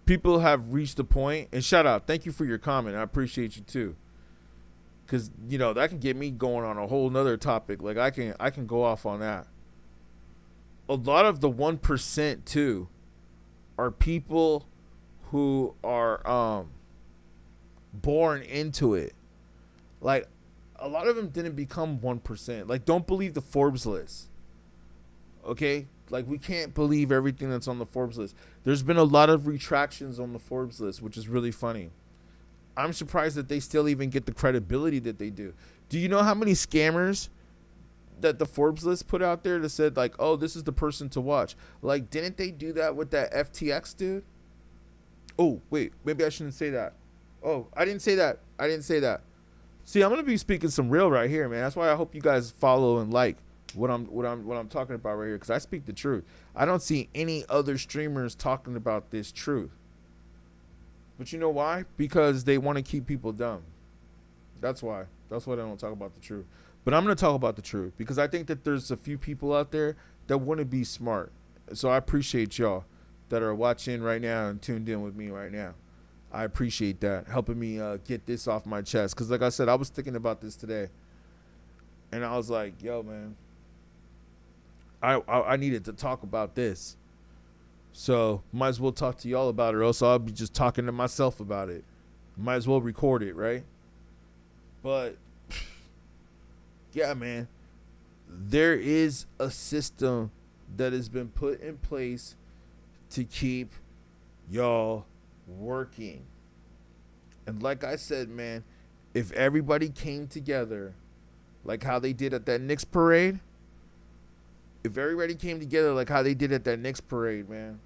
people have reached the point, and shout out, thank you for your comment. I appreciate you too. Cause that can get me going on a whole nother topic. Like I can go off on that. A lot of the 1% too are people who are born into it. Like a lot of them didn't become 1%. Like don't believe the Forbes list. Okay? Like we can't believe everything that's on the Forbes list. There's been a lot of retractions on the Forbes list, which is really funny. I'm surprised that they still even get the credibility that they do. Do you know how many scammers that the Forbes list put out there that said like, oh, this is the person to watch? Like, didn't they do that with that FTX dude? Oh, wait, maybe I shouldn't say that. Oh, I didn't say that. See, I'm gonna be speaking some real right here, man. That's why I hope you guys follow and like what I'm talking about right here, because I speak the truth. I don't see any other streamers talking about this truth. But you know why? Because they want to keep people dumb. That's why. That's why they don't talk about the truth. But I'm going to talk about the truth because I think that there's a few people out there that want to be smart. So I appreciate y'all that are watching right now and tuned in with me right now. I appreciate that, helping me get this off my chest. Because like I said, I was thinking about this today. And I was like, yo, man, I needed to talk about this. So might as well talk to y'all about it, or else I'll be just talking to myself about it. Might as well record it, right? But yeah, man, there is a system that has been put in place to keep y'all working. And like I said, man, if everybody came together like how they did at that Knicks parade, if everybody came together like how they did at that Knicks parade, man,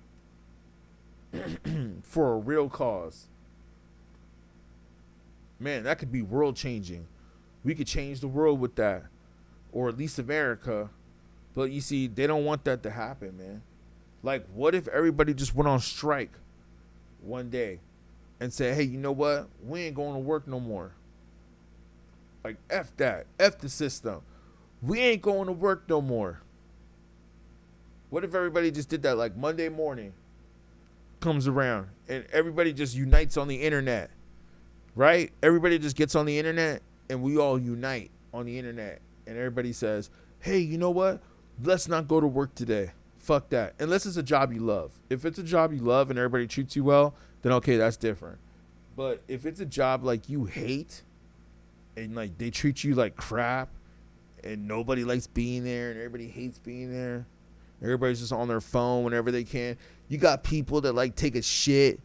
for a real cause, man, that could be world changing. We could change the world with that, or at least America. But you see, they don't want that to happen, man. Like, what if everybody just went on strike one day and said, hey, you know what? We ain't going to work no more. Like, F that. F the system. We ain't going to work no more. What if everybody just did that, like Monday morning comes around and everybody just unites on the internet, right? Everybody just gets on the internet and we all unite on the internet and everybody says, hey, you know what? Let's not go to work today. Fuck that. Unless it's a job you love. If it's a job you love and everybody treats you well, then okay, that's different. But if it's a job like you hate and like they treat you like crap and nobody likes being there and everybody hates being there, everybody's just on their phone whenever they can. You got people that like take a shit.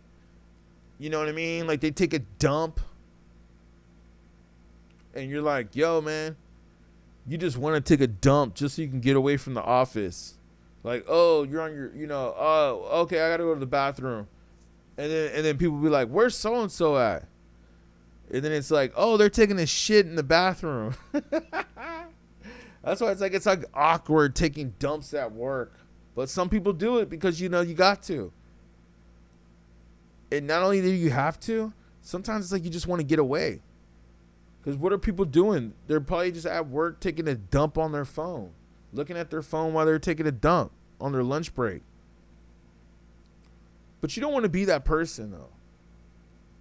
You know what I mean? Like they take a dump. And you're like, yo, man, you just want to take a dump just so you can get away from the office. Like, oh, you're on your, oh, okay, I got to go to the bathroom. And then people be like, where's so-and-so at? And then it's like, oh, they're taking a shit in the bathroom. That's why it's like awkward taking dumps at work. But some people do it because, you got to. And not only do you have to, sometimes it's like you just want to get away. Because what are people doing? They're probably just at work taking a dump on their phone. Looking at their phone while they're taking a dump on their lunch break. But you don't want to be that person, though.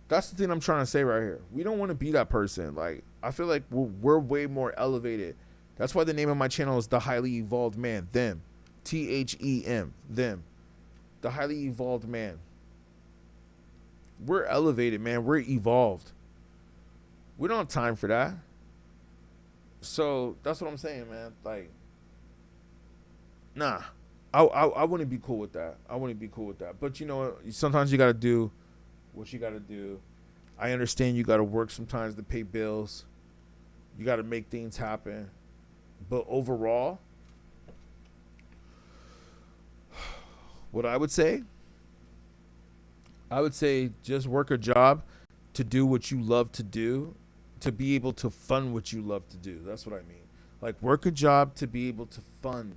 That's the thing I'm trying to say right here. We don't want to be that person. Like, I feel like we're way more elevated. That's why the name of my channel is The Highly Evolved Man. Them. T.H.E.M. Them. The Highly Evolved Man. We're elevated, man. We're evolved. We don't have time for that. So, that's what I'm saying, man. Like, nah. I wouldn't be cool with that. I wouldn't be cool with that. But, sometimes you got to do what you got to do. I understand you got to work sometimes to pay bills. You got to make things happen. But overall, what I would say just work a job to do what you love to do, to be able to fund what you love to do. That's what I mean. Like, work a job to be able to fund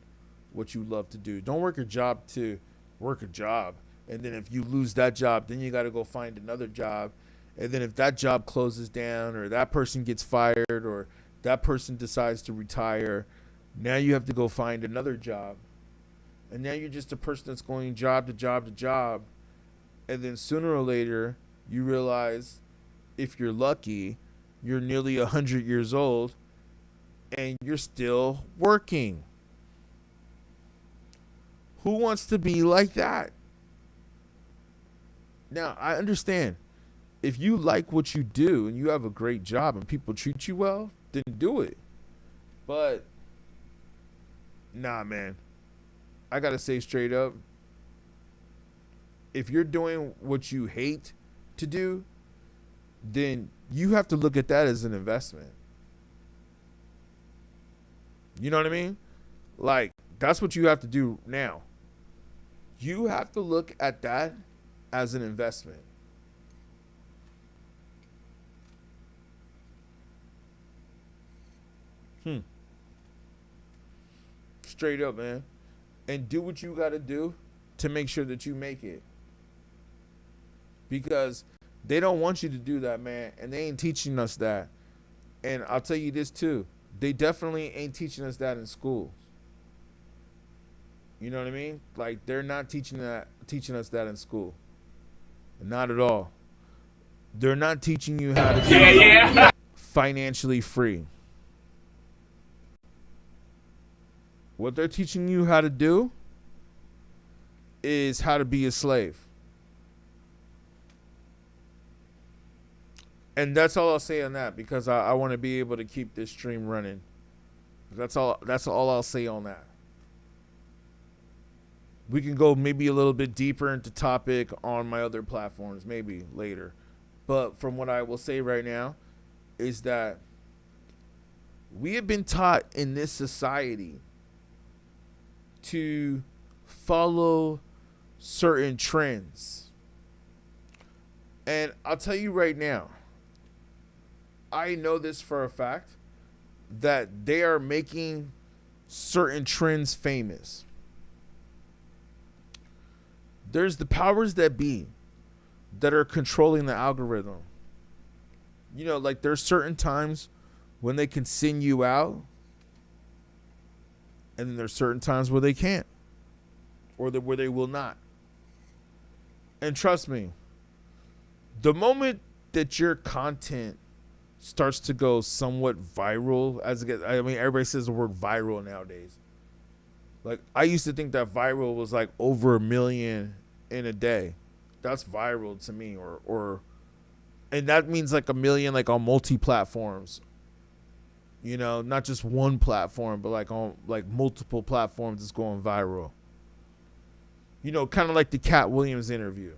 what you love to do. Don't work a job to work a job And then if you lose that job, then you got to go find another job. And then if that job closes down, or that person gets fired, or that person decides to retire, now you have to go find another job. And now you're just a person that's going job to job to job. And then sooner or later, you realize, if you're lucky, you're nearly 100 years old and you're still working. Who wants to be like that? Now, I understand. If you like what you do and you have a great job and people treat you well, then do it. But, nah, man. I got to say straight up, if you're doing what you hate to do, then you have to look at that as an investment. You know what I mean? Like, that's what you have to do now. You have to look at that as an investment. Straight up, man. And do what you got to do to make sure that you make it. Because they don't want you to do that, man. And they ain't teaching us that. And I'll tell you this too. They definitely ain't teaching us that in schools. You know what I mean? Like, they're not teaching us that in school. Not at all. They're not teaching you how to be financially free. What they're teaching you how to do is how to be a slave. And that's all I'll say on that, because I want to be able to keep this stream running. That's all I'll say on that. We can go maybe a little bit deeper into topic on my other platforms, maybe later. But from what I will say right now is that we have been taught in this society to follow certain trends. And I'll tell you right now, I know this for a fact, that they are making certain trends famous. There's the powers that be that are controlling the algorithm. You know, like, there's certain times when they can send you out, and then there's certain times where they can't, or where they will not. And trust me, the moment that your content starts to go somewhat viral, everybody says the word viral nowadays. Like, I used to think that viral was like over 1 million in a day. That's viral to me, and that means like 1 million, like on multi-platforms. You know, not just one platform, but like on like multiple platforms, it's going viral. You know, kind of like the Cat Williams interview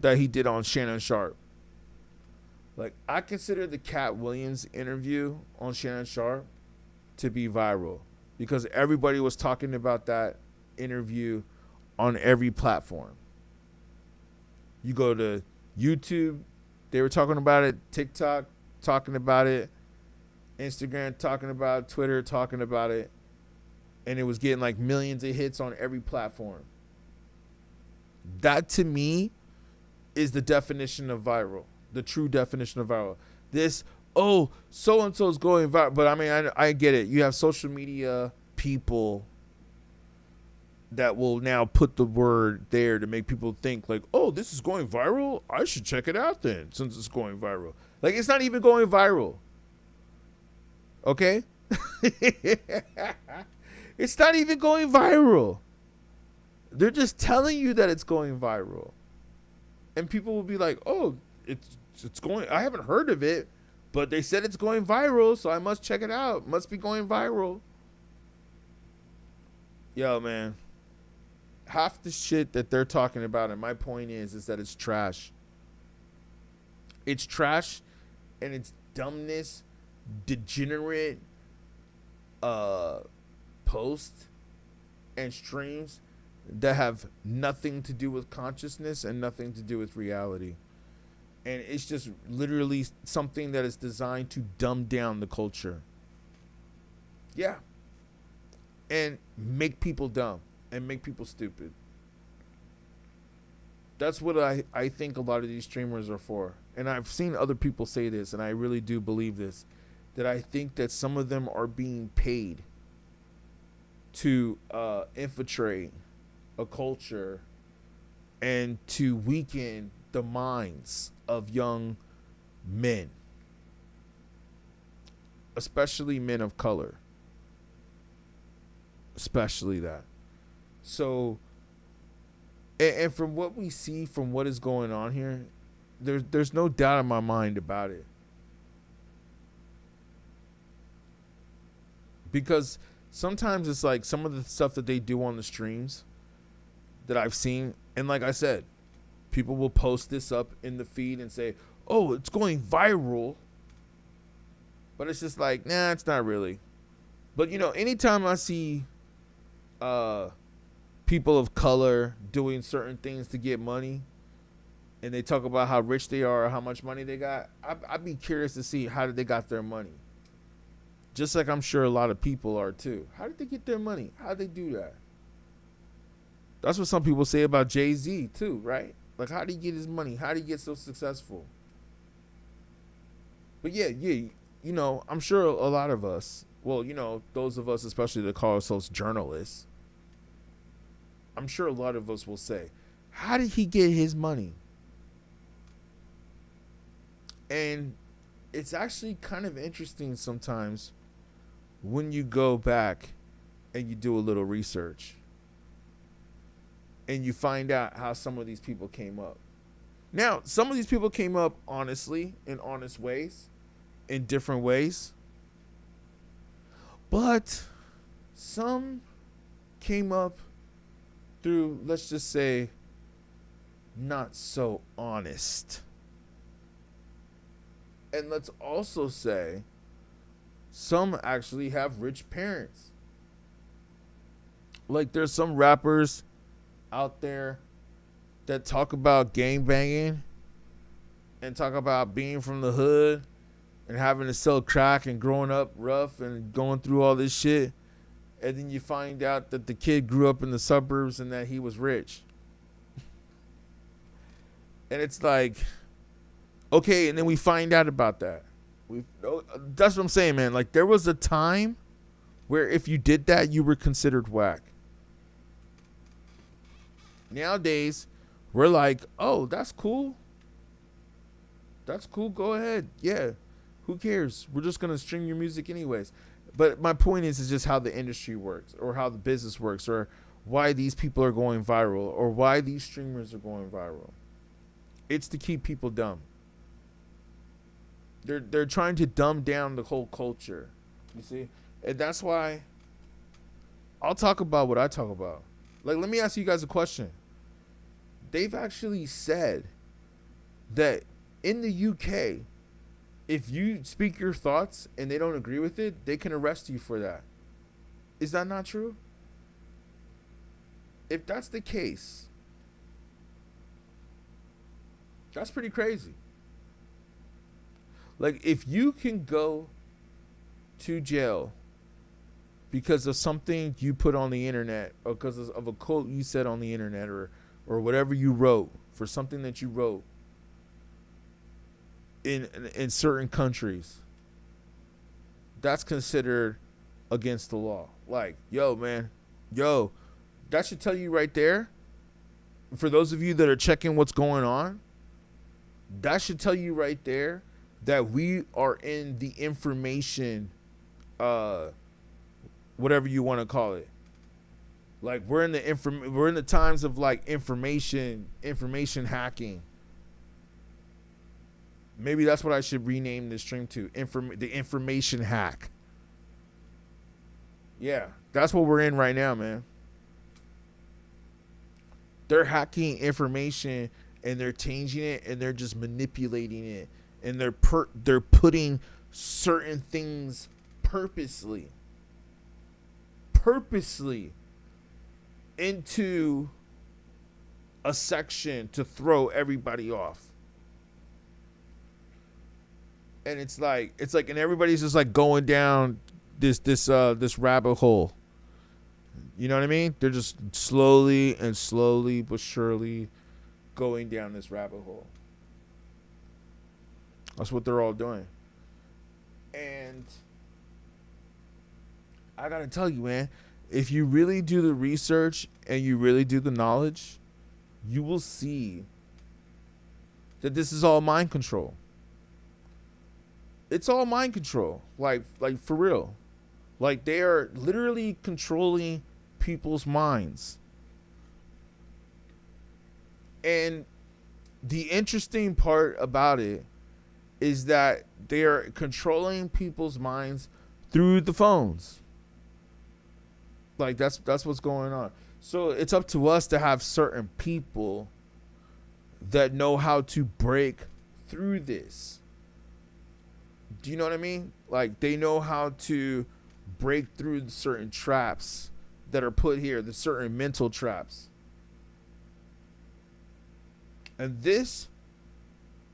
that he did on Shannon Sharp. Like, I consider the Cat Williams interview on Shannon Sharp to be viral, because everybody was talking about that interview on every platform. You go to YouTube, they were talking about it, TikTok talking about it, Instagram talking about it, Twitter talking about it, and it was getting like millions of hits on every platform. That, to me, is the definition of viral, the true definition of viral. This, oh, so-and-so's going viral. But I mean, I get it. You have social media people that will now put the word there to make people think like, oh, this is going viral? I should check it out then, since it's going viral. Like, it's not even going viral. Okay? It's not even going viral. They're just telling you that it's going viral. And people will be like, oh, it's going, I haven't heard of it, but they said it's going viral, so I must check it out. Must be going viral. Yo, man. Half the shit that they're talking about, and my point is that it's trash. It's trash, and it's dumbness, degenerate posts and streams that have nothing to do with consciousness and nothing to do with reality. And it's just literally something that is designed to dumb down the culture. Yeah. And make people dumb and make people stupid. That's what I think a lot of these streamers are for. And I've seen other people say this, and I really do believe this, that I think that some of them are being paid to infiltrate a culture and to weaken the minds of young men, especially men of color, especially that. So, and from what we see, from what is going on here, there's no doubt in my mind about it. Because sometimes it's like some of the stuff that they do on the streams that I've seen, and like I said, people will post this up in the feed and say, oh, it's going viral. But it's just like, nah, it's not really. But, you know, anytime I see people of color doing certain things to get money, and they talk about how rich they are or how much money they got, I'd be curious to see how did they got their money. Just like I'm sure a lot of people are too. How did they get their money? How did they do that? That's what some people say about Jay-Z too, right? Like, how did he get his money? How did he get so successful? But yeah, you know, I'm sure a lot of us, well, you know, those of us especially that call ourselves journalists, I'm sure a lot of us will say, how did he get his money? And it's actually kind of interesting sometimes when you go back and you do a little research and you find out how some of these people came up. Now, some of these people came up honestly, in honest ways, in different ways. But some came up through, let's just say, not so honest. And let's also say, some actually have rich parents. Like, there's some rappers out there that talk about gang banging and talk about being from the hood and having to sell crack and growing up rough and going through all this shit. And then you find out that the kid grew up in the suburbs and that he was rich. And it's like, okay, and then we find out about that. That's what I'm saying, man. Like, there was a time where if you did that, you were considered whack. Nowadays, we're like, oh, that's cool. That's cool. Go ahead. Yeah. Who cares? We're just going to stream your music anyways. But my point is just how the industry works, or how the business works, or why these people are going viral, or why these streamers are going viral. It's to keep people dumb. They're trying to dumb down the whole culture. You see? And that's why I'll talk about what I talk about. Like, let me ask you guys a question. They've actually said that in the UK, if you speak your thoughts and they don't agree with it, they can arrest you for that. Is that not true? If that's the case, that's pretty crazy. Like, if you can go to jail because of something you put on the internet, or because of a quote you said on the internet, or whatever you wrote, for something that you wrote in certain countries, that's considered against the law. Like, yo, man, that should tell you right there, for those of you that are checking what's going on, that should tell you right there that we are in the information, whatever you want to call it. Like, we're in the times of like information hacking. Maybe that's what I should rename this stream to. The information hack. Yeah, that's what we're in right now, man. They're hacking information and they're changing it and they're just manipulating it, and they're putting certain things purposely into a section to throw everybody off. And it's like, and everybody's just like going down this rabbit hole. You know what I mean? They're just slowly but surely going down this rabbit hole. That's what they're all doing. And I gotta tell you, man, if you really do the research and you really do the knowledge, you will see that this is all mind control. It's all mind control. Like for real. Like, they are literally controlling people's minds. And the interesting part about it is that they are controlling people's minds through the phones. Like, that's what's going on. So it's up to us to have certain people that know how to break through this. Do you know what I mean? Like, they know how to break through certain traps that are put here, the certain mental traps. And this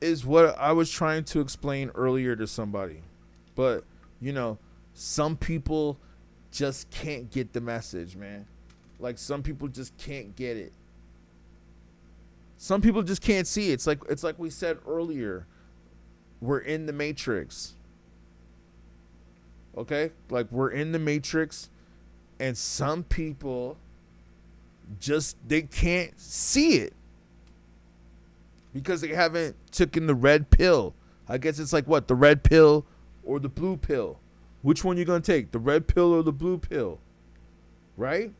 is what I was trying to explain earlier to somebody. But, you know, some people just can't get the message, man. Like, some people just can't get it. Some people just can't see it. It's like we said earlier. We're in the Matrix. Okay? Like, we're in the Matrix, and some people just, they can't see it because they haven't taken the red pill. I guess it's like, what, the red pill or the blue pill? Which one you gonna take, the red pill or the blue pill? Right?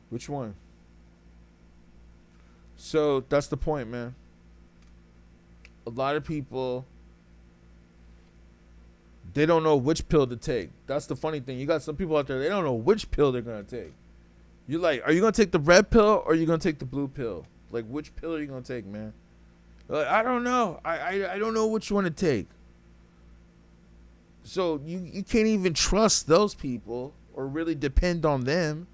Which one? So that's the point, man. A lot of people, they don't know which pill to take. That's the funny thing. You got some people out there, they don't know which pill they're going to take. You're like, are you going to take the red pill or are you going to take the blue pill? Like, which pill are you going to take, man? Like, I don't know. I don't know which one to take. So you can't even trust those people or really depend on them.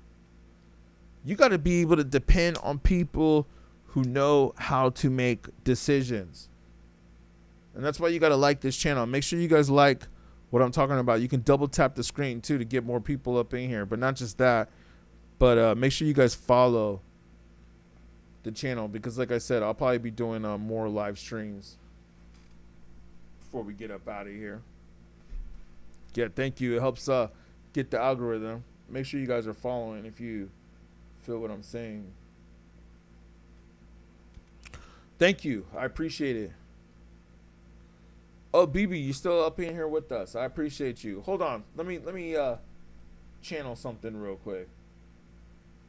You got to be able to depend on people who know how to make decisions. And that's why you got to like this channel. Make sure you guys like what I'm talking about. You can double tap the screen too to get more people up in here. But not just that, but make sure you guys follow the channel, because like I said, I'll probably be doing more live streams before we get up out of here. Yeah, thank you. It helps get the algorithm. Make sure you guys are following if you feel what I'm saying. Thank you. I appreciate it. Oh, BB, you still up in here with us. I appreciate you. Hold on. Let me channel something real quick.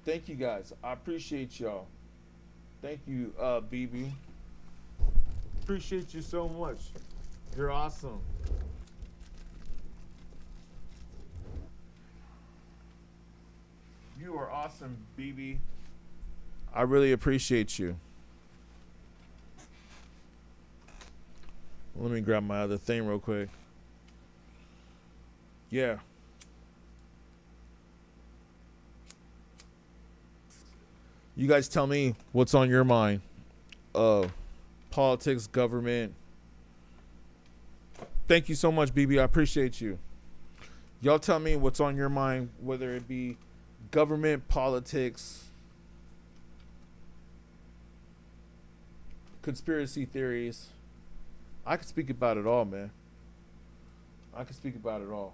Thank you guys. I appreciate y'all. Thank you, BB. Appreciate you so much. You're awesome. You are awesome, BB. I really appreciate you. Let me grab my other thing real quick. Yeah. You guys tell me what's on your mind. Politics, government. Thank you so much, BB. I appreciate you. Y'all tell me what's on your mind, whether it be government, politics, conspiracy theories. I can speak about it all, man. I can speak about it all.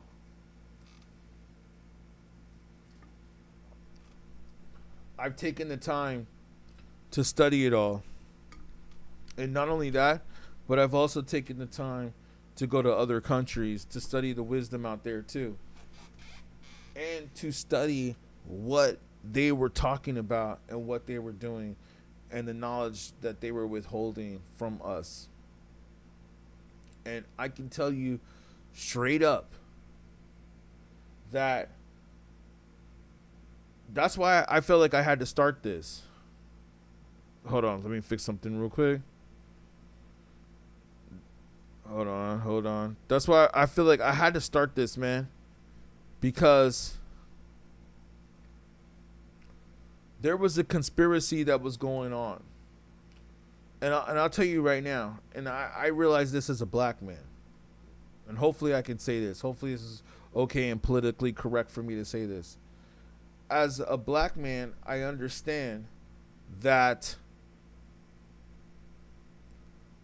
I've taken the time to study it all. And not only that, but I've also taken the time to go to other countries to study the wisdom out there too. And to study what they were talking about and what they were doing and the knowledge that they were withholding from us. And I can tell you straight up that that's why I felt like I had to start this. Hold on, let me fix something real quick. Hold on. That's why I feel like I had to start this, man. Because there was a conspiracy that was going on. And I'll tell you right now, and I realize this as a black man. And hopefully I can say this. Hopefully this is okay and politically correct for me to say this. as a black man, I understand that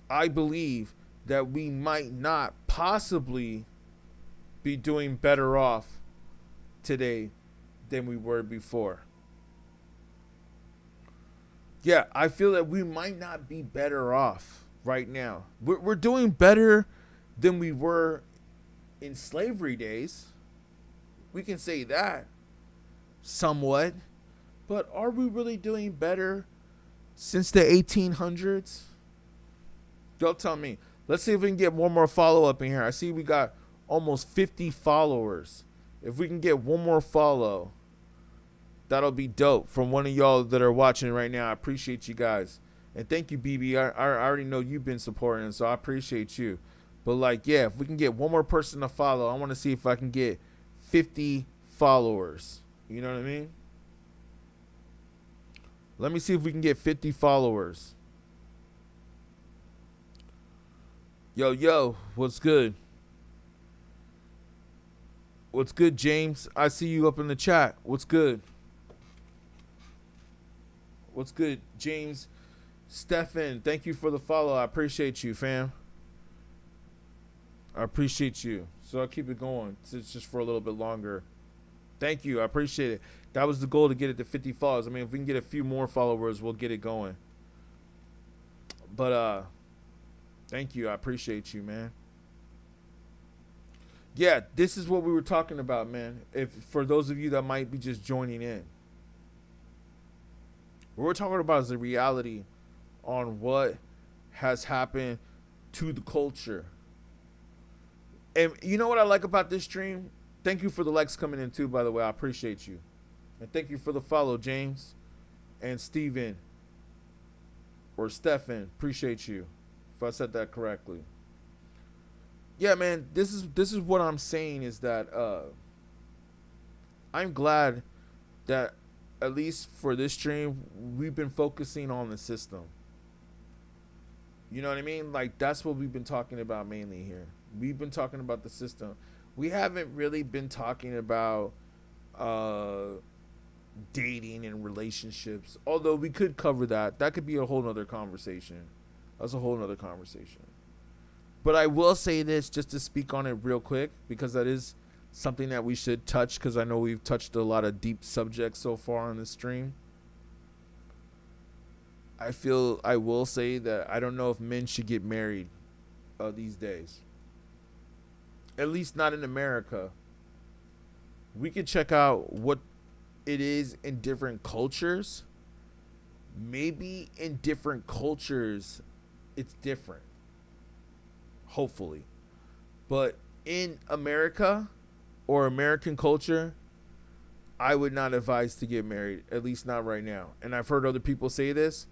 I believe that we might not possibly be doing better off today than we were before. Yeah, I feel that we might not be better off right now. We're doing better than we were in slavery days. We can say that somewhat. But are we really doing better since the 1800s? Don't tell me. Let's see if we can get one more follow up in here. I see we got almost 50 followers. If we can get one more follow, that'll be dope from one of y'all that are watching right now. I appreciate you guys. And thank you, BB. I already know you've been supporting, so I appreciate you. But, like, yeah, if we can get one more person to follow, I want to see if I can get 50 followers. You know what I mean? Let me see if we can get 50 followers. Yo, what's good? What's good, James? I see you up in the chat. What's good? What's good, James? Stefan, thank you for the follow. I appreciate you, fam. I appreciate you. So I'll keep it going. It's just for a little bit longer. Thank you. I appreciate it. That was the goal, to get it to 50 followers. I mean, if we can get a few more followers, we'll get it going. But thank you. I appreciate you, man. Yeah, this is what we were talking about, man. If for those of you that might be just joining in. What we're talking about is the reality on what has happened to the culture. And you know what I like about this stream? Thank you for the likes coming in too, by the way. I appreciate you. And thank you for the follow, James and Steven or Stefan. Appreciate you, if I said that correctly. Yeah, man, this is what I'm saying is that I'm glad that at least for this stream, we've been focusing on the system. You know what I mean? Like, that's what we've been talking about mainly here. We've been talking about the system. We haven't really been talking about dating and relationships, although we could cover that. That could be a whole nother conversation. That's a whole nother conversation. But I will say this just to speak on it real quick, because that is something that we should touch, because I know we've touched a lot of deep subjects so far on this stream. I will say that I don't know if men should get married these days. At least not in America. We could check out what it is in different cultures. Maybe in different cultures it's different. Hopefully. But in America or American culture, I would not advise to get married, at least not right now. And I've heard other people say this,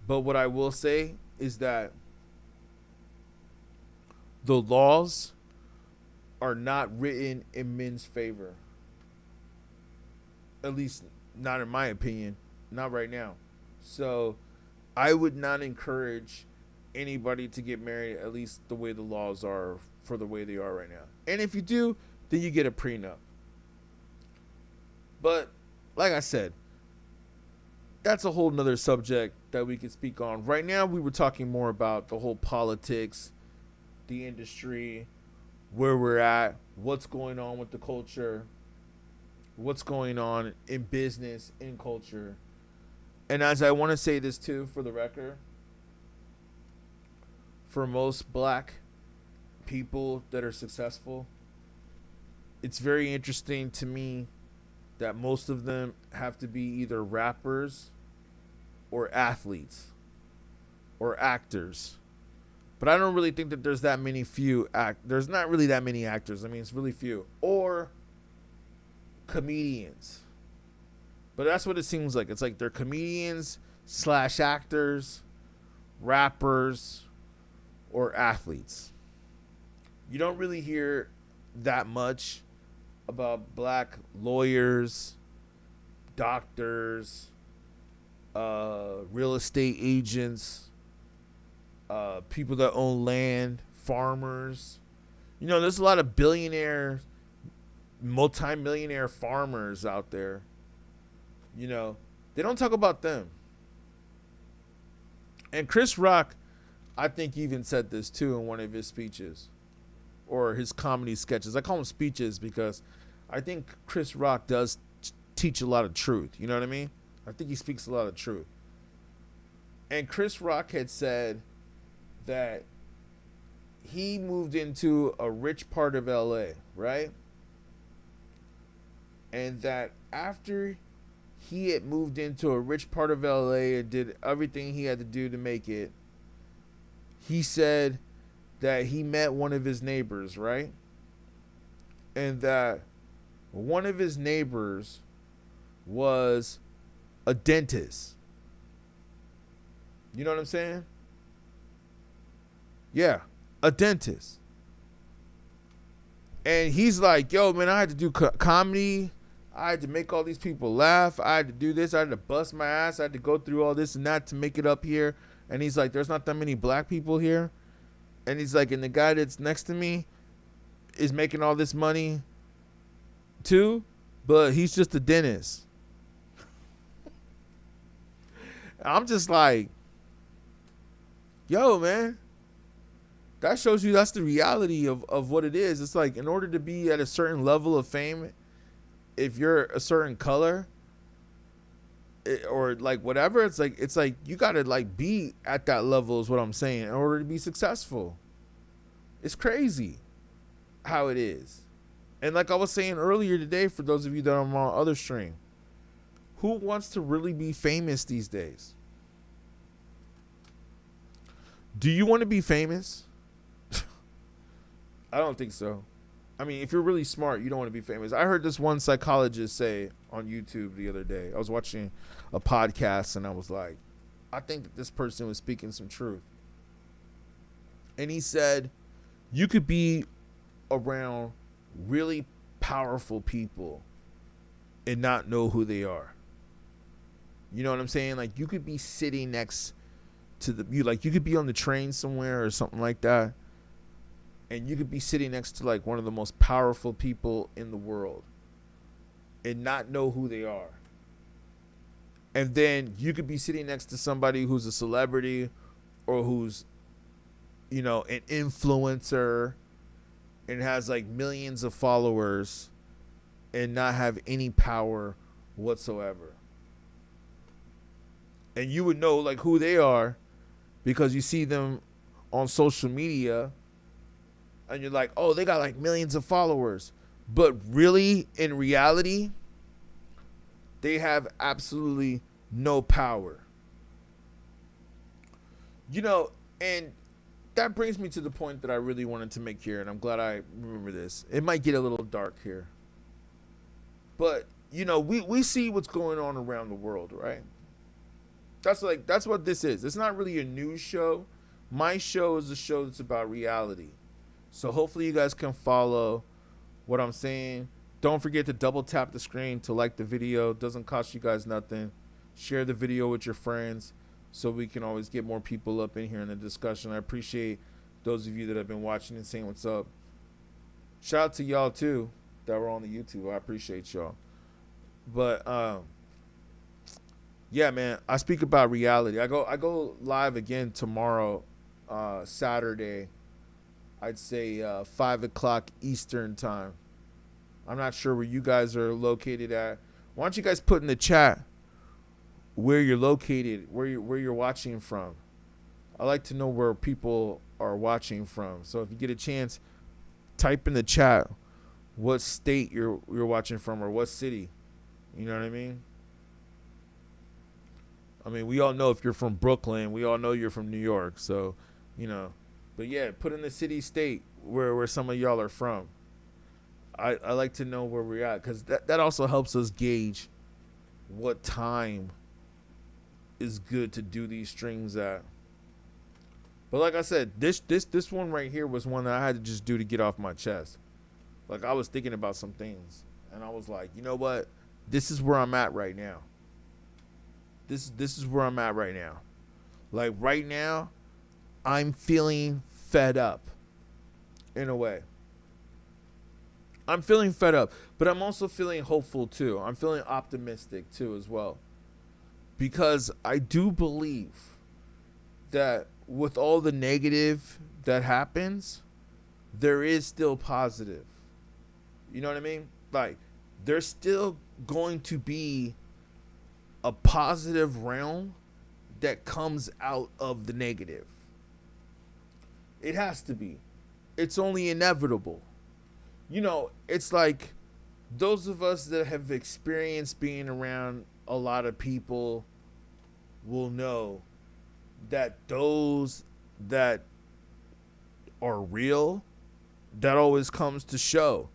but what I will say is that the laws are not written in men's favor. At least not in my opinion, not right now. So I would not encourage anybody to get married, at least the way the laws are for the way they are right now. And if you do, then you get a prenup. But like I said, that's a whole nother subject that we could speak on. Right now, we were talking more about the whole politics, the industry, where we're at, what's going on with the culture, what's going on in business, in culture. And as I want to say this too, for the record, for most black people that are successful, it's very interesting to me that most of them have to be either rappers or athletes or actors. But I don't really think that there's that many there's not really that many actors. I mean, it's really few. Or comedians. But that's what it seems like. It's like they're comedians / actors, rappers, or athletes. You don't really hear that much about black lawyers, doctors, real estate agents, people that own land, farmers. You know, there's a lot of billionaire, multi-millionaire farmers out there You know, they don't talk about them. And Chris Rock, I think, even said this too in one of his speeches or his comedy sketches. I call them speeches because I think Chris Rock does teach a lot of truth. You know what I mean? I think he speaks a lot of truth. And Chris Rock had said that he moved into a rich part of LA, right? And that after he had moved into a rich part of LA and did everything he had to do to make it, he said that he met one of his neighbors, right? And that one of his neighbors was a dentist. You know what I'm saying? Yeah, a dentist. And he's like, yo, man, I had to do comedy. I had to make all these people laugh. I had to do this. I had to bust my ass. I had to go through all this and that to make it up here. And he's like, there's not that many black people here. And he's like, and the guy that's next to me is making all this money too, but he's just a dentist. I'm just like, yo, man, that shows you that's the reality of what it is. It's like, in order to be at a certain level of fame, if you're a certain color or like whatever, it's like you gotta like be at that level is what I'm saying in order to be successful. It's crazy how it is. And like I was saying earlier today, for those of you that are on my other stream, who wants to really be famous these days? Do you want to be famous? I don't think so. I mean, if you're really smart, you don't want to be famous. I heard this one psychologist say on YouTube the other day. I was watching a podcast and I was like, I think that this person was speaking some truth. And he said, you could be around really powerful people and not know who they are. You know what I'm saying? Like, you could be sitting next to you could be on the train somewhere or something like that, and you could be sitting next to like one of the most powerful people in the world and not know who they are. And then you could be sitting next to somebody who's a celebrity or who's, you know, an influencer and has like millions of followers and not have any power whatsoever. And you would know like who they are because you see them on social media and you're like, oh, they got like millions of followers. But really, in reality, they have absolutely no power. You know, and that brings me to the point that I really wanted to make here, and I'm glad I remember this. It might get a little dark here. But, you know, we see what's going on around the world, right? That's what this is. It's not really a news show. My show is a show that's about reality. So hopefully you guys can follow what I'm saying. Don't forget to double tap the screen to like the video. It doesn't cost you guys nothing. Share the video with your friends so we can always get more people up in here in the discussion. I appreciate those of you that have been watching and saying what's up. Shout out to y'all too that were on the YouTube. I appreciate y'all. But yeah, man, I speak about reality. I go live again tomorrow, Saturday. I'd say 5 o'clock Eastern time. I'm not sure where you guys are located at. Why don't you guys put in the chat where you're located, where you're watching from? I like to know where people are watching from. So if you get a chance, type in the chat what state you're watching from or what city. You know what I mean? I mean, we all know if you're from Brooklyn, we all know you're from New York. So, you know, but yeah, put in the city, state where some of y'all are from. I like to know where we're at because that also helps us gauge what time is good to do these streams at. But like I said, this one right here was one that I had to just do to get off my chest. Like, I was thinking about some things and I was like, you know what? This is where I'm at right now. This is where I'm at right now. Like, right now, I'm feeling fed up in a way. I'm feeling fed up, but I'm also feeling hopeful too. I'm feeling optimistic too as well. Because I do believe that with all the negative that happens, there is still positive. You know what I mean? Like, there's still going to be a positive realm that comes out of the negative. It has to be. It's only inevitable. You know, it's like those of us that have experienced being around a lot of people will know that those that are real, that always comes to show.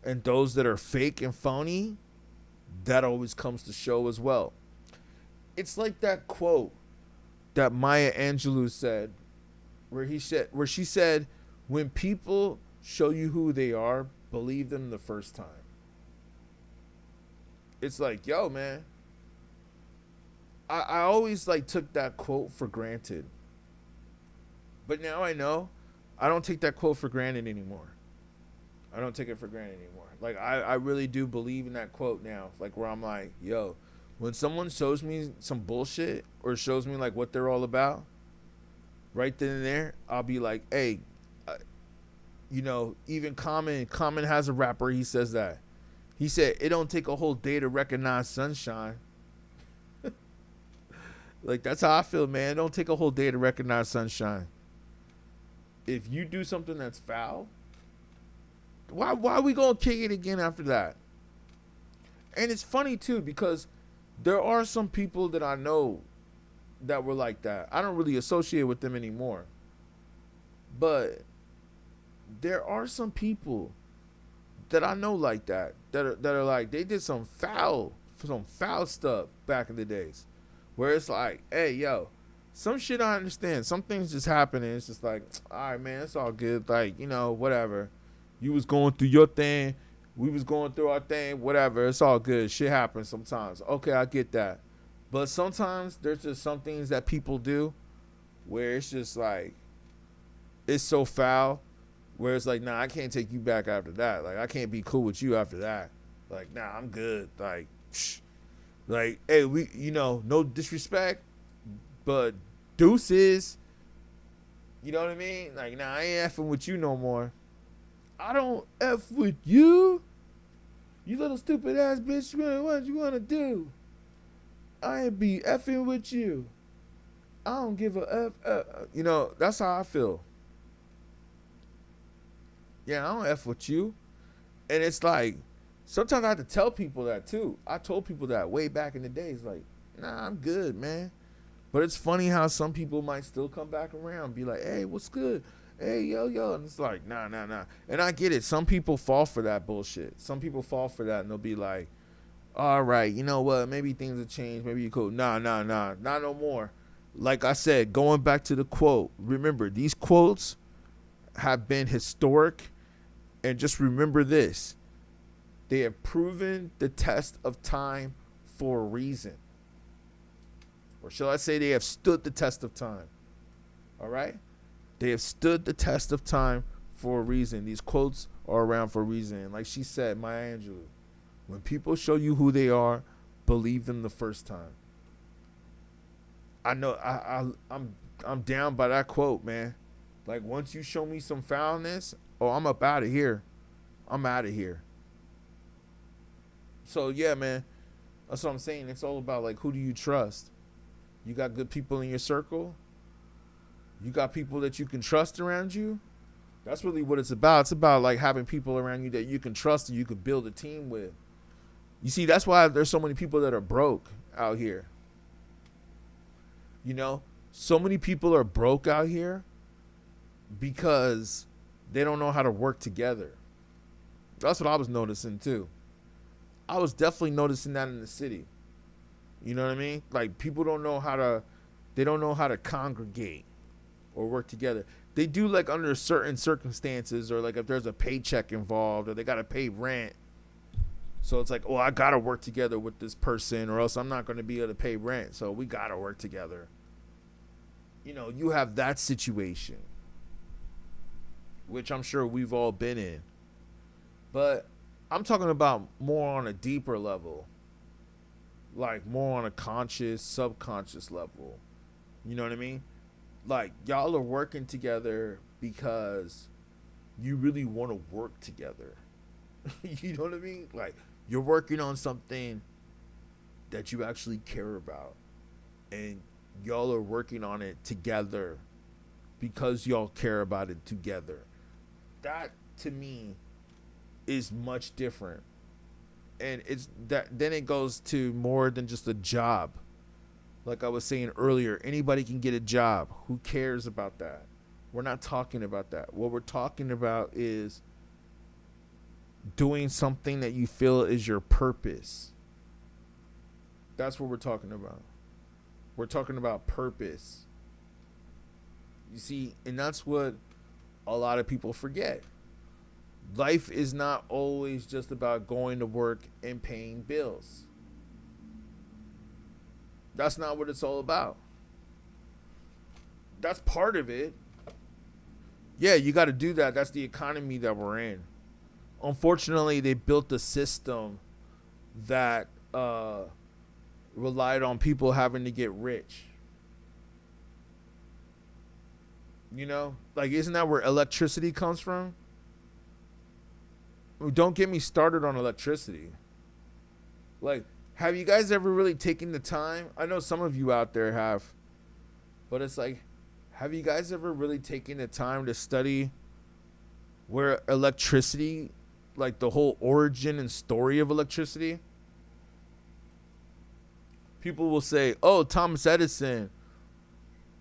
And those that are fake and phony, that always comes to show as well. It's like that quote that Maya Angelou said, where she said, when people show you who they are, believe them the first time. It's like, yo, man, I always like took that quote for granted. But now I know I don't take that quote for granted anymore. I don't take it for granted anymore. Like, I really do believe in that quote now. Like, where I'm like, yo, when someone shows me some bullshit or shows me like what they're all about, right then and there, I'll be like, hey, you know, even Common has a rapper, he says that. He said, it don't take a whole day to recognize sunshine. Like, that's how I feel, man. It don't take a whole day to recognize sunshine. If you do something that's foul, why are we going to kick it again after that? And it's funny, too, because there are some people that I know that were like that. I don't really associate with them anymore. But there are some people that I know like that are like, they did some foul stuff back in the days. Where it's like, hey, yo, some shit I understand. Some things just happen and it's just like, all right, man, it's all good. Like, you know, whatever. You was going through your thing. We was going through our thing. Whatever. It's all good. Shit happens sometimes. Okay, I get that. But sometimes there's just some things that people do where it's just like, it's so foul. Where it's like, nah, I can't take you back after that. Like, I can't be cool with you after that. Like, nah, I'm good. Like, shh. Like, hey, we, you know, no disrespect, but deuces. You know what I mean? Like, nah, I ain't effing with you no more. I don't F with you. You little stupid ass bitch. What you want to do? I ain't be effing with you. I don't give a F. You know, that's how I feel. Yeah, I don't F with you. And it's like, sometimes I have to tell people that too. I told people that way back in the days. Like, nah, I'm good, man. But it's funny how some people might still come back around, be like, hey, what's good? Hey, yo. And it's like, nah. And I get it. Some people fall for that bullshit. Some people fall for that and they'll be like, all right, you know what? Maybe things have changed. Maybe you cool. Nah. Not no more. Like I said, going back to the quote, remember, these quotes have been historic. And just remember this. They have proven the test of time for a reason. Or shall I say they have stood the test of time. All right? They have stood the test of time for a reason. These quotes are around for a reason. And like she said, Maya Angelou, when people show you who they are, believe them the first time. I know I'm down by that quote, man. Like, once you show me some foulness, oh, I'm up out of here. I'm out of here. So, yeah, man, that's what I'm saying. It's all about, like, who do you trust? You got good people in your circle? You got people that you can trust around you? That's really what it's about. It's about, like, having people around you that you can trust and you can build a team with. You see, that's why there's so many people that are broke out here. You know, so many people are broke out here because they don't know how to work together. That's what I was noticing, too. I was definitely noticing that in the city. You know what I mean? Like, people don't know how to congregate or work together. They do, like, under certain circumstances, or like if there's a paycheck involved or they got to pay rent. So it's like, oh, I got to work together with this person or else I'm not going to be able to pay rent. So we got to work together. You know, you have that situation, which I'm sure we've all been in. But I'm talking about more on a deeper level, like more on a conscious, subconscious level. You know what I mean? Like y'all are working together because you really want to work together. You know what I mean? Like you're working on something that you actually care about, and y'all are working on it together because y'all care about it together. That to me is much different. And it's that then it goes to more than just a job. Like I was saying earlier, anybody can get a job. Who cares about that? We're not talking about that. What we're talking about is doing something that you feel is your purpose. That's what we're talking about. We're talking about purpose. You see, and that's what a lot of people forget. Life is not always just about going to work and paying bills. That's not what it's all about. That's part of it. Yeah, you got to do that. That's the economy that we're in. Unfortunately, they built a system that relied on people having to get rich. You know? Like, isn't that where electricity comes from? Don't get me started on electricity. Like, have you guys ever really taken the time? I know some of you out there have. But it's like, have you guys ever really taken the time to study where electricity, like the whole origin and story of electricity? People will say, oh, Thomas Edison.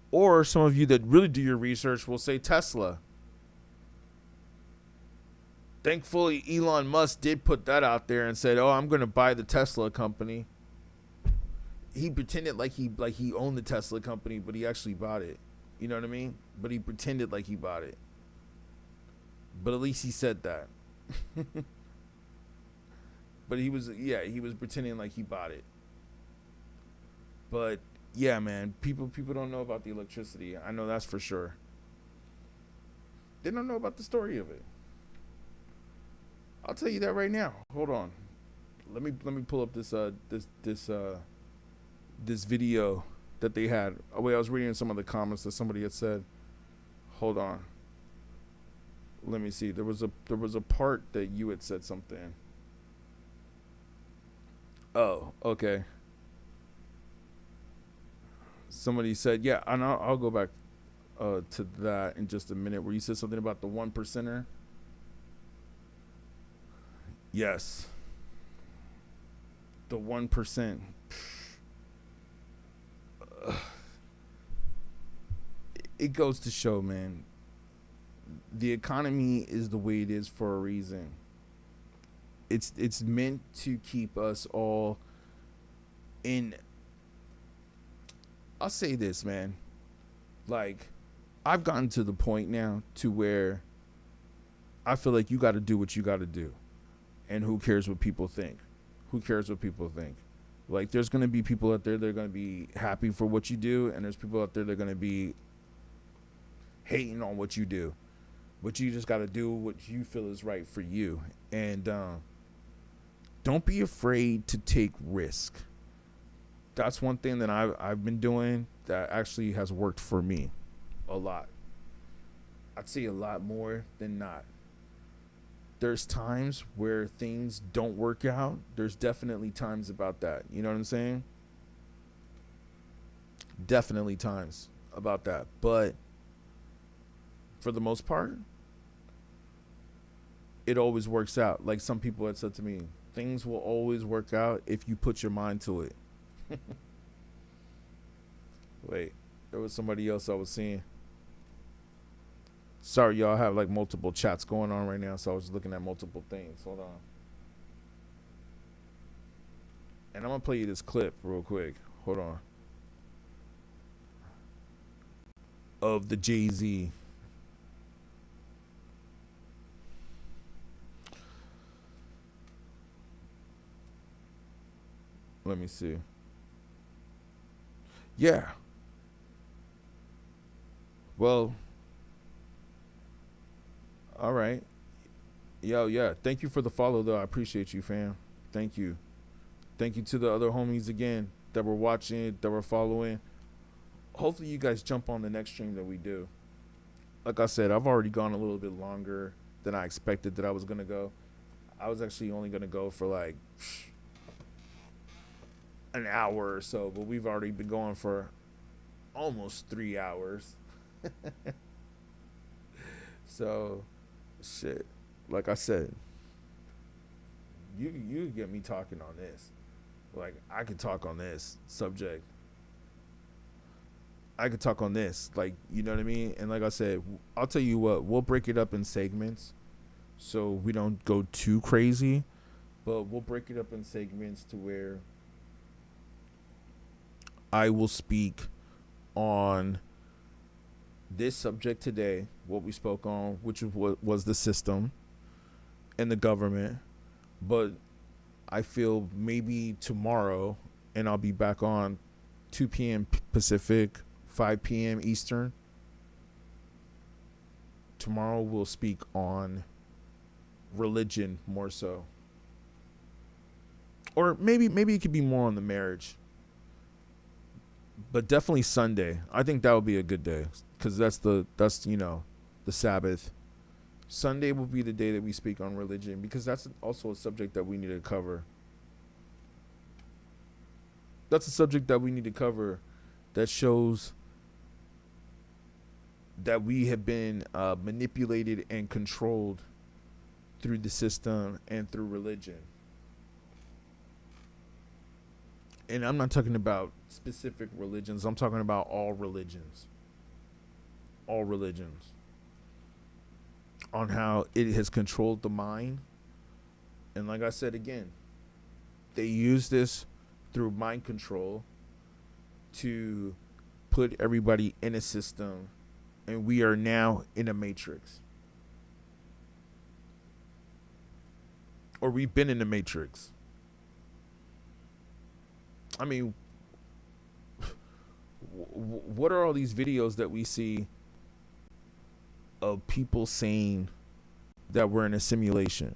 Or some of you that really do your research will say Tesla. Thankfully, Elon Musk did put that out there and said, oh, I'm going to buy the Tesla company. He pretended like he owned the Tesla company, but he actually bought it. You know what I mean? But he pretended like he bought it. But at least he said that. But he was pretending like he bought it. But yeah, man, people don't know about the electricity. I know that's for sure. They don't know about the story of it. I'll tell you that right now. Hold on. Let me pull up this video that they had. Oh wait, I was reading some of the comments that somebody had said. Hold on. Let me see. There was a part that you had said something. Oh, okay. Somebody said, yeah, and I'll go back to that in just a minute, where you said something about the 1%er. Yes. The 1%. It goes to show, man, the economy is the way it is for a reason. It's meant to keep us all in. I'll say this, man. Like, I've gotten to the point now to where I feel like you got to do what you got to do. And who cares what people think? Who cares what people think? Like, there's going to be people out there that are going to be happy for what you do, and there's people out there that are going to be hating on what you do. But you just got to do what you feel is right for you. And don't be afraid to take risk. That's one thing that I've been doing that actually has worked for me a lot. I'd say a lot more than not. There's times where things don't work out. There's definitely times about that. You know what I'm saying? Definitely times about that. But for the most part, it always works out. Like some people had said to me, things will always work out if you put your mind to it. Wait, there was somebody else I was seeing. Sorry, y'all, I have like multiple chats going on right now, so I was looking at multiple things. Hold on. And I'm going to play you this clip real quick. Hold on. Of the Jay-Z. Let me see. Yeah. Well, all right. Yo, yeah. Thank you for the follow, though. I appreciate you, fam. Thank you. Thank you to the other homies again that were watching, that were following. Hopefully, you guys jump on the next stream that we do. Like I said, I've already gone a little bit longer than I expected that I was going to go. I was actually only going to go for like an hour or so, but we've already been going for almost 3 hours. So, shit. Like I said, you get me talking on this. Like, I could talk on this subject. I could talk on this. Like, you know what I mean? And like I said, I'll tell you what, we'll break it up in segments so we don't go too crazy. But we'll break it up in segments to where I will speak on this subject today, what we spoke on, which was the system and the government. But I feel maybe tomorrow, and I'll be back on 2 p.m. Pacific, 5 p.m. Eastern. Tomorrow we'll speak on religion more so. Or maybe it could be more on the marriage. But definitely Sunday. I think that would be a good day, because that's the Sabbath. Sunday will be the day that we speak on religion, because that's also a subject that we need to cover. That's a subject that we need to cover that shows that we have been manipulated and controlled through the system and through religion. And I'm not talking about specific religions. I'm talking about all religions. All religions. On how it has controlled the mind. And like I said again, they use this through mind control to put everybody in a system. And we are now in a matrix. Or we've been in the matrix. I mean, what are all these videos that we see of people saying that we're in a simulation?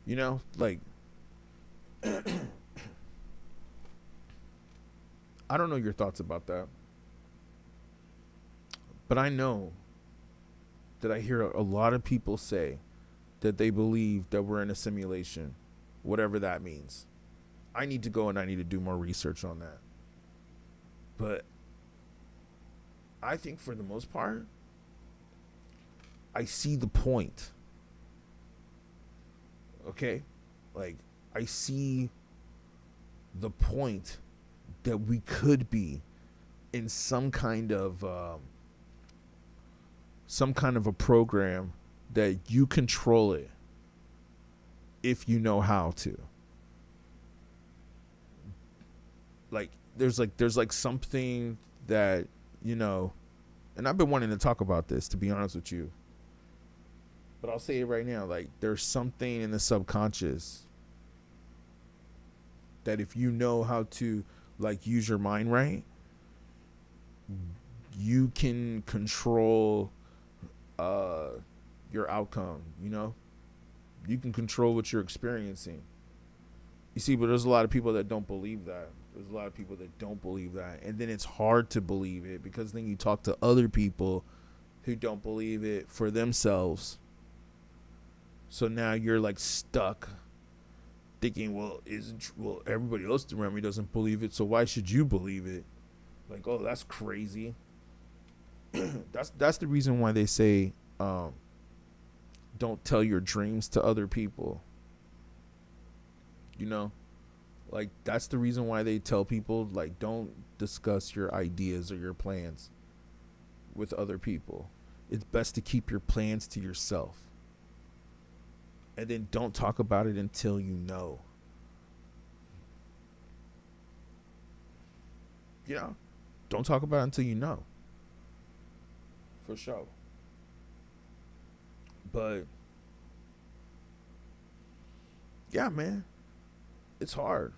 You know, like, I don't know your thoughts about that, but I know that I hear a lot of people say that they believe that we're in a simulation, whatever that means. I need to go and I need to do more research on that. But I think for the most part, I see the point. Okay? Like, I see the point that we could be in some kind of a program that you control it if you know how to. Like there's something that, you know, and I've been wanting to talk about this, to be honest with you, but I'll say it right now. Like, there's something in the subconscious that if you know how to, like, use your mind right, you can control your outcome. You know, you can control what you're experiencing. You see, but there's a lot of people that don't believe that. There's a lot of people that don't believe that. And then it's hard to believe it, because then you talk to other people who don't believe it for themselves. So now you're like stuck thinking, well, everybody else around me doesn't believe it, so why should you believe it? Like, oh, that's crazy. That's the reason why they say don't tell your dreams to other people. You know? Like, that's the reason why they tell people, like, don't discuss your ideas or your plans with other people. It's best to keep your plans to yourself. And then don't talk about it until you know. You know? Don't talk about it until you know. For sure. But, yeah, man. It's hard.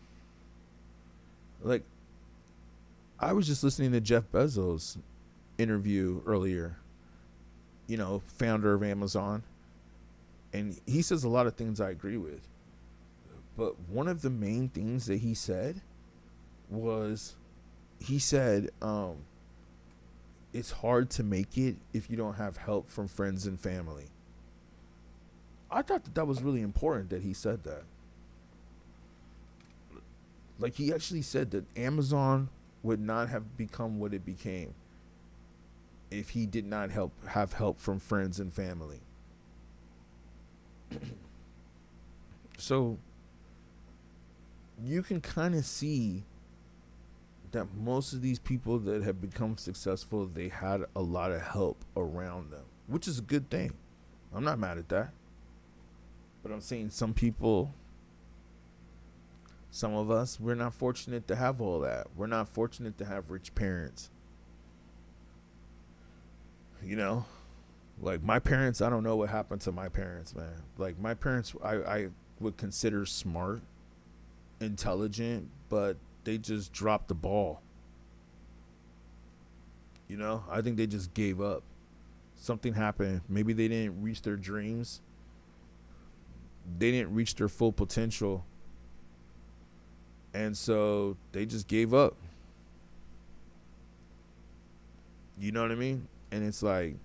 Like, I was just listening to Jeff Bezos' interview earlier, you know, founder of Amazon. And he says a lot of things I agree with. But one of the main things that he said was, he said, it's hard to make it if you don't have help from friends and family. I thought that was really important that he said that. Like, he actually said that Amazon would not have become what it became if he did not have help from friends and family. So you can kind of see that most of these people that have become successful, they had a lot of help around them, which is a good thing. I'm not mad at that. But I'm saying some people, some of us, we're not fortunate to have all that. We're not fortunate to have rich parents. You know? Like, my parents, I don't know what happened to my parents, man. Like, my parents, I would consider smart, intelligent, but they just dropped the ball. You know? I think they just gave up. Something happened. Maybe they didn't reach their dreams. They didn't reach their full potential. And so they just gave up. You know what I mean? And it's like,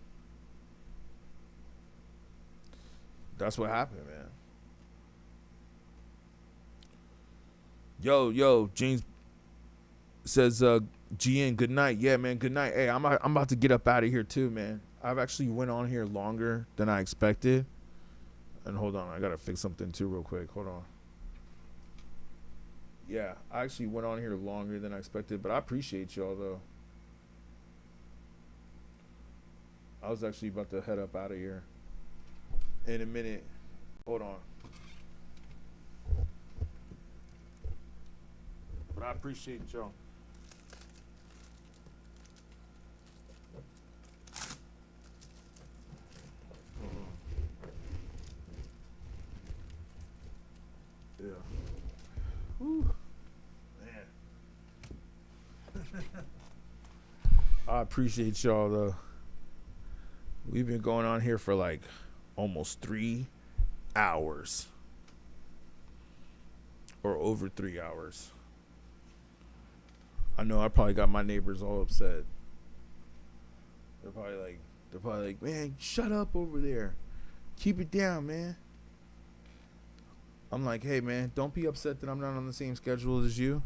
that's what happened, man. Yo, James says, GN, good night. Yeah, man, good night. Hey, I'm about to get up out of here too, man. I've actually went on here longer than I expected. And hold on, I gotta fix something too real quick. Hold on. Yeah, I actually went on here longer than I expected, but I appreciate y'all though. I was actually about to head up out of here in a minute. Hold on. But I appreciate y'all. Yeah. Whew. Man. I appreciate y'all though. We've been going on here for like almost 3 hours. Or over 3 hours. I know I probably got my neighbors all upset. They're probably like, man, shut up over there. Keep it down, man. I'm like, hey, man, don't be upset that I'm not on the same schedule as you.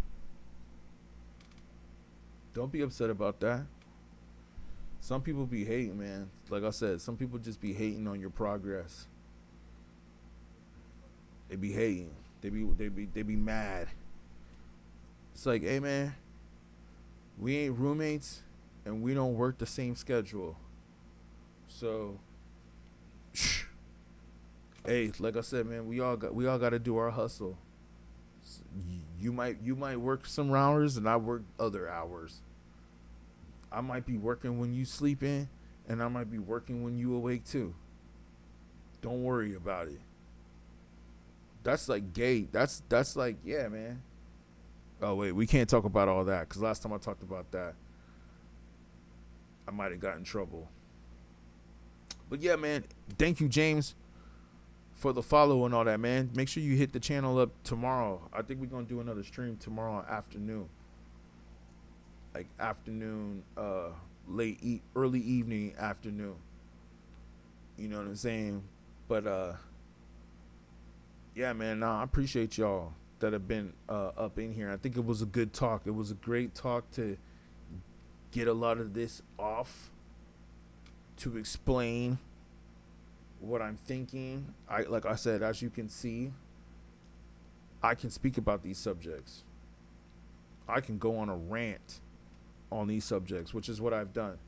Don't be upset about that. Some people be hating, man. Like I said, some people just be hating on your progress. They be hating. They be mad. It's like, hey, man, we ain't roommates and we don't work the same schedule. So, hey, like I said, man, we all got to do our hustle. You might work some hours and I work other hours. I might be working when you sleep in, and I might be working when you awake too. Don't worry about it. That's like gay. That's like, yeah, man. Oh wait, we can't talk about all that because last time I talked about that, I might have got in trouble. But yeah, man, thank you, James, for the follow and all that, man. Make sure you hit the channel up tomorrow. I think we're gonna do another stream tomorrow afternoon. Like afternoon, early evening, afternoon. You know what I'm saying? But yeah, man, nah, I appreciate y'all that have been up in here. I think it was a good talk. It was a great talk to get a lot of this off, to explain what I'm thinking. Like I said, as you can see, I can speak about these subjects. I can go on a rant on these subjects, which is what I've done.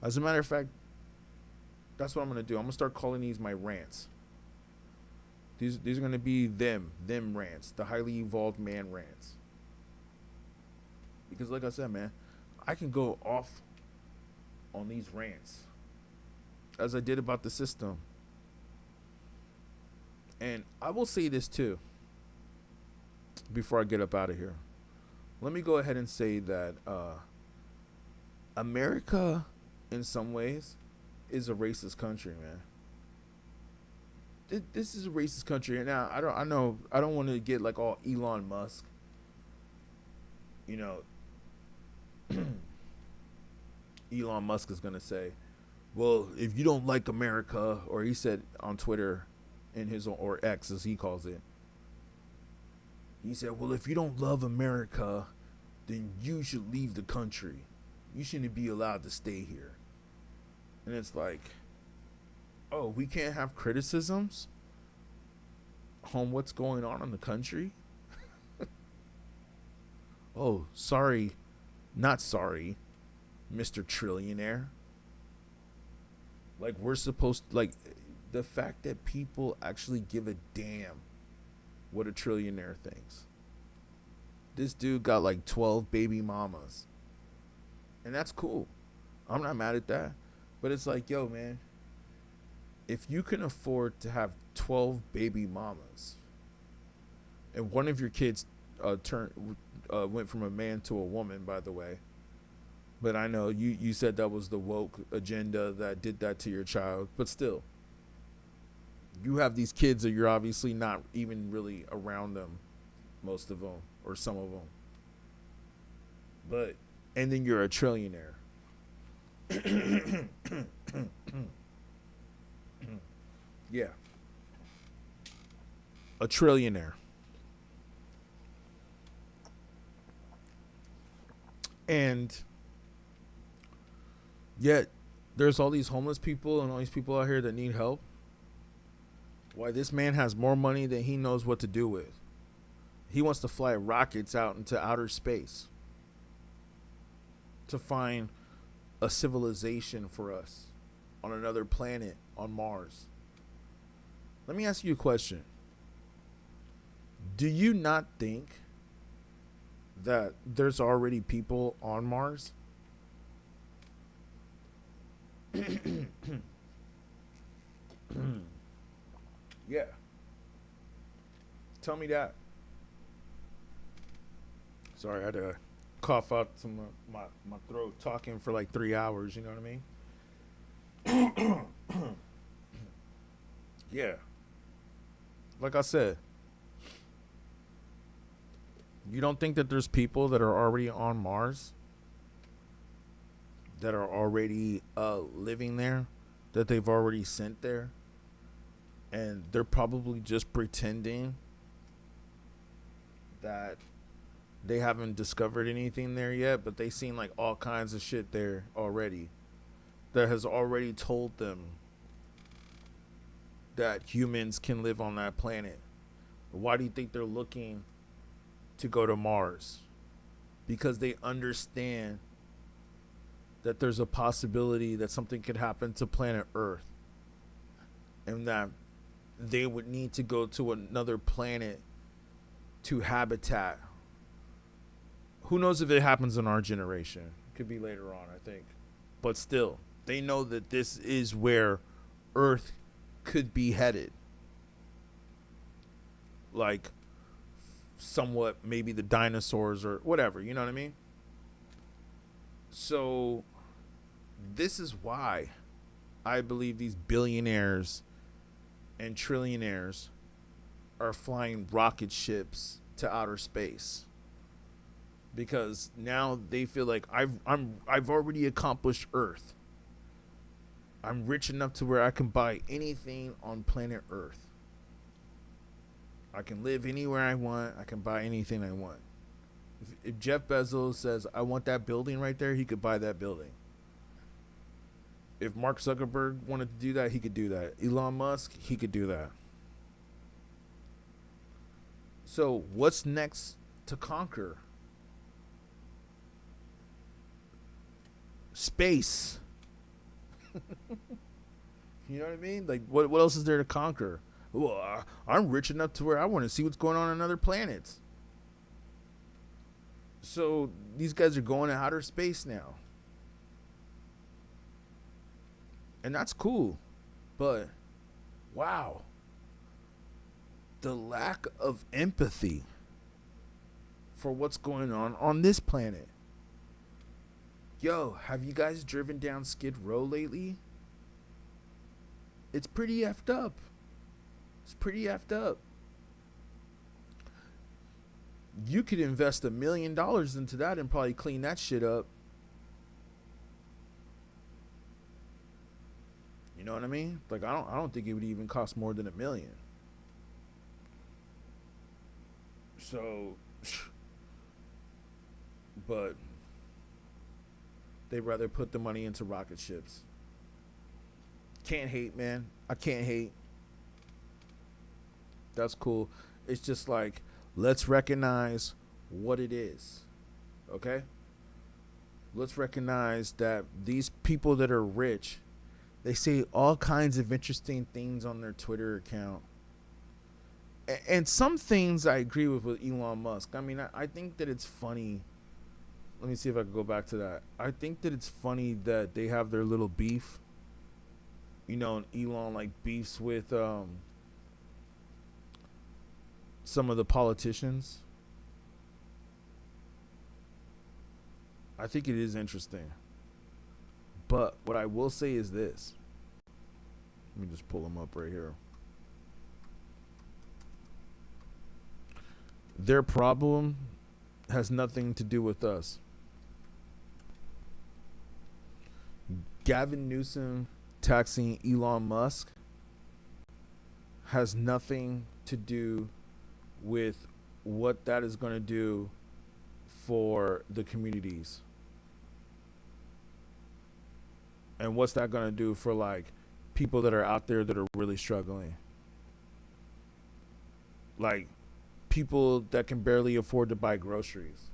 As a matter of fact, that's what I'm going to do. I'm going to start calling these my rants. These are going to be them rants, the highly evolved man rants. Because like I said, man, I can go off on these rants as I did about the system. And I will say this too, before I get up out of here. Let me go ahead and say that America, in some ways, is a racist country, man. this is a racist country, and now I know I don't want to get like all Elon Musk. You know, Elon Musk is gonna say, "Well, if you don't like America," or he said on Twitter, in his or X as he calls it, he said, "Well, if you don't love America, then you should leave the country. You shouldn't be allowed to stay here." And it's like, oh, we can't have criticisms on what's going on in the country? Oh, sorry, not sorry, Mr. Trillionaire. Like, we're supposed to, like, the fact that people actually give a damn what a trillionaire thinks. This dude got like 12 baby mamas. And that's cool. I'm not mad at that. But it's like, yo, man, if you can afford to have 12 baby mamas and one of your kids went from a man to a woman, by the way, but I know you said that was the woke agenda that did that to your child, but still, you have these kids that you're obviously not even really around them, most of them, or some of them. But, and then you're a trillionaire. Yeah. A trillionaire. And yet, there's all these homeless people and all these people out here that need help. Why, this man has more money than he knows what to do with. He wants to fly rockets out into outer space to find a civilization for us on another planet, on Mars. Let me ask you a question. Do you not think that there's already people on Mars? Yeah. Tell me that. Sorry, I had to cough out some of my throat talking for like 3 hours, you know what I mean? Yeah. Like I said, you don't think that there's people that are already on Mars? That are already living there? That they've already sent there? And they're probably just pretending that they haven't discovered anything there yet, but they've seen like all kinds of shit there already that has already told them that humans can live on that planet. Why do you think they're looking to go to Mars? Because they understand that there's a possibility that something could happen to planet Earth, and that they would need to go to another planet to habitat. Who knows if it happens in our generation? Could be later on, I think. But still, they know that this is where Earth could be headed. Like, somewhat maybe the dinosaurs or whatever, you know what I mean? So, this is why I believe these billionaires and trillionaires are flying rocket ships to outer space, because now they feel like I've already accomplished Earth. I'm rich enough to where I can buy anything on planet Earth. I can live anywhere I want. I can buy anything I want. If Jeff Bezos says I want that building right there, he could buy that building. If Mark Zuckerberg wanted to do that, he could do that. Elon Musk, he could do that. So what's next to conquer? Space. You know what I mean? Like, what else is there to conquer? Well, I'm rich enough to where I want to see what's going on other planets. So these guys are going to outer space now. And that's cool. But, wow. The lack of empathy for what's going on this planet. Yo, have you guys driven down Skid Row lately? It's pretty effed up. It's pretty effed up. You could invest $1 million into that and probably clean that shit up. You know what I mean? Like I don't think it would even cost more than $1 million. So, but they'd rather put the money into rocket ships. Can't hate, man. I can't hate. That's cool. It's just like, let's recognize what it is. Okay? Let's recognize that these people that are rich, they say all kinds of interesting things on their Twitter account. And some things I agree with Elon Musk. I mean, I think that it's funny. Let me see if I can go back to that. I think that it's funny that they have their little beef. You know, and Elon like beefs with some of the politicians. I think it is interesting. But what I will say is this. Let me just pull them up right here. Their problem has nothing to do with us. Gavin Newsom taxing Elon Musk has nothing to do with what that is going to do for the communities. And what's that going to do for like people that are out there that are really struggling? Like people that can barely afford to buy groceries.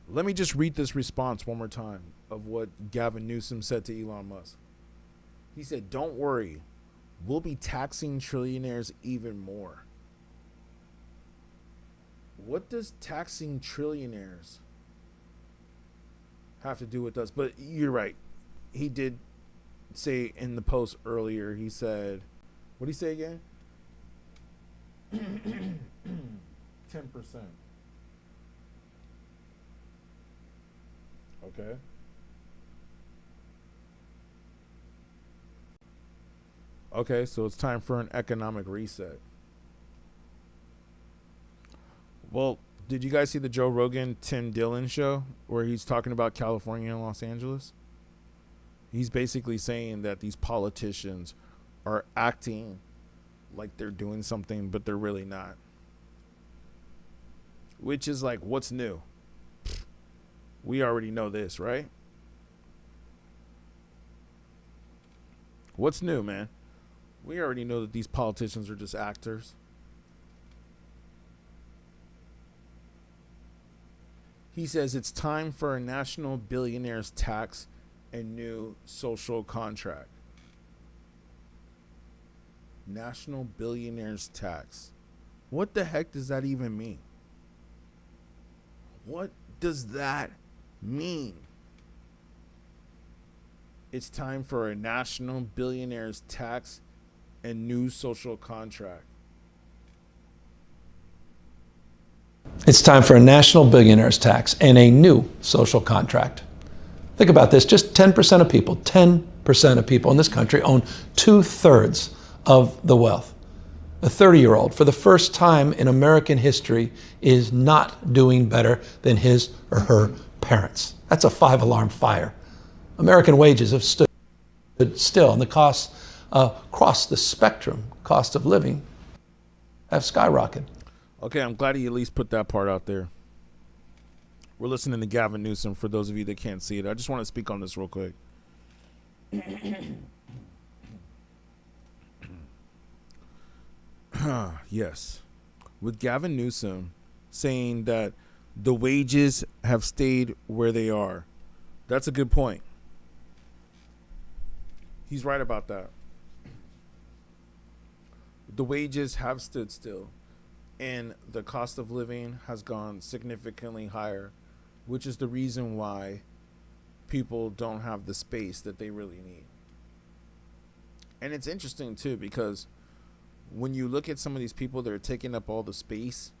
Let me just read this response one more time of what Gavin Newsom said to Elon Musk. He said, "Don't worry, we'll be taxing trillionaires even more." What does taxing trillionaires have to do with us? But you're right. He did say in the post earlier, he said, what did he say again? 10%. Okay. Okay, so it's time for an economic reset. Well, did you guys see the Joe Rogan, Tim Dillon show where he's talking about California and Los Angeles? He's basically saying that these politicians are acting like they're doing something, but they're really not. Which is like, what's new? We already know this, right? What's new, man? We already know that these politicians are just actors. He says it's time for a national billionaires tax and new social contract. National billionaires tax. What the heck does that even mean? What does that mean? It's time for a national billionaires tax and new social contract. It's time for a national billionaires tax and a new social contract. Think about this, just 10% of people, 10% of people in this country own 2/3 of the wealth. A 30-year-old, for the first time in American history, is not doing better than his or her parents. That's a 5-alarm fire. American wages have stood still, and the costs across the spectrum, cost of living, have skyrocketed. Okay, I'm glad he at least put that part out there. We're listening to Gavin Newsom, for those of you that can't see it. I just want to speak on this real quick. Yes. With Gavin Newsom saying that the wages have stayed where they are. That's a good point. He's right about that. The wages have stood still, and the cost of living has gone significantly higher, which is the reason why people don't have the space that they really need. And it's interesting too, because when you look at some of these people that are taking up all the space,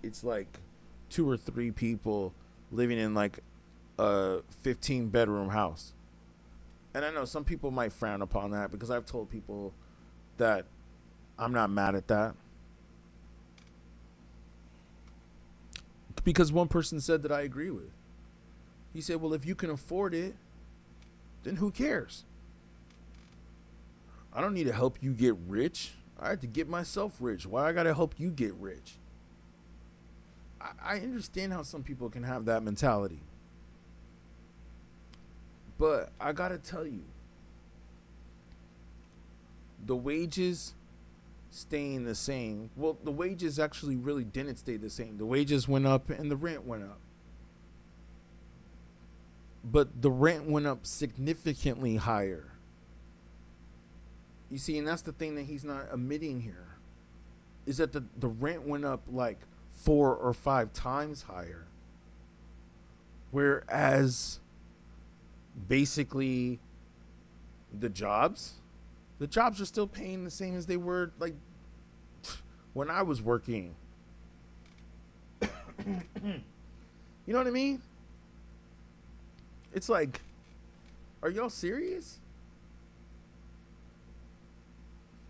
it's like 2 or 3 people living in like a 15-bedroom house. And I know some people might frown upon that because I've told people that I'm not mad at that. Because one person said that I agree with. He said, well, if you can afford it, then who cares? I don't need to help you get rich. I have to get myself rich. Why I got to help you get rich? I understand how some people can have that mentality. But I got to tell you, the wages staying the same. Well, the wages actually really didn't stay the same. The wages went up and the rent went up. But the rent went up significantly higher. You see, and that's the thing that he's not admitting here, is that the rent went up like 4 or 5 times higher. Whereas basically the jobs are still paying the same as they were like when I was working. You know what I mean? It's like, are y'all serious?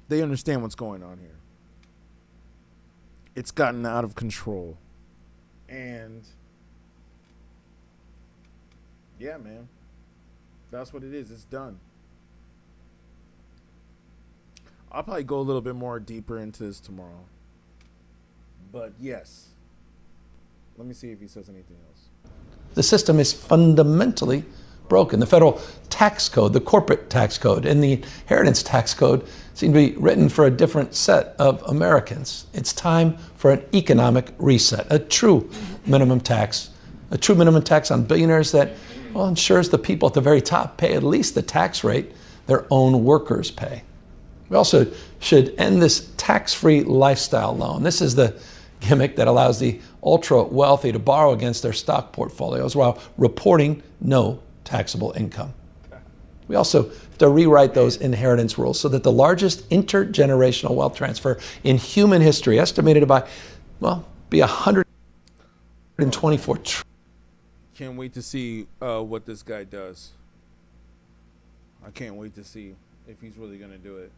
They understand what's going on here. It's gotten out of control. And yeah, man. That's what it is. It's done. I'll probably go a little bit more deeper into this tomorrow. But yes. Let me see if he says anything else. The system is fundamentally broken. The federal tax code, the corporate tax code, and the inheritance tax code seem to be written for a different set of Americans. It's time for an economic reset, a true minimum tax on billionaires that, well, ensures the people at the very top pay at least the tax rate their own workers pay. We also should end this tax-free lifestyle loan. This is the gimmick that allows the ultra-wealthy to borrow against their stock portfolios while reporting no taxable income. We also have to rewrite those inheritance rules so that the largest intergenerational wealth transfer in human history, estimated by, well, be 124 trillion. Can't wait to see what this guy does. I can't wait to see if he's really going to do it.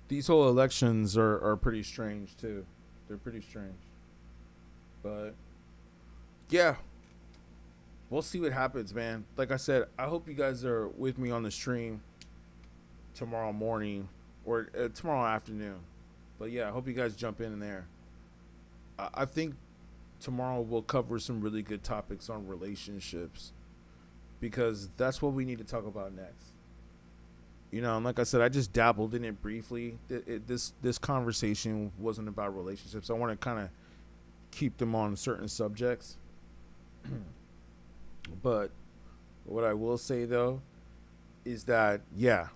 These whole elections are pretty strange, too. They're pretty strange. But, yeah. We'll see what happens, man. Like I said, I hope you guys are with me on the stream tomorrow morning or tomorrow afternoon. But, yeah, I hope you guys jump in there. I think tomorrow we'll cover some really good topics on relationships because that's what we need to talk about next. You know, and like I said, I just dabbled in it briefly. This conversation wasn't about relationships. I want to kind of keep them on certain subjects. But what I will say, though, is that, yeah,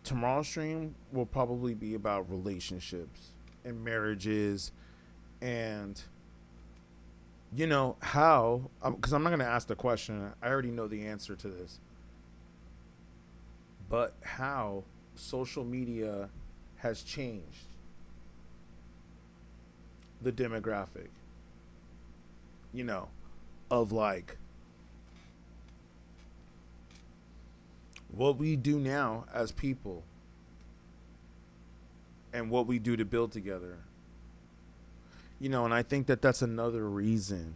tomorrow's stream will probably be about relationships and marriages and, you know, how, because I'm not going to ask the question. I already know the answer to this. But how social media has changed the demographic, you know, of like what we do now as people and what we do to build together. You know, and I think that that's another reason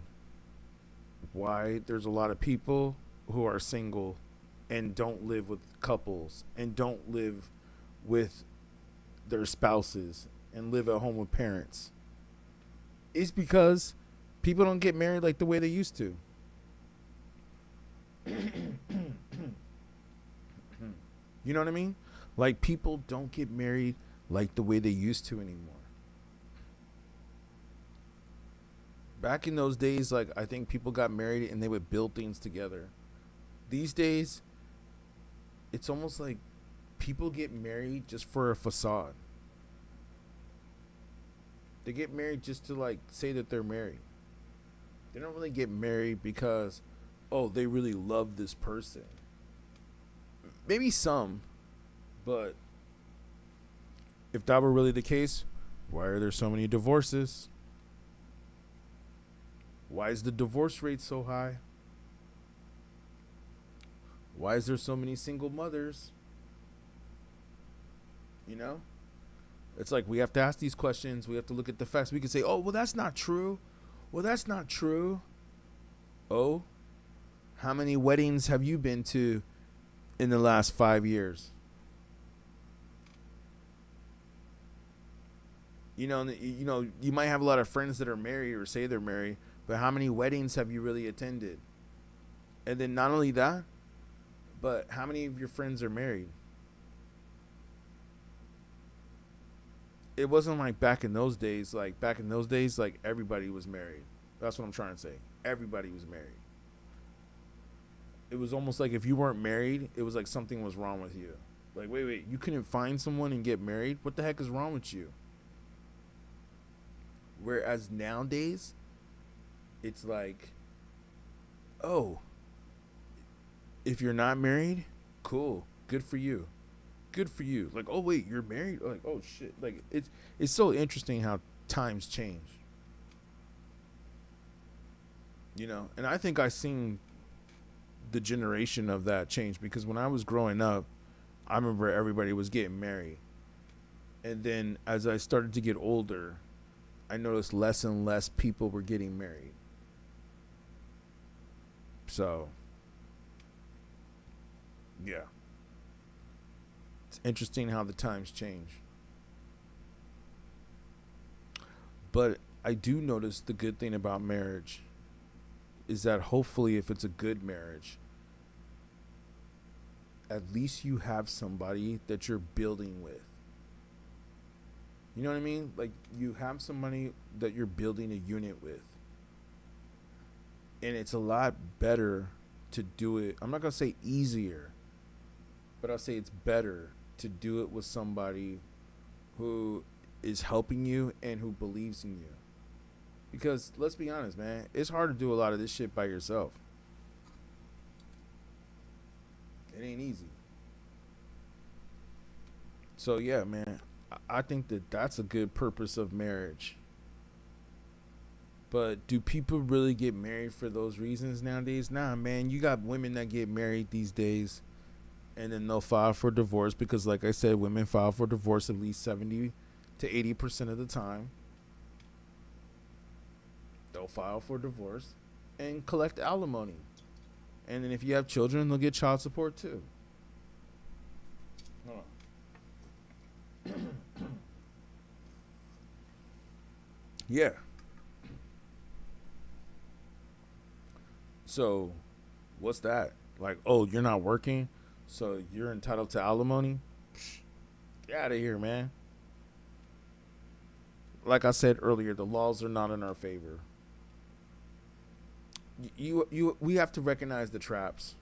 why there's a lot of people who are single and don't live with couples and don't live with their spouses and live at home with parents. It's because people don't get married like the way they used to. You know what I mean? Like, people don't get married like the way they used to anymore. Back in those days, like, I think people got married and they would build things together. These days, it's almost like people get married just for a facade. They get married just to, like, say that they're married. They don't really get married because, oh, they really love this person. Maybe some, but if that were really the case, why are there so many divorces? Why is the divorce rate so high? Why is there so many single mothers? You know? It's like we have to ask these questions. We have to look at the facts. We can say, oh, well, that's not true. Well, that's not true. Oh, how many weddings have you been to in the last 5 years? You know, you might have a lot of friends that are married or say they're married, but how many weddings have you really attended? And then not only that, but how many of your friends are married? It wasn't like back in those days. Like back in those days, like everybody was married. That's what I'm trying to say. Everybody was married. It was almost like if you weren't married, it was like something was wrong with you. Like, wait, you couldn't find someone and get married? What the heck is wrong with you? Whereas nowadays, it's like, oh, if you're not married, cool, good for you. Good for you. Like, oh wait, you're married? Like, oh shit. Like it's so interesting how times change. You know, and I think I seen the generation of that change because when I was growing up, I remember everybody was getting married. And then as I started to get older, I noticed less and less people were getting married. So, yeah. It's interesting how the times change. But I do notice the good thing about marriage is that hopefully if it's a good marriage, at least you have somebody that you're building with. You know what I mean? Like you have somebody that you're building a unit with. And it's a lot better to do it. I'm not going to say easier, but I'll say it's better to do it with somebody who is helping you and who believes in you. Because let's be honest, man, it's hard to do a lot of this shit by yourself. It ain't easy. So yeah, man, I think that that's a good purpose of marriage. But do people really get married for those reasons nowadays? Nah, man, you got women that get married these days and then they'll file for divorce because, like I said, women file for divorce at least 70 to 80% of the time. They'll file for divorce and collect alimony. And then if you have children, they'll get child support too. Hold on. Yeah. So, what's that? Like, oh, you're not working, so you're entitled to alimony? Psh, get out of here, man. Like I said earlier, the laws are not in our favor. We have to recognize the traps.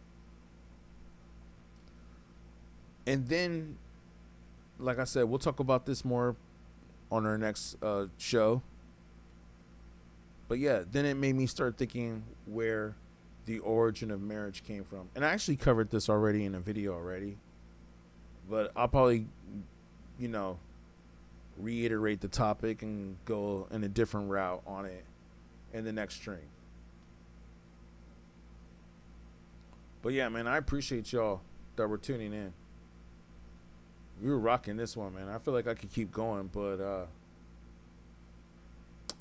And then, like I said, we'll talk about this more on our next show. But yeah, then it made me start thinking where the origin of marriage came from. And I actually covered this already in a video already. But I'll probably, reiterate the topic and go in a different route on it in the next stream. But yeah, man, I appreciate y'all that were tuning in. We were rocking this one, man. I feel like I could keep going, but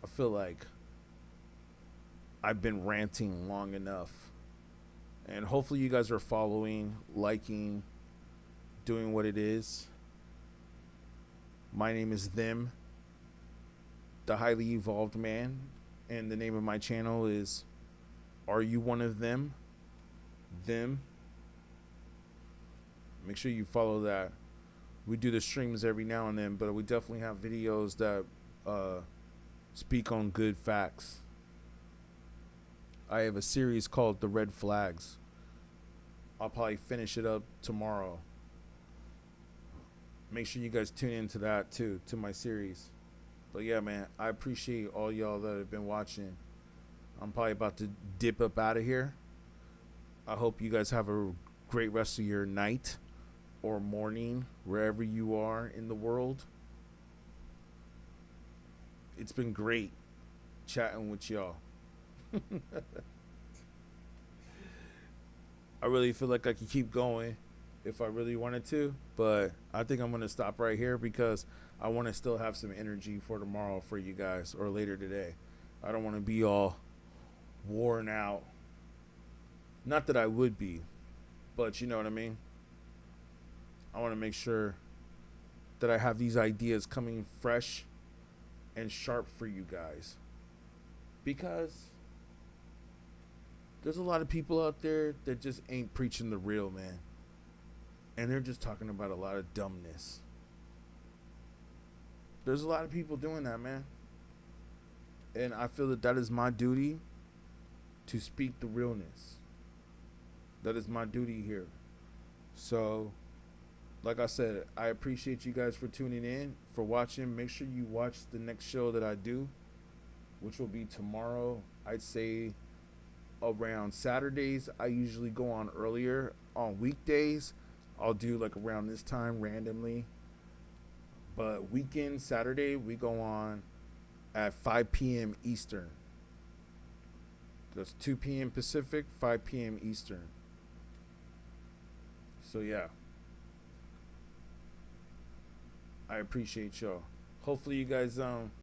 I feel like I've been ranting long enough. And hopefully you guys are following, liking, doing what it is. My name is Them, the highly evolved man. And the name of my channel is Are You One of Them? Them. Make sure you follow that. We do the streams every now and then, but we definitely have videos that speak on good facts. I have a series called The Red Flags. I'll probably finish it up tomorrow. Make sure you guys tune into that too, to my series. But yeah, man, I appreciate all y'all that have been watching. I'm probably about to dip up out of here. I hope you guys have a great rest of your night or morning, wherever you are in the world. It's been great chatting with y'all. I really feel like I could keep going if I really wanted to, but I think I'm going to stop right here because I want to still have some energy for tomorrow for you guys or later today. I don't want to be all worn out. Not that I would be, but you know what I mean? I want to make sure that I have these ideas coming fresh and sharp for you guys. Because there's a lot of people out there that just ain't preaching the real, man. And they're just talking about a lot of dumbness. There's a lot of people doing that, man. And I feel that that is my duty to speak the realness. That is my duty here. So, like I said, I appreciate you guys for tuning in, for watching. Make sure you watch the next show that I do, which will be tomorrow. I'd say around Saturdays. I usually go on earlier. On weekdays, I'll do like around this time randomly. But weekend, Saturday, we go on at 5 p.m. Eastern. That's 2 p.m. Pacific, 5 p.m. Eastern. So yeah, I appreciate y'all. Hopefully you guys